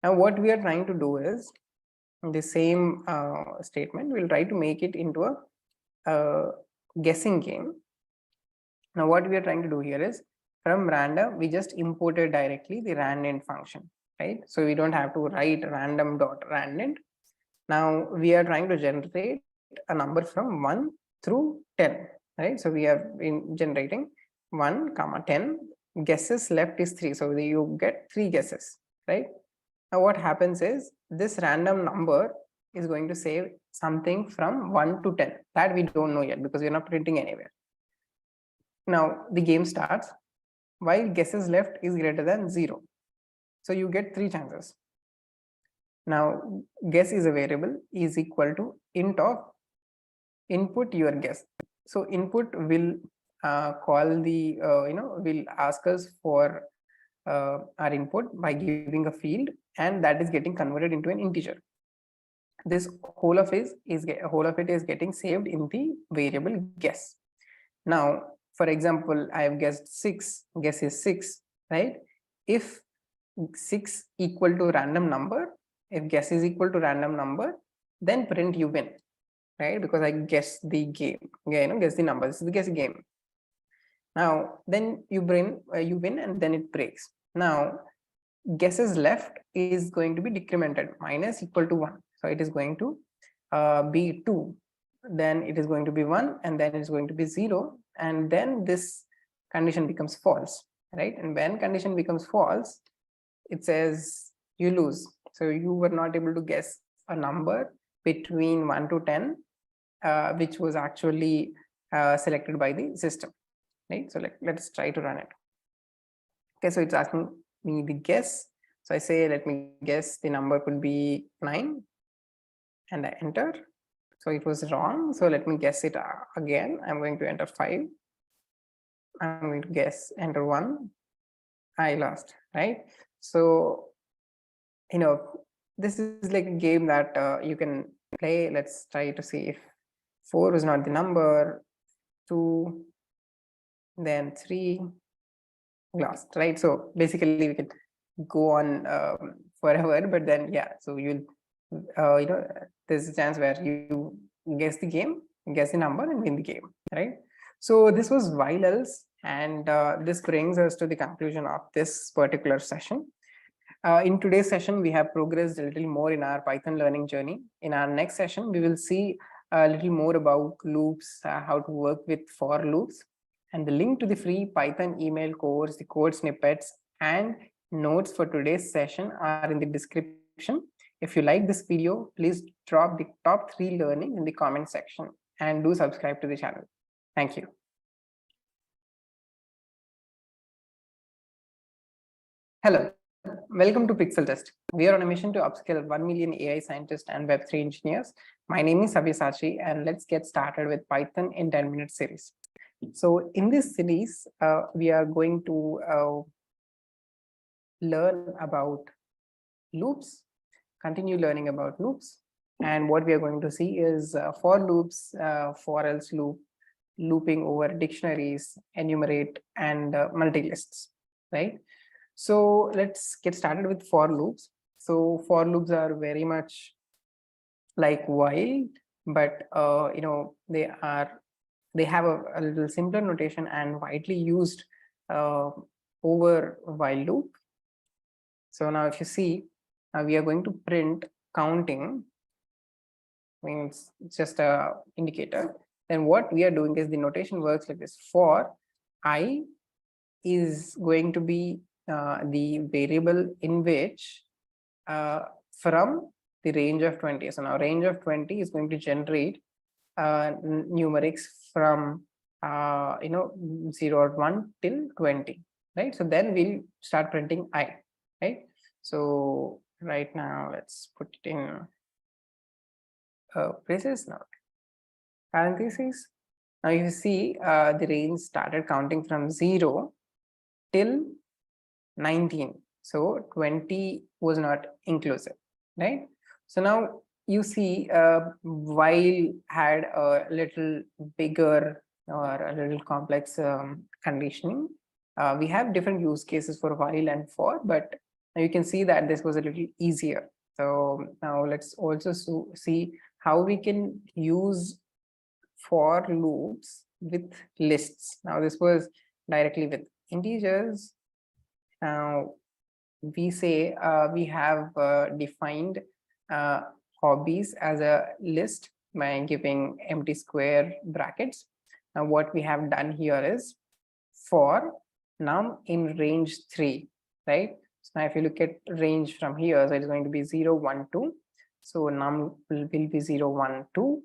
Now what we are trying to do is the same statement, we'll try to make it into a guessing game. Now what we are trying to do here is, from random, we just imported directly the randint function, right? So we don't have to write random dot randint. Now we are trying to generate a number from 1 through 10, right? So we have been generating 1, 10. Guesses left is 3. So you get 3 guesses, right? Now what happens is this random number is going to save something from 1 to 10. That we don't know yet because we're not printing anywhere. Now the game starts while guesses left is greater than 0. So you get 3 chances. Now guess is a variable is equal to int of input your guess. So input will call the will ask us for our input by giving a field, and that is getting converted into an integer. This whole of it is getting saved in the variable guess. Now for example, I have guessed 6, guess is 6, right? If 6 equal to random number, if guess is equal to random number, then print you win. right? Because I guessed the game. Yeah, guess the number. This is the guess game. Now, then you win and then it breaks. Now, guesses left is going to be decremented, minus equal to 1. So it is going to be 2. Then it is going to be 1, and then it's going to be 0. And then this condition becomes false, right? And when condition becomes false, it says you lose. So you were not able to guess a number between 1 to 10, which was actually selected by the system, right? So let's try to run it. Okay, so it's asking me the guess. So I say, let me guess the number could be 9, and I enter. So it was wrong. So let me guess it again. I'm going to enter 5. I'm going to guess, enter 1. I lost, right? So, this is like a game that you can play. Let's try to see if 4 is not the number, 2, then 3, lost, right? So basically we could go on forever, but then yeah, so you'll there's a chance where you guess the game, guess the number, and win the game, right? So this was while else, and this brings us to the conclusion of this particular session. In today's session, we have progressed a little more in our Python learning journey. In our next session, we will see a little more about loops, how to work with for loops, and the link to the free Python email course, the code snippets, and notes for today's session are in the description. If you like this video, please drop the top 3 learning in the comment section and do subscribe to the channel. Thank you. Hello. Welcome to Pixeltest. We are on a mission to upskill 1 million AI scientists and Web3 engineers. My name is Sabyasachi, and let's get started with Python in 10-minute series. So in this series, we are going to learn about loops, continue learning about loops. And what we are going to see is for loops, for else loop, looping over dictionaries, enumerate, and multi-lists, right? So let's get started with for loops. So for loops are very much like while, but they have a little simpler notation and widely used over while loop. So now if you see, we are going to print counting, means just a indicator. Then what we are doing is the notation works like this: for I is going to be the variable in which from the range of 20. So now range of 20 is going to generate numerics from 0 or 1 till 20, right? So then we'll start printing I, right? So right now let's put it in braces now, parentheses. Now you see the range started counting from 0 till 19. So 20 was not inclusive, right? So now you see while had a little bigger or a little complex conditioning. We have different use cases for while and for, but you can see that this was a little easier. So now let's also see how we can use for loops with lists. Now this was directly with integers. Now we say we have defined hobbies as a list by giving empty square brackets. Now what we have done here is for num in range 3, right? So now if you look at range from here, so it's going to be 0, 1, 2. So num will be 0, 1, 2.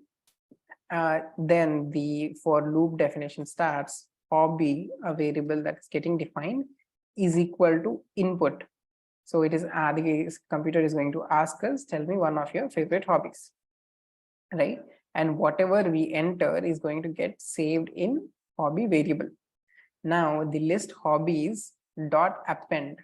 Then the for loop definition starts hobby, a variable that's getting defined, is equal to input. So it is the computer is going to ask us, tell me one of your favorite hobbies, right? And whatever we enter is going to get saved in hobby variable. Now the list hobbies dot append.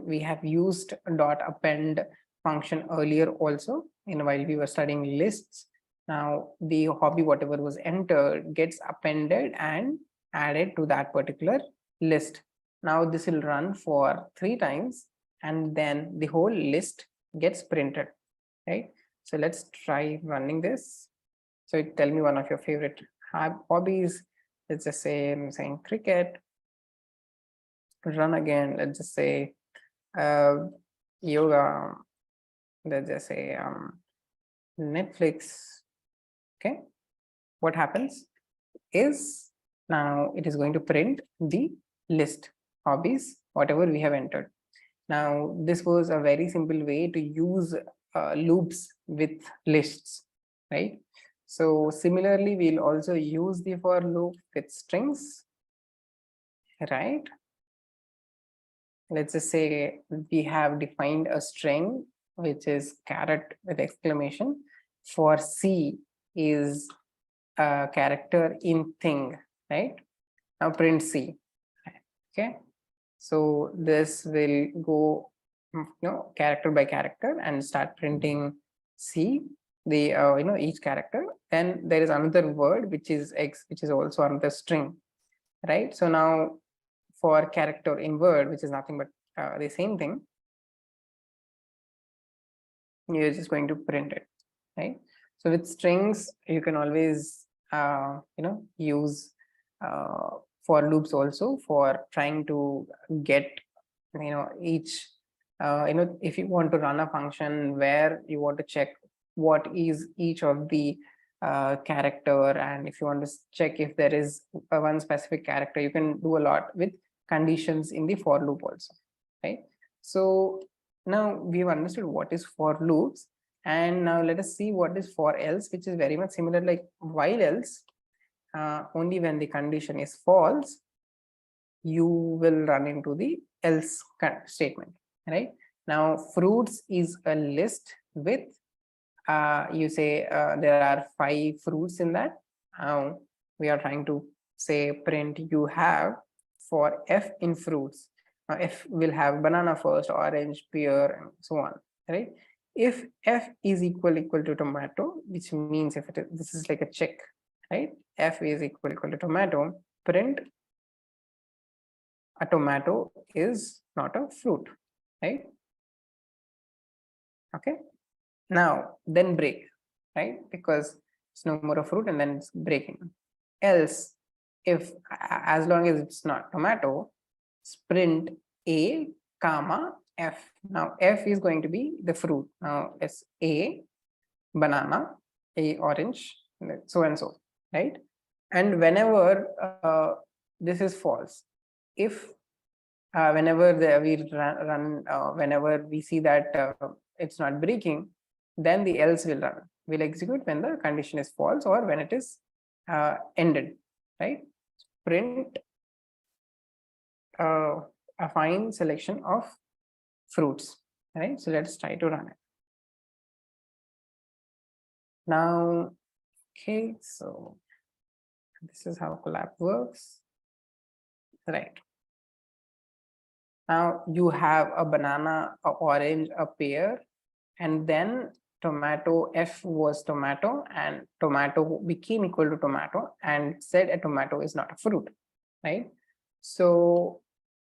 We have used dot append function earlier also while we were studying lists. Now the hobby, whatever was entered, gets appended and added to that particular list. Now this will run for 3 times, and then the whole list gets printed, right? So let's try running this. So tell me one of your favorite hobbies. Let's just say I'm saying cricket. Run again. Let's just say yoga. Let's just say Netflix. Okay. What happens is now it is going to print the list hobbies, whatever we have entered. Now, this was a very simple way to use loops with lists, right? So similarly, we'll also use the for loop with strings, right? Let's just say we have defined a string, which is caret with exclamation. For C is a character in thing, right? Now print C, okay? So this will go, character by character and start printing C, the each character. Then there is another word which is X, which is also another string, right? So now for character in word, which is nothing but the same thing, you're just going to print it, right? So with strings, you can always use for loops also for trying to get each if you want to run a function where you want to check what is each of the character, and if you want to check if there is one specific character, you can do a lot with conditions in the for loop also, right? So now we've understood what is for loops, and now let us see what is for else, which is very much similar like while else. Only when the condition is false, you will run into the else statement, right? Now fruits is a list with you say there are 5 fruits in that. Now we are trying to say print you have for f in fruits. Now f will have banana first, orange, pear, and so on, right? If f is equal to tomato, which means if it is, this is like a check, right? F is equal to tomato, print a tomato is not a fruit, right? Okay. Now then break, right? Because it's no more a fruit and then it's breaking. Else, if as long as it's not tomato, print a comma f. Now f is going to be the fruit. Now it's a banana, a orange, so and so, right? And whenever this is false, if whenever we run whenever we see that it's not breaking, then the else will execute when the condition is false or when it is ended, right? Print a fine selection of fruits, right? So let's try to run it now. Okay, so this is how collab works, right? Now you have a banana, a orange, a pear, and then tomato, f was tomato, and tomato became equal to tomato and said a tomato is not a fruit, right? So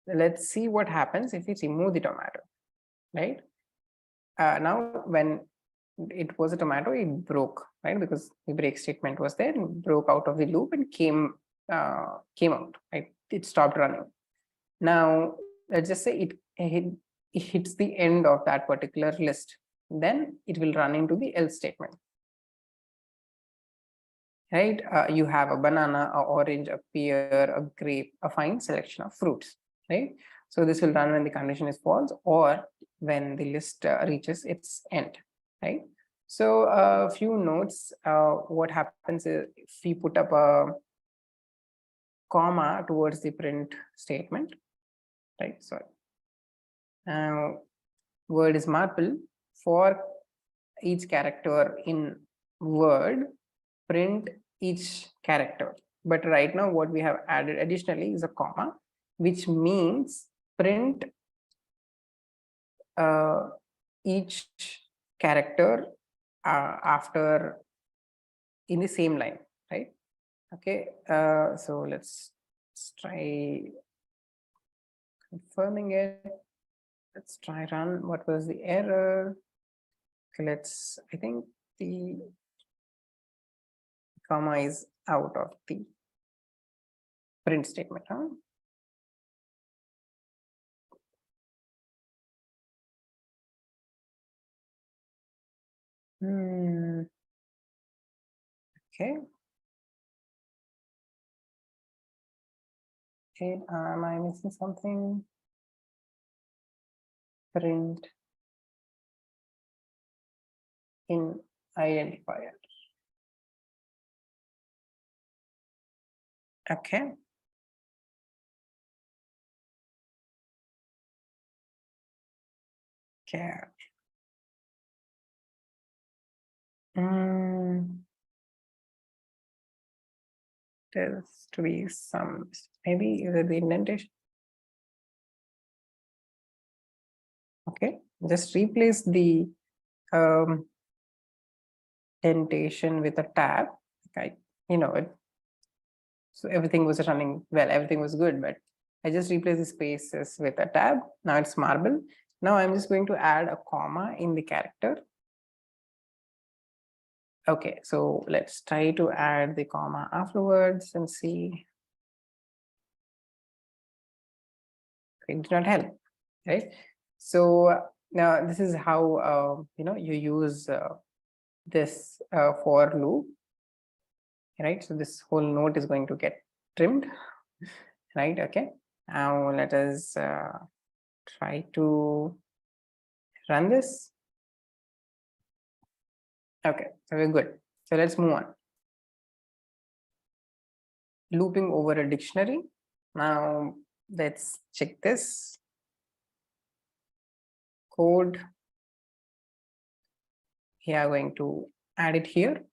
let's see what happens if we remove the tomato, right? Now when it was a tomato, it broke, right? Because the break statement was there and broke out of the loop and came out, right? It stopped running. Now let's just say it hits the end of that particular list, then it will run into the else statement, right? You have a banana, a orange, a pear, a grape, a fine selection of fruits, right? So this will run when the condition is false or when the list reaches its end, right? So a few notes. What happens is if we put up a comma towards the print statement, right? Sorry. Now word is marble. For each character in word, print each character. But right now what we have added additionally is a comma, which means print each character after in the same line, right? Okay, so let's try confirming it. Let's try run. What was the error? Okay, I think the comma is out of the print statement. Huh? Okay. Okay, am I missing something? Print in identifier. Okay. Okay. There's to be some, maybe is it the indentation? Okay, just replace the indentation with a tab. Okay, you know it. So everything was running well, everything was good, but I just replaced the spaces with a tab. Now it's marble. Now I'm just going to add a comma in the character. Okay, so let's try to add the comma afterwards and see. It did not help, right? So now this is how you use this for loop, right? So this whole node is going to get trimmed, right? Okay. Now let us try to run this. Okay, so we're good. So let's move on. Looping over a dictionary. Now let's check this code. We are going to add it here.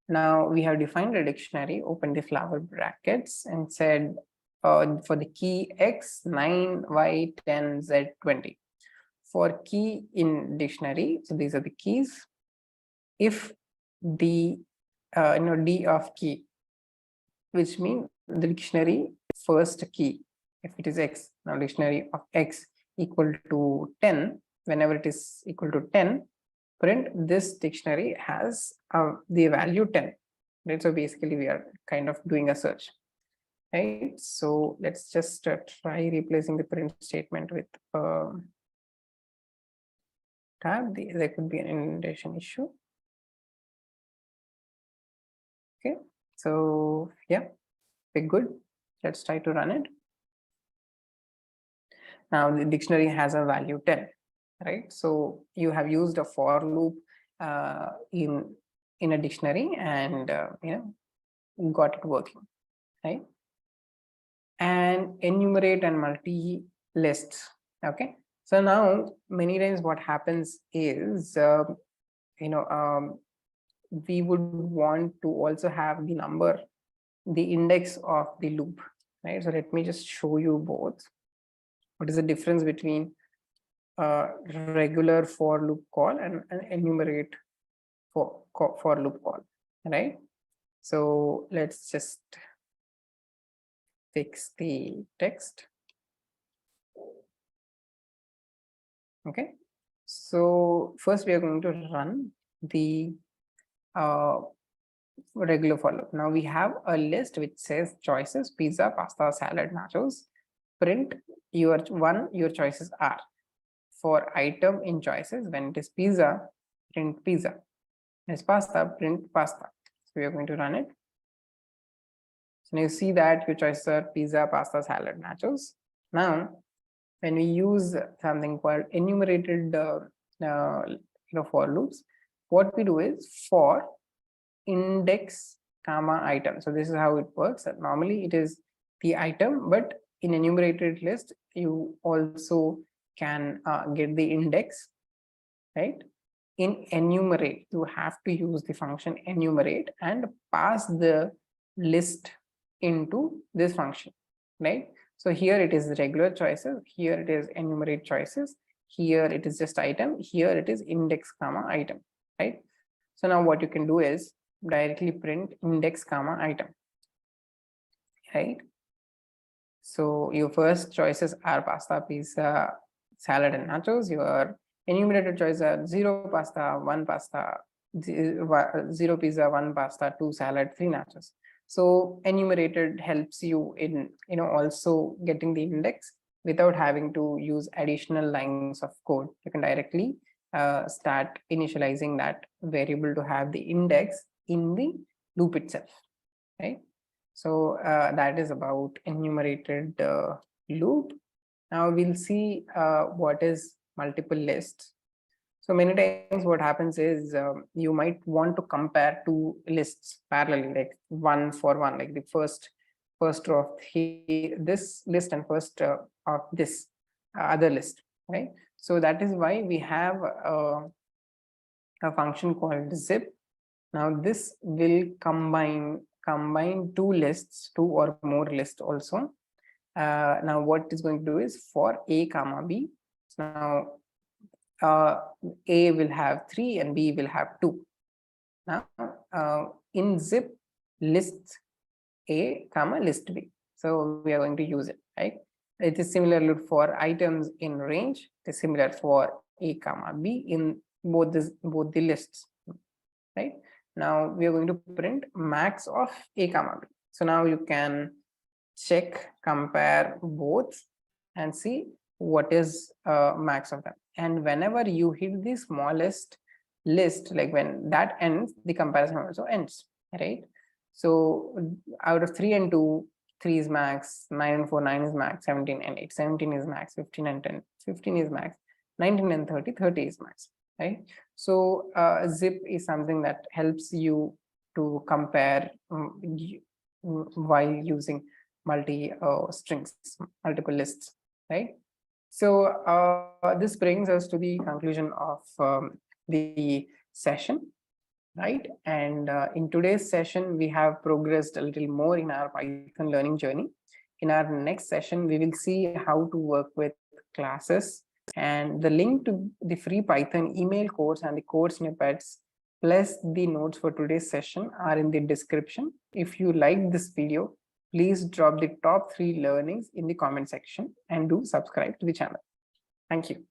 Now we have defined a dictionary, open the flower brackets and said for the key X, 9, Y, 10, Z, 20. For key in dictionary, so these are the keys. If the D of key, which means the dictionary first key, if it is X, now dictionary of X equal to 10, whenever it is equal to 10, print this dictionary has the value 10, right? So basically we are kind of doing a search, right? So let's just try replacing the print statement with tab. There could be an indentation issue. Okay, so yeah, we're good. Let's try to run it. Now the dictionary has a value 10, right? So you have used a for loop in a dictionary and got it working, right? And enumerate and multi lists. Okay, so now many times what happens is we would want to also have the number, the index of the loop, right? So let me just show you both. What is the difference between regular for loop call and an enumerate for loop call, right? So let's just fix the text. Okay, so first we are going to run the regular for loop. Now we have a list which says choices: pizza, pasta, salad, nachos. Print your choices are. For item in choices, when it is pizza, print pizza. When it's pasta, print pasta. So we are going to run it. So now you see that your choices are pizza, pasta, salad, nachos. Now, when we use something called enumerated for loops, what we do is for index comma item. So this is how it works. Normally it is the item, but in enumerated list you also can get the index, right? In enumerate you have to use the function enumerate and pass the list into this function, right? So here it is regular choices, here it is enumerate choices, here it is just item, here it is index comma item, right? So now what you can do is directly print index comma item, right? So your first choices are pasta, pizza, salad and nachos. Your enumerated choices are 0 pasta, 1 pasta, 0 pizza, 1 pasta, 2 salad, 3 nachos. So enumerated helps you in also getting the index without having to use additional lines of code. You can directly start initializing that variable to have the index in the loop itself, right? So that is about enumerated loop. Now we'll see what is multiple lists. So many times what happens is you might want to compare two lists parallelly, like one for one, like the first row of this list and first of this other list, right? So that is why we have a function called zip. Now this will combine two lists, two or more lists also. Now what it's going to do is for a comma b. So now A will have 3 and B will have 2. Now in zip, list A comma list B. So we are going to use it, right? It is similar for items in range. It is similar for A comma B in both the lists, right? Now we are going to print max of A comma B. So now you can check, compare both and see what is max of them. And whenever you hit the smallest list, like when that ends, the comparison also ends, right? So out of 3 and 2, 3 is max, 9 and 4, 9 is max, 17 and 8, 17 is max, 15 and 10, 15 is max, 19 and 30, 30 is max, right? So zip is something that helps you to compare while using multi strings, multiple lists, right? So this brings us to the conclusion of the session, right? And in today's session, we have progressed a little more in our Python learning journey. In our next session, we will see how to work with classes, and the link to the free Python email course and the code snippets plus the notes for today's session are in the description. If you like this video, please drop the top 3 learnings in the comment section and do subscribe to the channel. Thank you.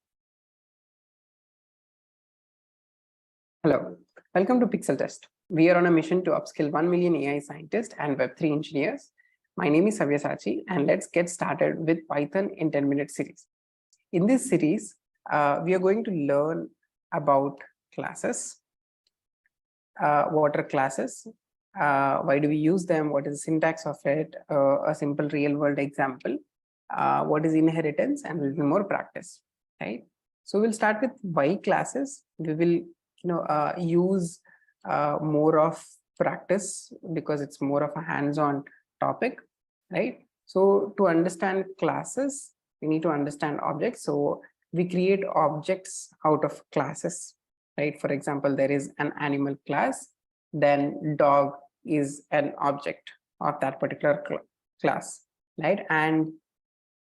Hello, welcome to Pixeltest. We are on a mission to upskill 1 million AI scientists and Web3 engineers. My name is Sabyasachi, and let's get started with Python in 10-minute series. In this series, we are going to learn about classes. What are classes? Why do we use them? What is the syntax of it? A simple real-world example. What is inheritance, and a little more practice, right? So we'll start with why classes. We will use more of practice because it's more of a hands-on topic, right? So to understand classes, we need to understand objects. So we create objects out of classes, right? For example, there is an animal class, then dog is an object of that particular class, right? And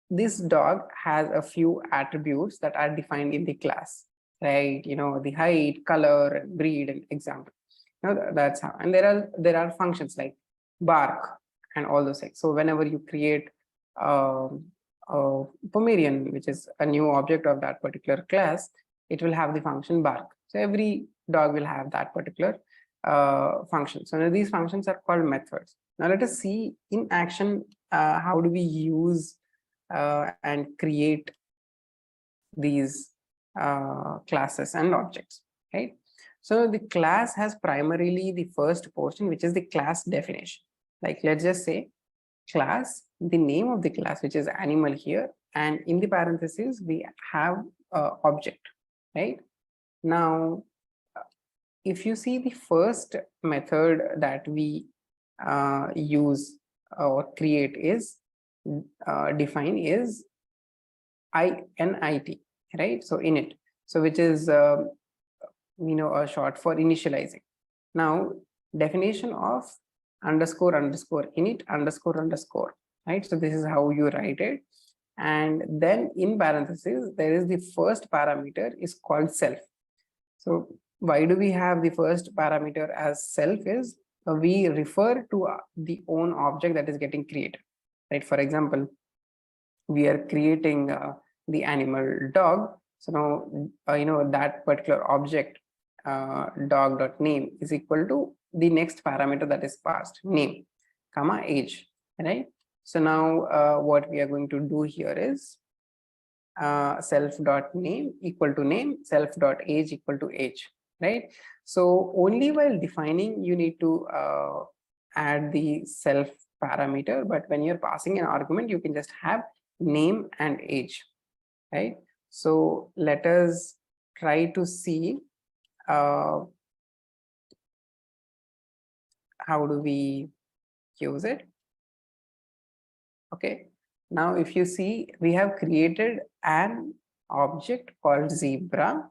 this dog has a few attributes that are defined in the class, right? The height, color, and breed, and example. That's how. And there are functions like bark and all those things. So whenever you create a Pomerian, which is a new object of that particular class, it will have the function bark. So every dog will have that particular function. So now these functions are called methods. Now let us see in action how do we use and create these classes and objects, right? So the class has primarily the first portion, which is the class definition. Like let's just say class, the name of the class, which is animal here, and in the parentheses we have object, right? Now if you see the first method that we use or create is define is init, right? So init, so which is a short for initializing. Now definition of underscore init underscore, right? So this is how you write it. And then in parentheses there is the first parameter is called self. So why do we have the first parameter as self is we refer to the own object that is getting created, right? For example, we are creating the animal dog. So now that particular object dog.name is equal to the next parameter that is passed, name, comma, age, right? So now what we are going to do here is self.name equal to name, self.age equal to age, right? So only while defining you need to add the self parameter, but when you're passing an argument you can just have name and age, right? So let us try to see how do we use it. Okay, now if you see, we have created an object called zebra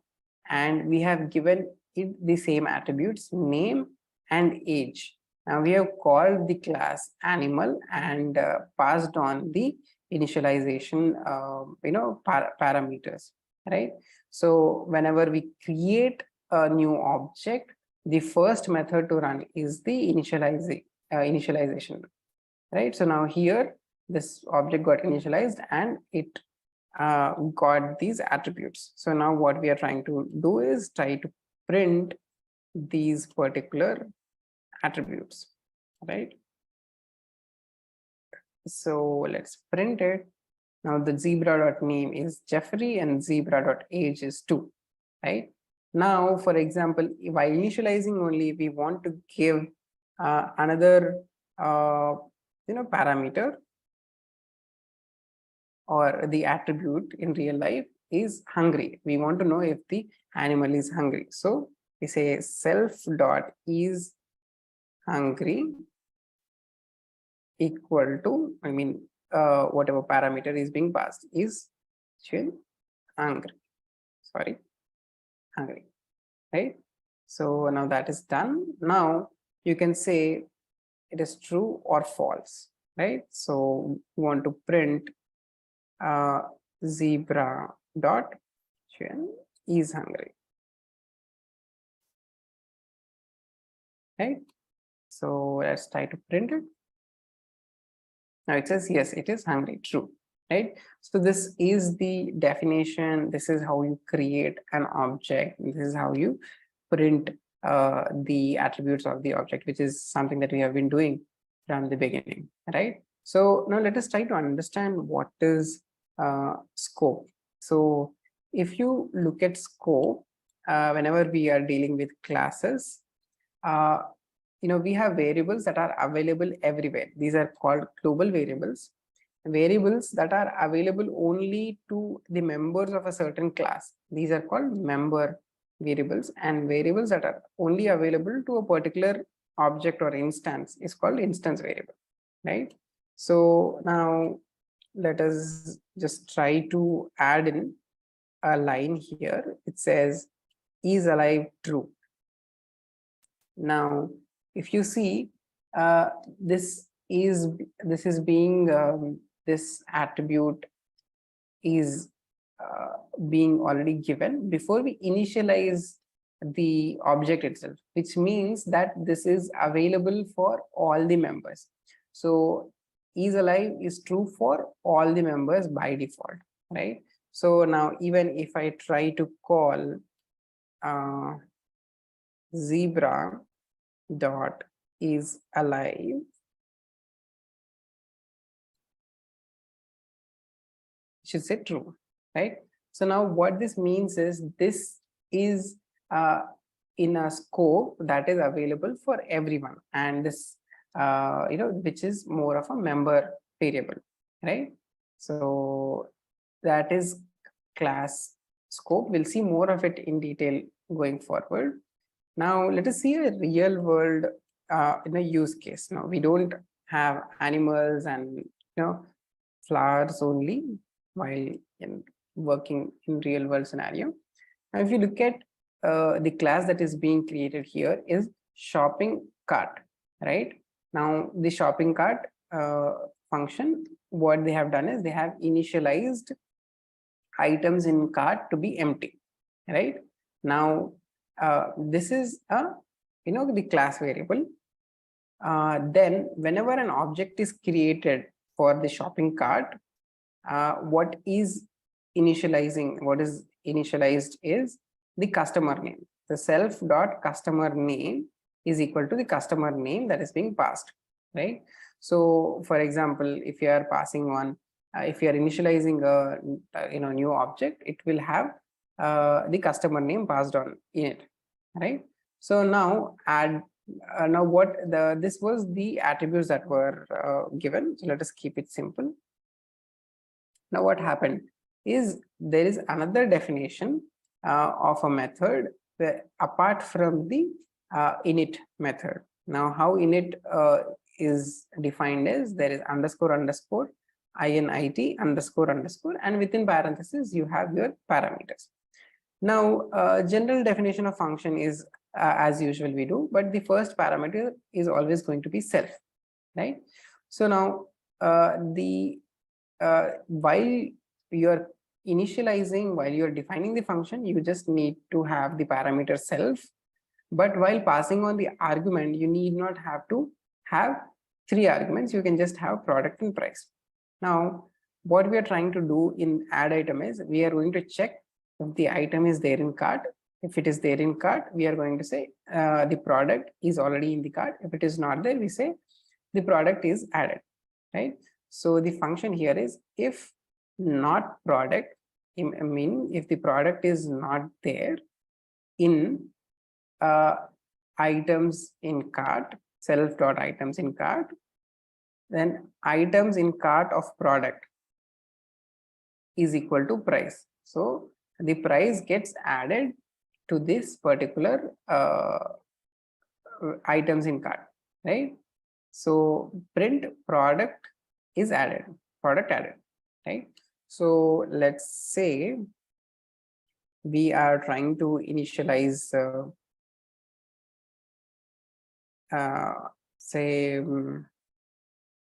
and we have given it the same attributes, name and age. Now we have called the class animal and passed on the initialization parameters, right? So whenever we create a new object, the first method to run is the initialization, right? So now here this object got initialized and it got these attributes. So now what we are trying to do is try to print these particular attributes, right? So let's print it. Now the zebra.name is Jeffrey and zebra.age is 2, right? Now, for example, by initializing only, we want to give another parameter or the attribute in real life is hungry. We want to know if the animal is hungry. So we say self.is hungry equal to, whatever parameter is being passed is hungry. Sorry, hungry, right? So now that is done. Now you can say it is true or false, right? So we want to print zebra dot is hungry, right? So let's try to print it. Now it says yes, it is hungry, true, right? So this is the definition. This is how you create an object. This is how you print the attributes of the object, which is something that we have been doing from the beginning, right? So now let us try to understand what is scope. So if you look at scope, whenever we are dealing with classes, we have variables that are available everywhere. These are called global variables that are available only to the members of a certain class. These are called member variables, and variables that are only available to a particular object or instance is called instance variable, right? So now let us just try to add in a line here. It says is alive true. Now if you see, this attribute is being already given before we initialize the object itself, which means that this is available for all the members. So is alive is true for all the members by default, right? So now even if I try to call zebra dot is alive, should say true, right? So now what this means is this is in a scope that is available for everyone, and this which is more of a member variable, right? So that is class scope. We'll see more of it in detail going forward. Now let us see a real world in a use case. Now we don't have animals and flowers only while working in real world scenario. Now if you look at the class that is being created here is shopping cart, right? Now the shopping cart function, what they have done is they have initialized items in cart to be empty, right? Now this is the class variable. Then whenever an object is created for the shopping cart, what is initialized is the customer name, the self dot customer name is equal to the customer name that is being passed, right? So for example, if you are passing on, if you are initializing a new object, it will have the customer name passed on in it, right? So now add now what this was the attributes that were given. So let us keep it simple. Now what happened is there is another definition of a method apart from the init method. Now how init is defined is there is underscore underscore init underscore underscore, and within parentheses you have your parameters. Now general definition of function is as usual we do, but the first parameter is always going to be self, right? So now while you're initializing, while you're defining the function, you just need to have the parameter self. But while passing on the argument, you need not have to have 3 arguments. You can just have product and price. Now, what we are trying to do in add item is we are going to check if the item is there in cart. If it is there in cart, we are going to say the product is already in the cart. If it is not there, we say the product is added, right? So the function here is if not product, I mean if the product is not there in items in cart, self dot items in cart, then items in cart of product is equal to price. So the price gets added to this particular items in cart, right? So print product is added, product added, right? So let's say we are trying to initialize say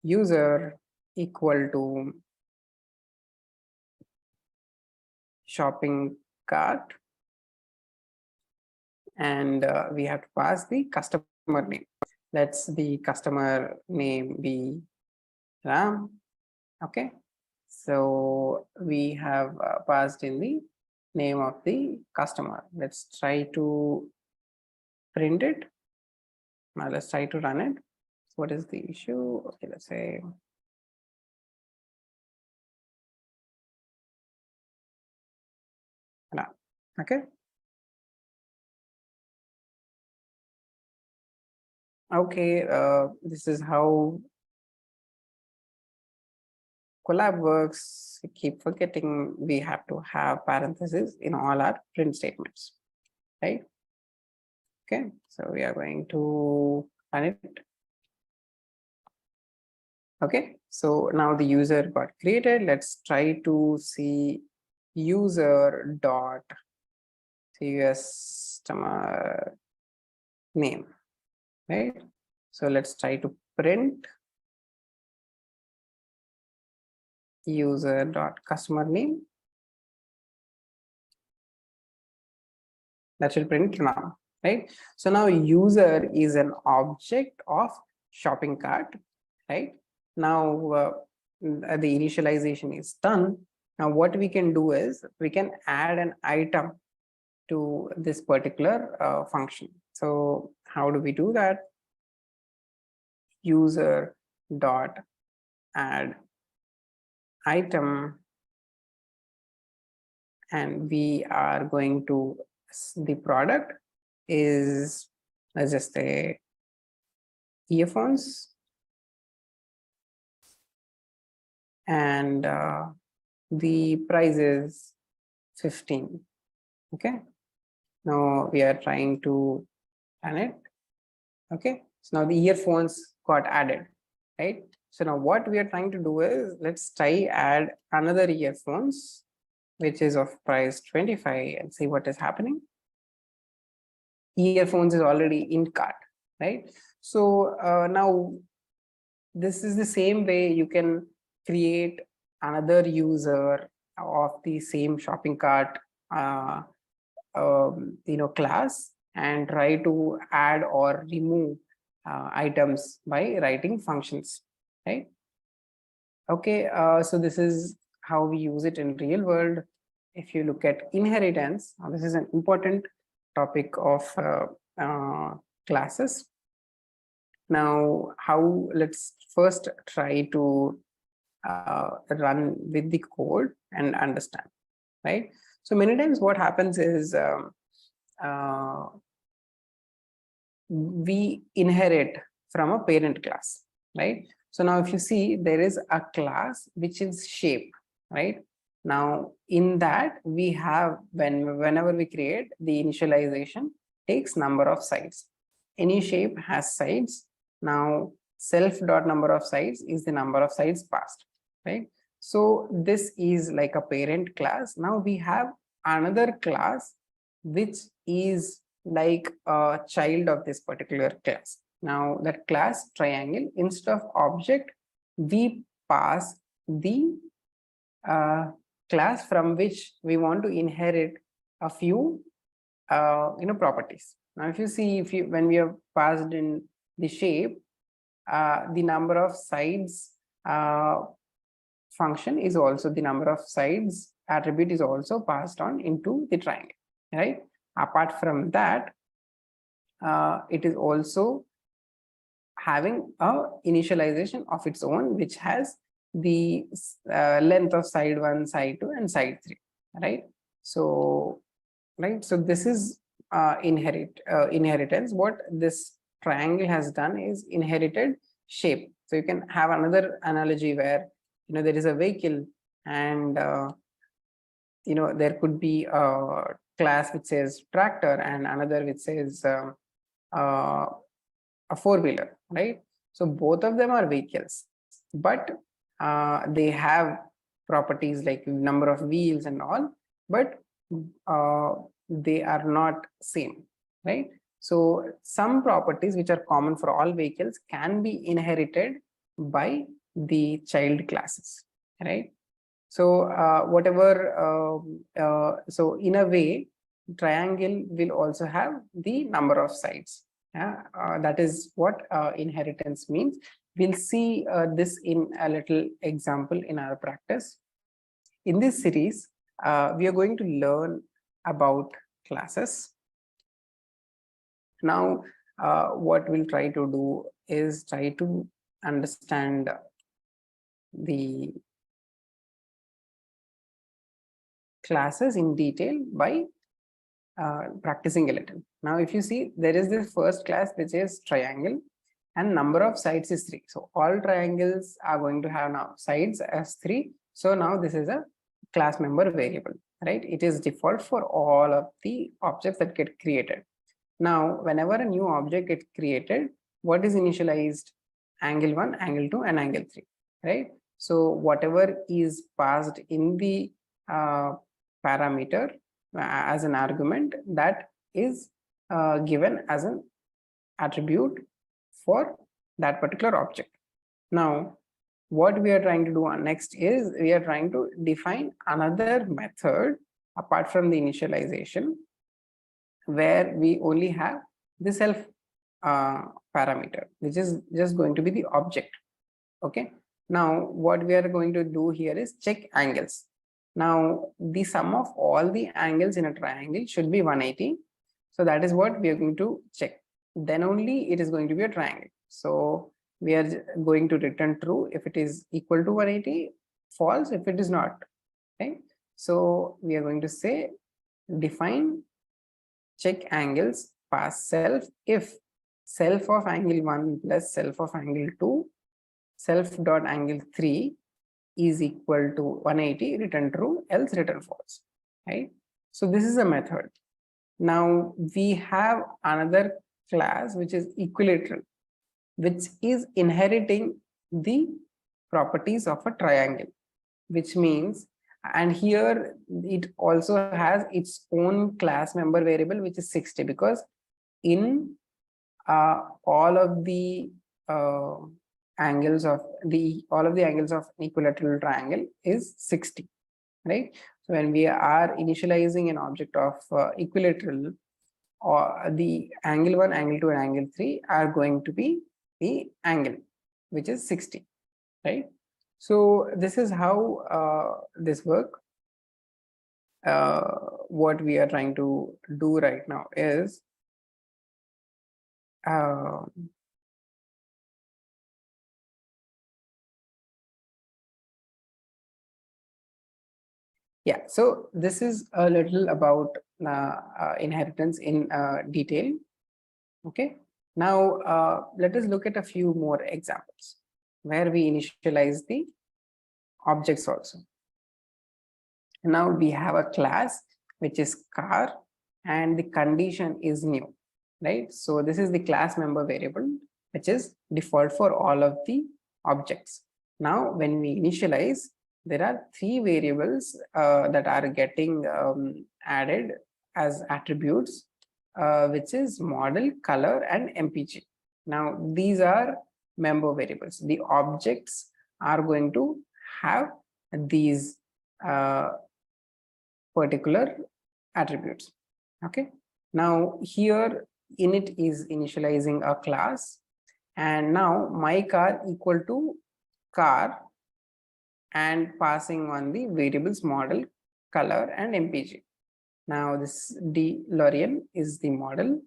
user equal to shopping cart, and we have to pass the customer name. Let's the customer name be Ram. Okay, so we have passed in the name of the customer. Let's try to print it. Now let's try to run it. So what is the issue? Okay, let's say okay. Okay, this is how collab works. We keep forgetting we have to have parentheses in all our print statements, right? Okay, so we are going to run it. Okay, so now the user got created. Let's try to see user dot customer name, right? So let's try to print user dot customer name. That should print now, right? So now user is an object of shopping cart, right? Now the initialization is done. Now what we can do is we can add an item to this particular function. So how do we do that? User dot add item, and we are going to, the product is, let's just say earphones, and the price is 15. Okay, now we are trying to run it. Okay, so now the earphones got added, right? So now what we are trying to do is let's try add another earphones which is of price 25 and see what is happening. Earphones is already in cart, right? So now this is the same way you can create another user of the same shopping cart class and try to add or remove items by writing functions, right? Okay, so this is how we use it in real world. If you look at inheritance, this is an important topic of classes. Now, let's first try to run with the code and understand, right? So many times what happens is we inherit from a parent class, right? So now if you see, there is a class which is shape, right? Now in that we have, whenever we create, the initialization takes number of sides. Any shape has sides. Now self dot number of sides is the number of sides passed, right? So this is like a parent class. Now we have another class which is like a child of this particular class. Now that class triangle, instead of object, we pass the class from which we want to inherit a few properties. Now if you see, when we have passed in the shape, the number of sides function is also, the number of sides attribute is also passed on into the triangle, right? Apart from that, it is also having a initialization of its own, which has the length of side 1, side 2, and side 3, right? So this is inheritance. What this triangle has done is inherited shape. So you can have another analogy where there is a vehicle, and there could be a class which says tractor and another which says a four-wheeler, right? So both of them are vehicles, but they have properties like number of wheels and all, but they are not same, right? So some properties which are common for all vehicles can be inherited by the child classes, right? So so in a way, triangle will also have the number of sides. That is what inheritance means. We'll see this in a little example in our practice. In this series, we are going to learn about classes. Now, what we'll try to do is try to understand the classes in detail by practicing a little. Now, if you see, there is this first class which is triangle, and number of sides is 3. So all triangles are going to have now sides as 3. So now this is a class member variable, right? It is default for all of the objects that get created. Now, whenever a new object gets created, what is initialized? Angle 1, angle 2, and angle 3, right? So whatever is passed in the parameter as an argument, that is given as an attribute for that particular object. Now, what we are trying to do next is we are trying to define another method apart from the initialization, where we only have the self parameter, which is just going to be the object. Okay. Now, what we are going to do here is check angles. Now, the sum of all the angles in a triangle should be 180. So that is what we are going to check. Then only it is going to be a triangle. So we are going to return true if it is equal to 180, false if it is not. Okay. So we are going to say define check angles pass self if self of angle 1 plus self of angle 2 self dot angle 3 is equal to 180, return true, else return false, right? So this is a method. Now we have another class which is equilateral, which is inheriting the properties of a triangle, which means, and here it also has its own class member variable, which is 60, because in all of the angles of an equilateral triangle is 60, right? So when we are initializing an object of equilateral, or the angle 1, angle 2, and angle 3 are going to be the angle, which is 60, right? So this is how this work. what we are trying to do right now is yeah, so this is a little about inheritance in detail. Okay, now let us look at a few more examples where we initialize the objects also. Now we have a class which is car and the condition is new, right? So this is the class member variable which is default for all of the objects. Now when we initialize, there are three variables that are getting added as attributes, which is model, color, and mpg. Now these are member variables. The objects are going to have these particular attributes. Okay, now here init is initializing a class, and now my car equal to car and passing on the variables model, color, and mpg. Now this DeLorean is the model,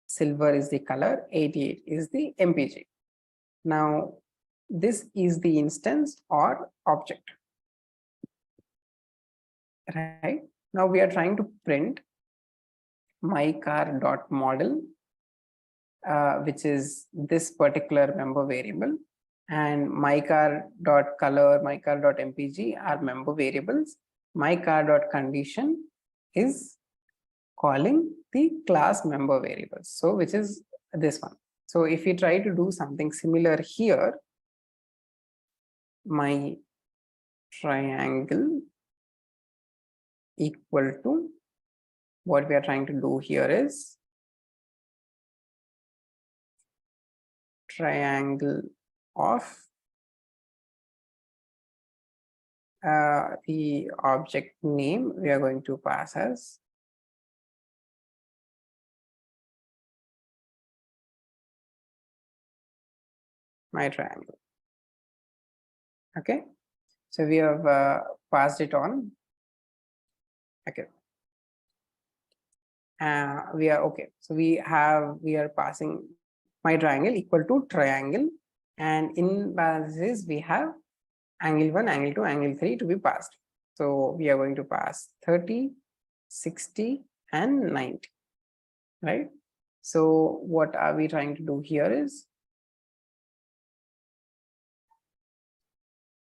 silver is the color, 88 is the mpg. Now this is the instance or object, right? Now we are trying to print my car dot model, which is this particular member variable, and my car dot color, my car dot mpg are member variables. My car dot condition is calling the class member variables, so which is this one. So if we try to do something similar here, my triangle equal to, what we are trying to do here is triangle of the object name we are going to pass as my triangle. Okay, so we have passed it on. Okay, we are okay, so we are passing my triangle equal to triangle, and in parentheses we have angle 1, angle 2, angle 3 to be passed. So we are going to pass 30, 60, and 90, right? So what are we trying to do here is,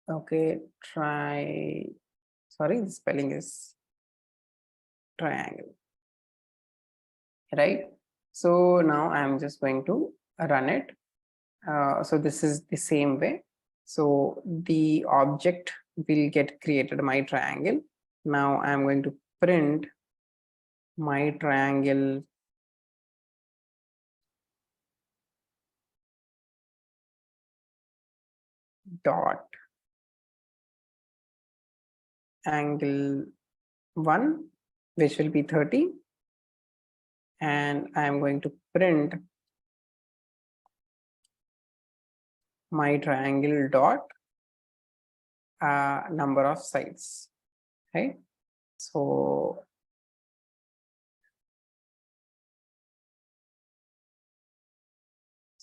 okay, sorry, the spelling is triangle, right? So now I'm just going to run it. So this is the same way. So the object will get created, my triangle. Now I'm going to print my triangle dot angle 1, which will be 30, and I'm going to print my triangle dot number of sides, right? So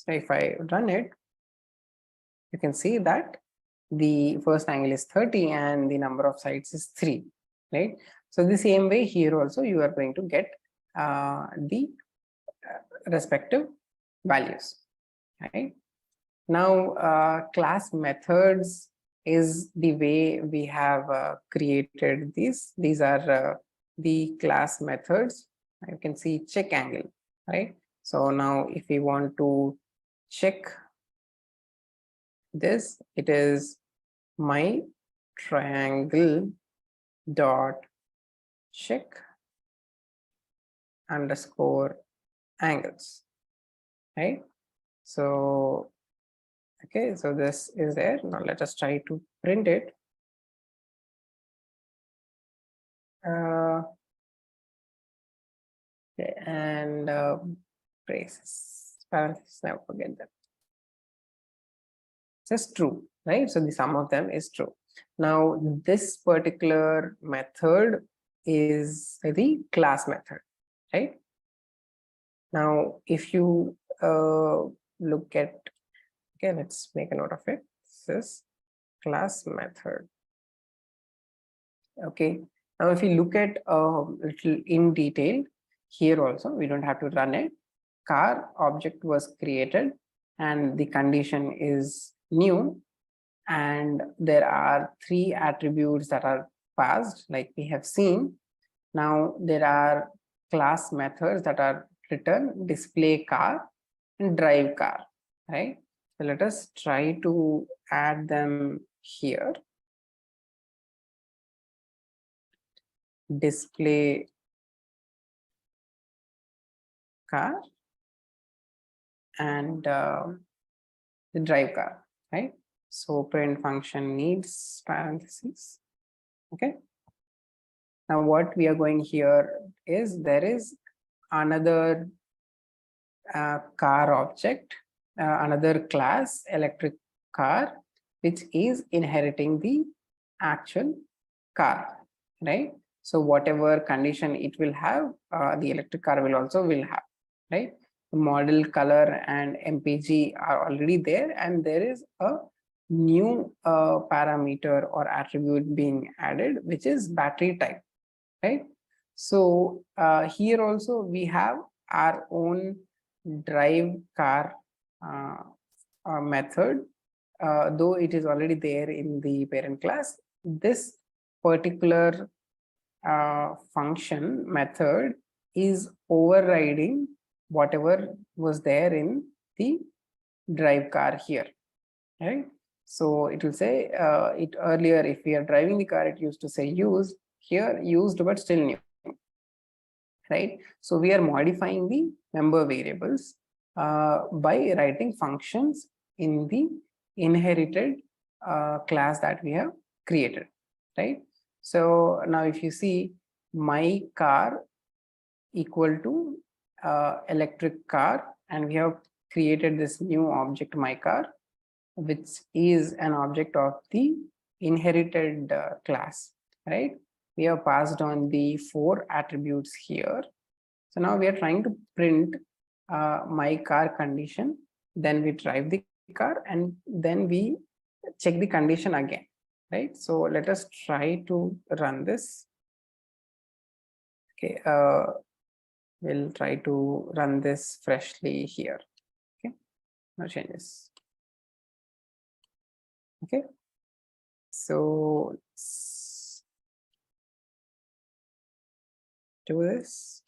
if I run it, you can see that the first angle is 30 and the number of sides is 3, right? So the same way here also you are going to get the respective values, right? Now class methods is the way we have created these. These are the class methods. You can see check angle, right? So now if we want to check this, it is my triangle dot check underscore angles, right? So okay, so this is there. Now let us try to print it. Okay, and braces, parentheses, never forget that. Just true, right? So the sum of them is true. Now this particular method is the class method, right? Now, if you look at, okay, let's make a note of it. This is class method. Okay. Now, if you look at a little in detail, here also, we don't have to run it. Car object was created and the condition is new. And there are 3 attributes that are passed, like we have seen. Now, there are class methods that are written: display car and drive car, right? So let us try to add them here. Display car and the drive car, right? So print function needs parentheses. Okay. Now what we are going here is there is another car object, another class, electric car, which is inheriting the actual car, right? So whatever condition it will have, the electric car will also have, right? The model, color, and MPG are already there, and there is a new parameter or attribute being added, which is battery type, right? So here also we have our own drive car method, though it is already there in the parent class. This particular function method is overriding whatever was there in the drive car here, right? So it will say it earlier, if we are driving the car, it used to say used, here used but still new, right? So we are modifying the member variables by writing functions in the inherited class that we have created, right? So now if you see my car equal to electric car, and we have created this new object my car, which is an object of the inherited class, right? We have passed on the 4 attributes here. So now we are trying to print my car condition, then we drive the car, and then we check the condition again, right? So let us try to run this. Okay, we'll try to run this freshly here. Okay, no changes. Okay, so let's do this.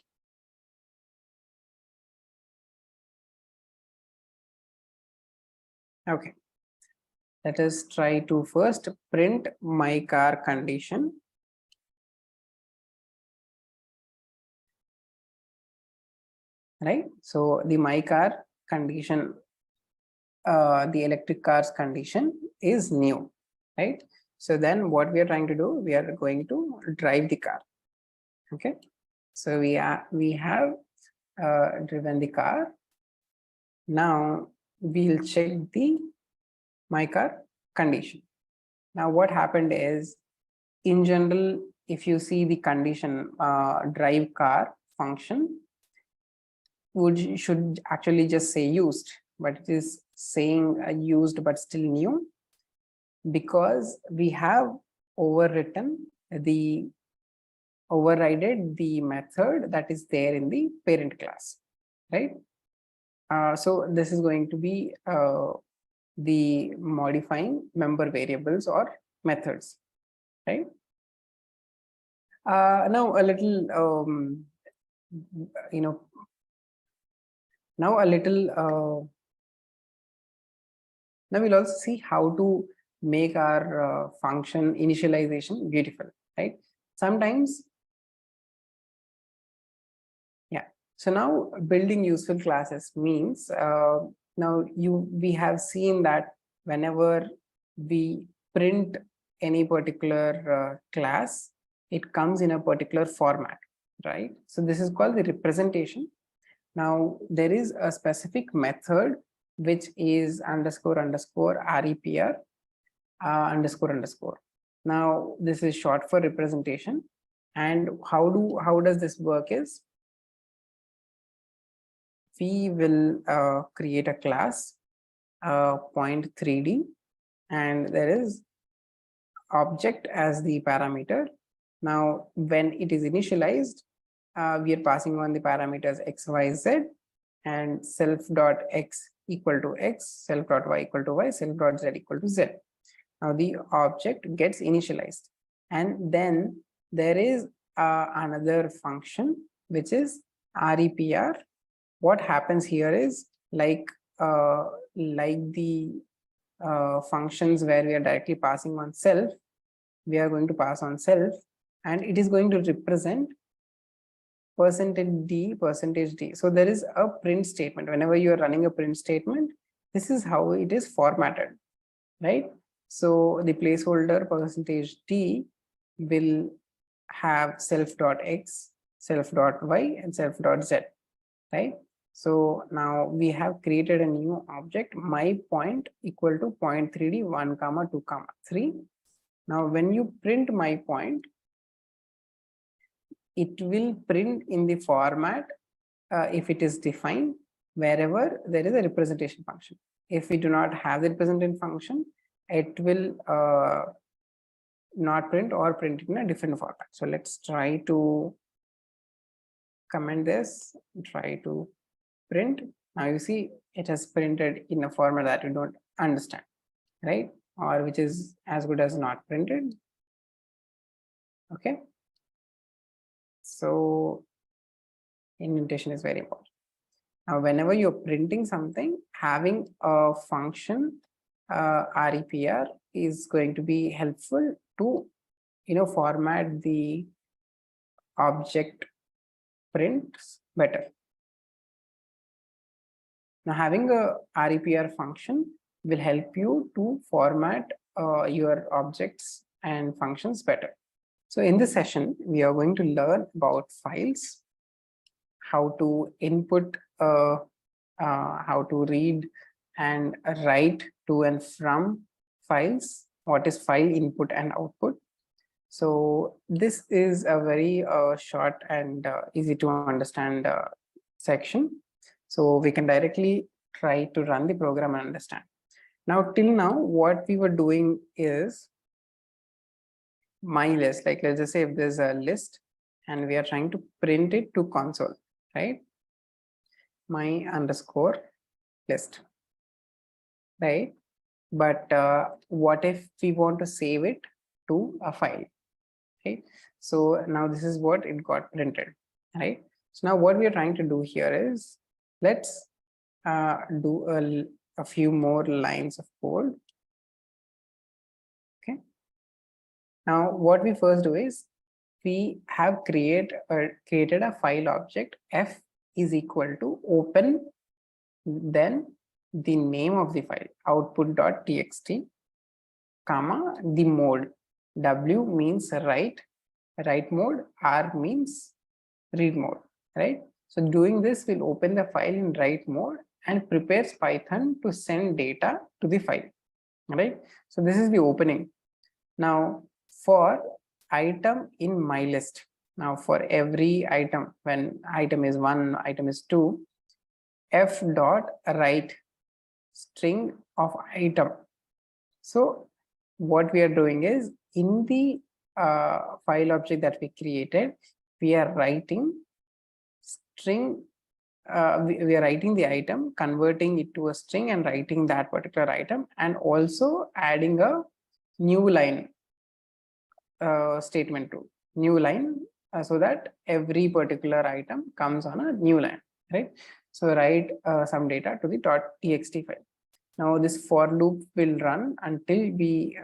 Okay, let us try to first print my car condition. Right, so the my car condition, the electric car's condition is new, right? So then what we are trying to do, we are going to drive the car. Okay, so we have driven the car. Now we'll check the my car condition. Now what happened is, in general, if you see the condition drive car function should actually just say used, but it is saying used but still new, because we have overridden the method that is there in the parent class, right? So this is going to be the modifying member variables or methods, right? Now a little now a little now we'll also see how to make our function initialization beautiful, right? Sometimes, yeah. So now building useful classes means now we have seen that whenever we print any particular class, it comes in a particular format, right? So this is called the representation. Now there is a specific method which is underscore repr underscore underscore. Now this is short for representation, And how does this work is, we will create a class point 3D, and there is object as the parameter. Now when it is initialized, we are passing on the parameters x, y, z, and self dot x equal to x, self dot y equal to y, self dot z equal to z. Now the object gets initialized, and then there is another function which is repr. What happens here is, like the functions where we are directly passing on self, we are going to pass on self, and it is going to represent percentage d. So there is a print statement. Whenever you are running a print statement, this is how it is formatted, right? So the placeholder percentage d will have self dot x, self dot y, and self dot z, right? So now we have created a new object, my point equal to point 3d 1 comma 2 comma 3. Now when you print my point, it will print in the format if it is defined wherever there is a representation function. If we do not have the representation function, it will not print or print in a different format. So let's try to comment this, try to print. Now you see it has printed in a format that you don't understand, right? Or which is as good as not printed. Okay. So indentation is very important. Now, whenever you're printing something, having a function repr is going to be helpful to, format the object prints better. Now, having a repr function will help you to format your objects and functions better. So in this session, we are going to learn about files, how to input, how to read and write to and from files, what is file input and output. So this is a very short and easy to understand section. So we can directly try to run the program and understand. Now, till now, what we were doing is my list. Like, let's just say if there's a list and we are trying to print it to console, right? My underscore list, right? But what if we want to save it to a file, right? So now this is what it got printed, right? So now what we are trying to do here is, let's do a few more lines of code. Okay. Now what we first do is, we have created a file object. F is equal to open, then the name of the file, output.txt, comma, the mode. W means write mode, R means read mode, right? So doing this will open the file in write mode and prepares Python to send data to the file, right? So this is the opening. Now for item in my list, now for every item, when item is 1, item is 2, f dot write string of item. So what we are doing is, in the file object that we created, we are writing string, we are writing the item, converting it to a string and writing that particular item, and also adding a new line statement to new line, so that every particular item comes on a new line, right? So write some data to the .txt file. Now this for loop will run until we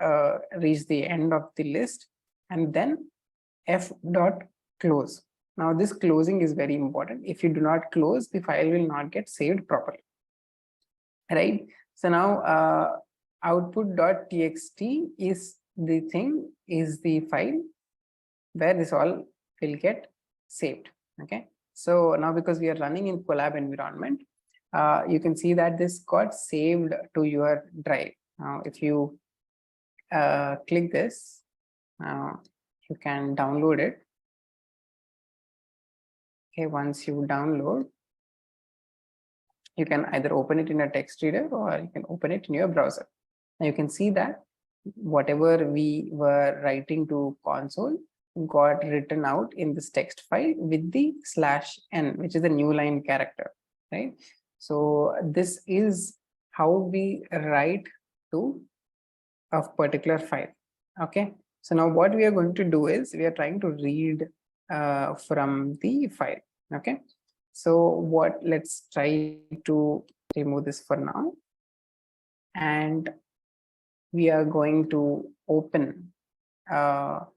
reach the end of the list, and then f dot close. Now this closing is very important. If you do not close, the file will not get saved properly, right? So now output.txt is the thing, is the file where this all will get saved. Okay. So now because we are running in Colab environment, you can see that this got saved to your drive. Now if you click this, you can download it. Okay, once you download, you can either open it in a text reader or you can open it in your browser. Now you can see that whatever we were writing to console got written out in this text file with the /n, which is the new line character, right? So this is how we write to a particular file. Okay, so now what we are going to do is we are trying to read from the file. Okay, so let's try to remove this for now, and we are going to open the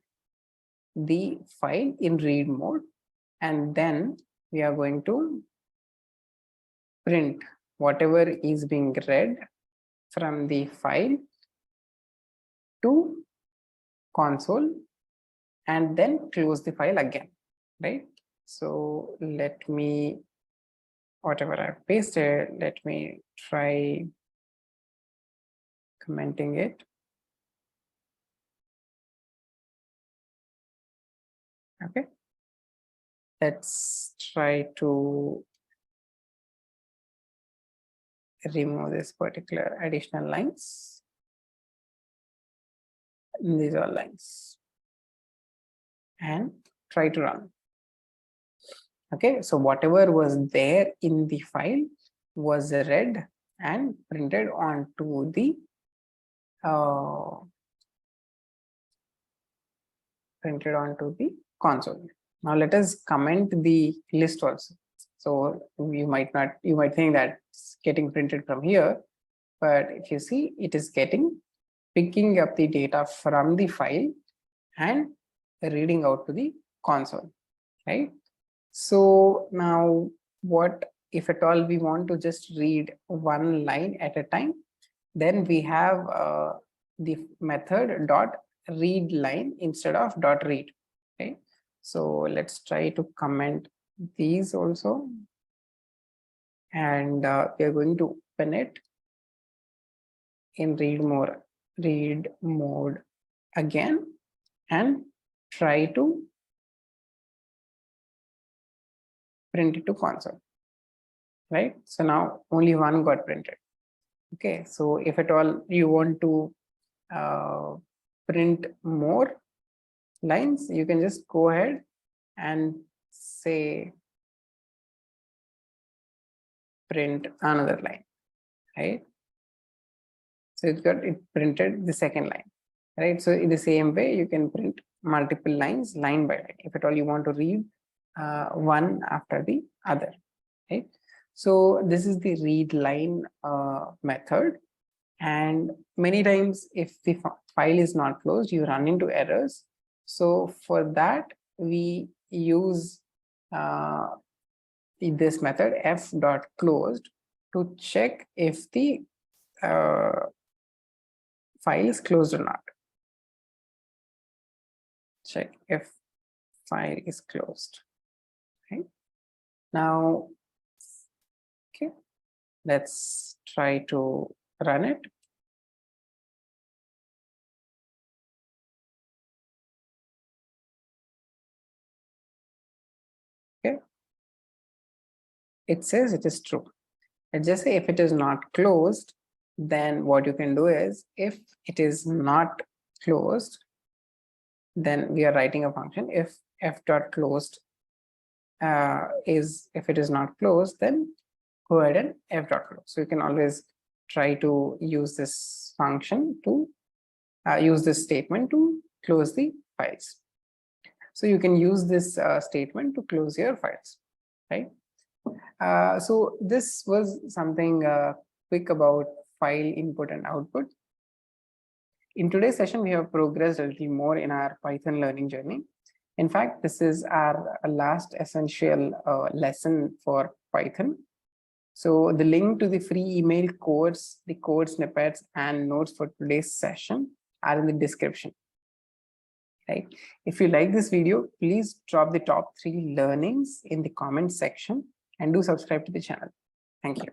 file in read mode, and then we are going to print whatever is being read from the file to console, and then close the file again, right? So let me, whatever I've pasted, let me try commenting it. Okay, let's try to remove this particular additional lines. These are lines, and try to run. Okay, so whatever was there in the file was read and printed onto the console. Now let us comment the list also. So you might think that it's getting printed from here, but if you see, it is picking up the data from the file and reading out to the console, right? So now what if at all we want to just read one line at a time, then we have the method dot read line instead of dot read. Okay, so let's try to comment these also, and we are going to open it in read mode again, and try to print it to console, right? So now only one got printed. Okay, so if at all you want to print more lines, you can just go ahead and say print another line, right? So it printed the second line, right? So in the same way, you can print multiple lines line by line if at all you want to read one after the other, right? So this is the read line method, and many times if the file is not closed, you run into errors. So for that, we use this method f.closed to check if the file is closed or not. Check if file is closed. Okay. Now, okay, let's try to run it. Okay. It says it is true. Let's just say if it is not closed, then what you can do is if it is not closed, then we are writing a function if f.closed if it is not closed, then go ahead and f.close. So you can always try to use this function to use this statement to close the files. So you can use this statement to close your files, right? So this was something quick about file input and output. In today's session, we have progressed a little more in our Python learning journey. In fact, this is our last essential lesson for Python. So the link to the free email course, the code snippets, and notes for today's session are in the description. Right? If you like this video, please drop the top 3 learnings in the comment section and do subscribe to the channel. Thank you.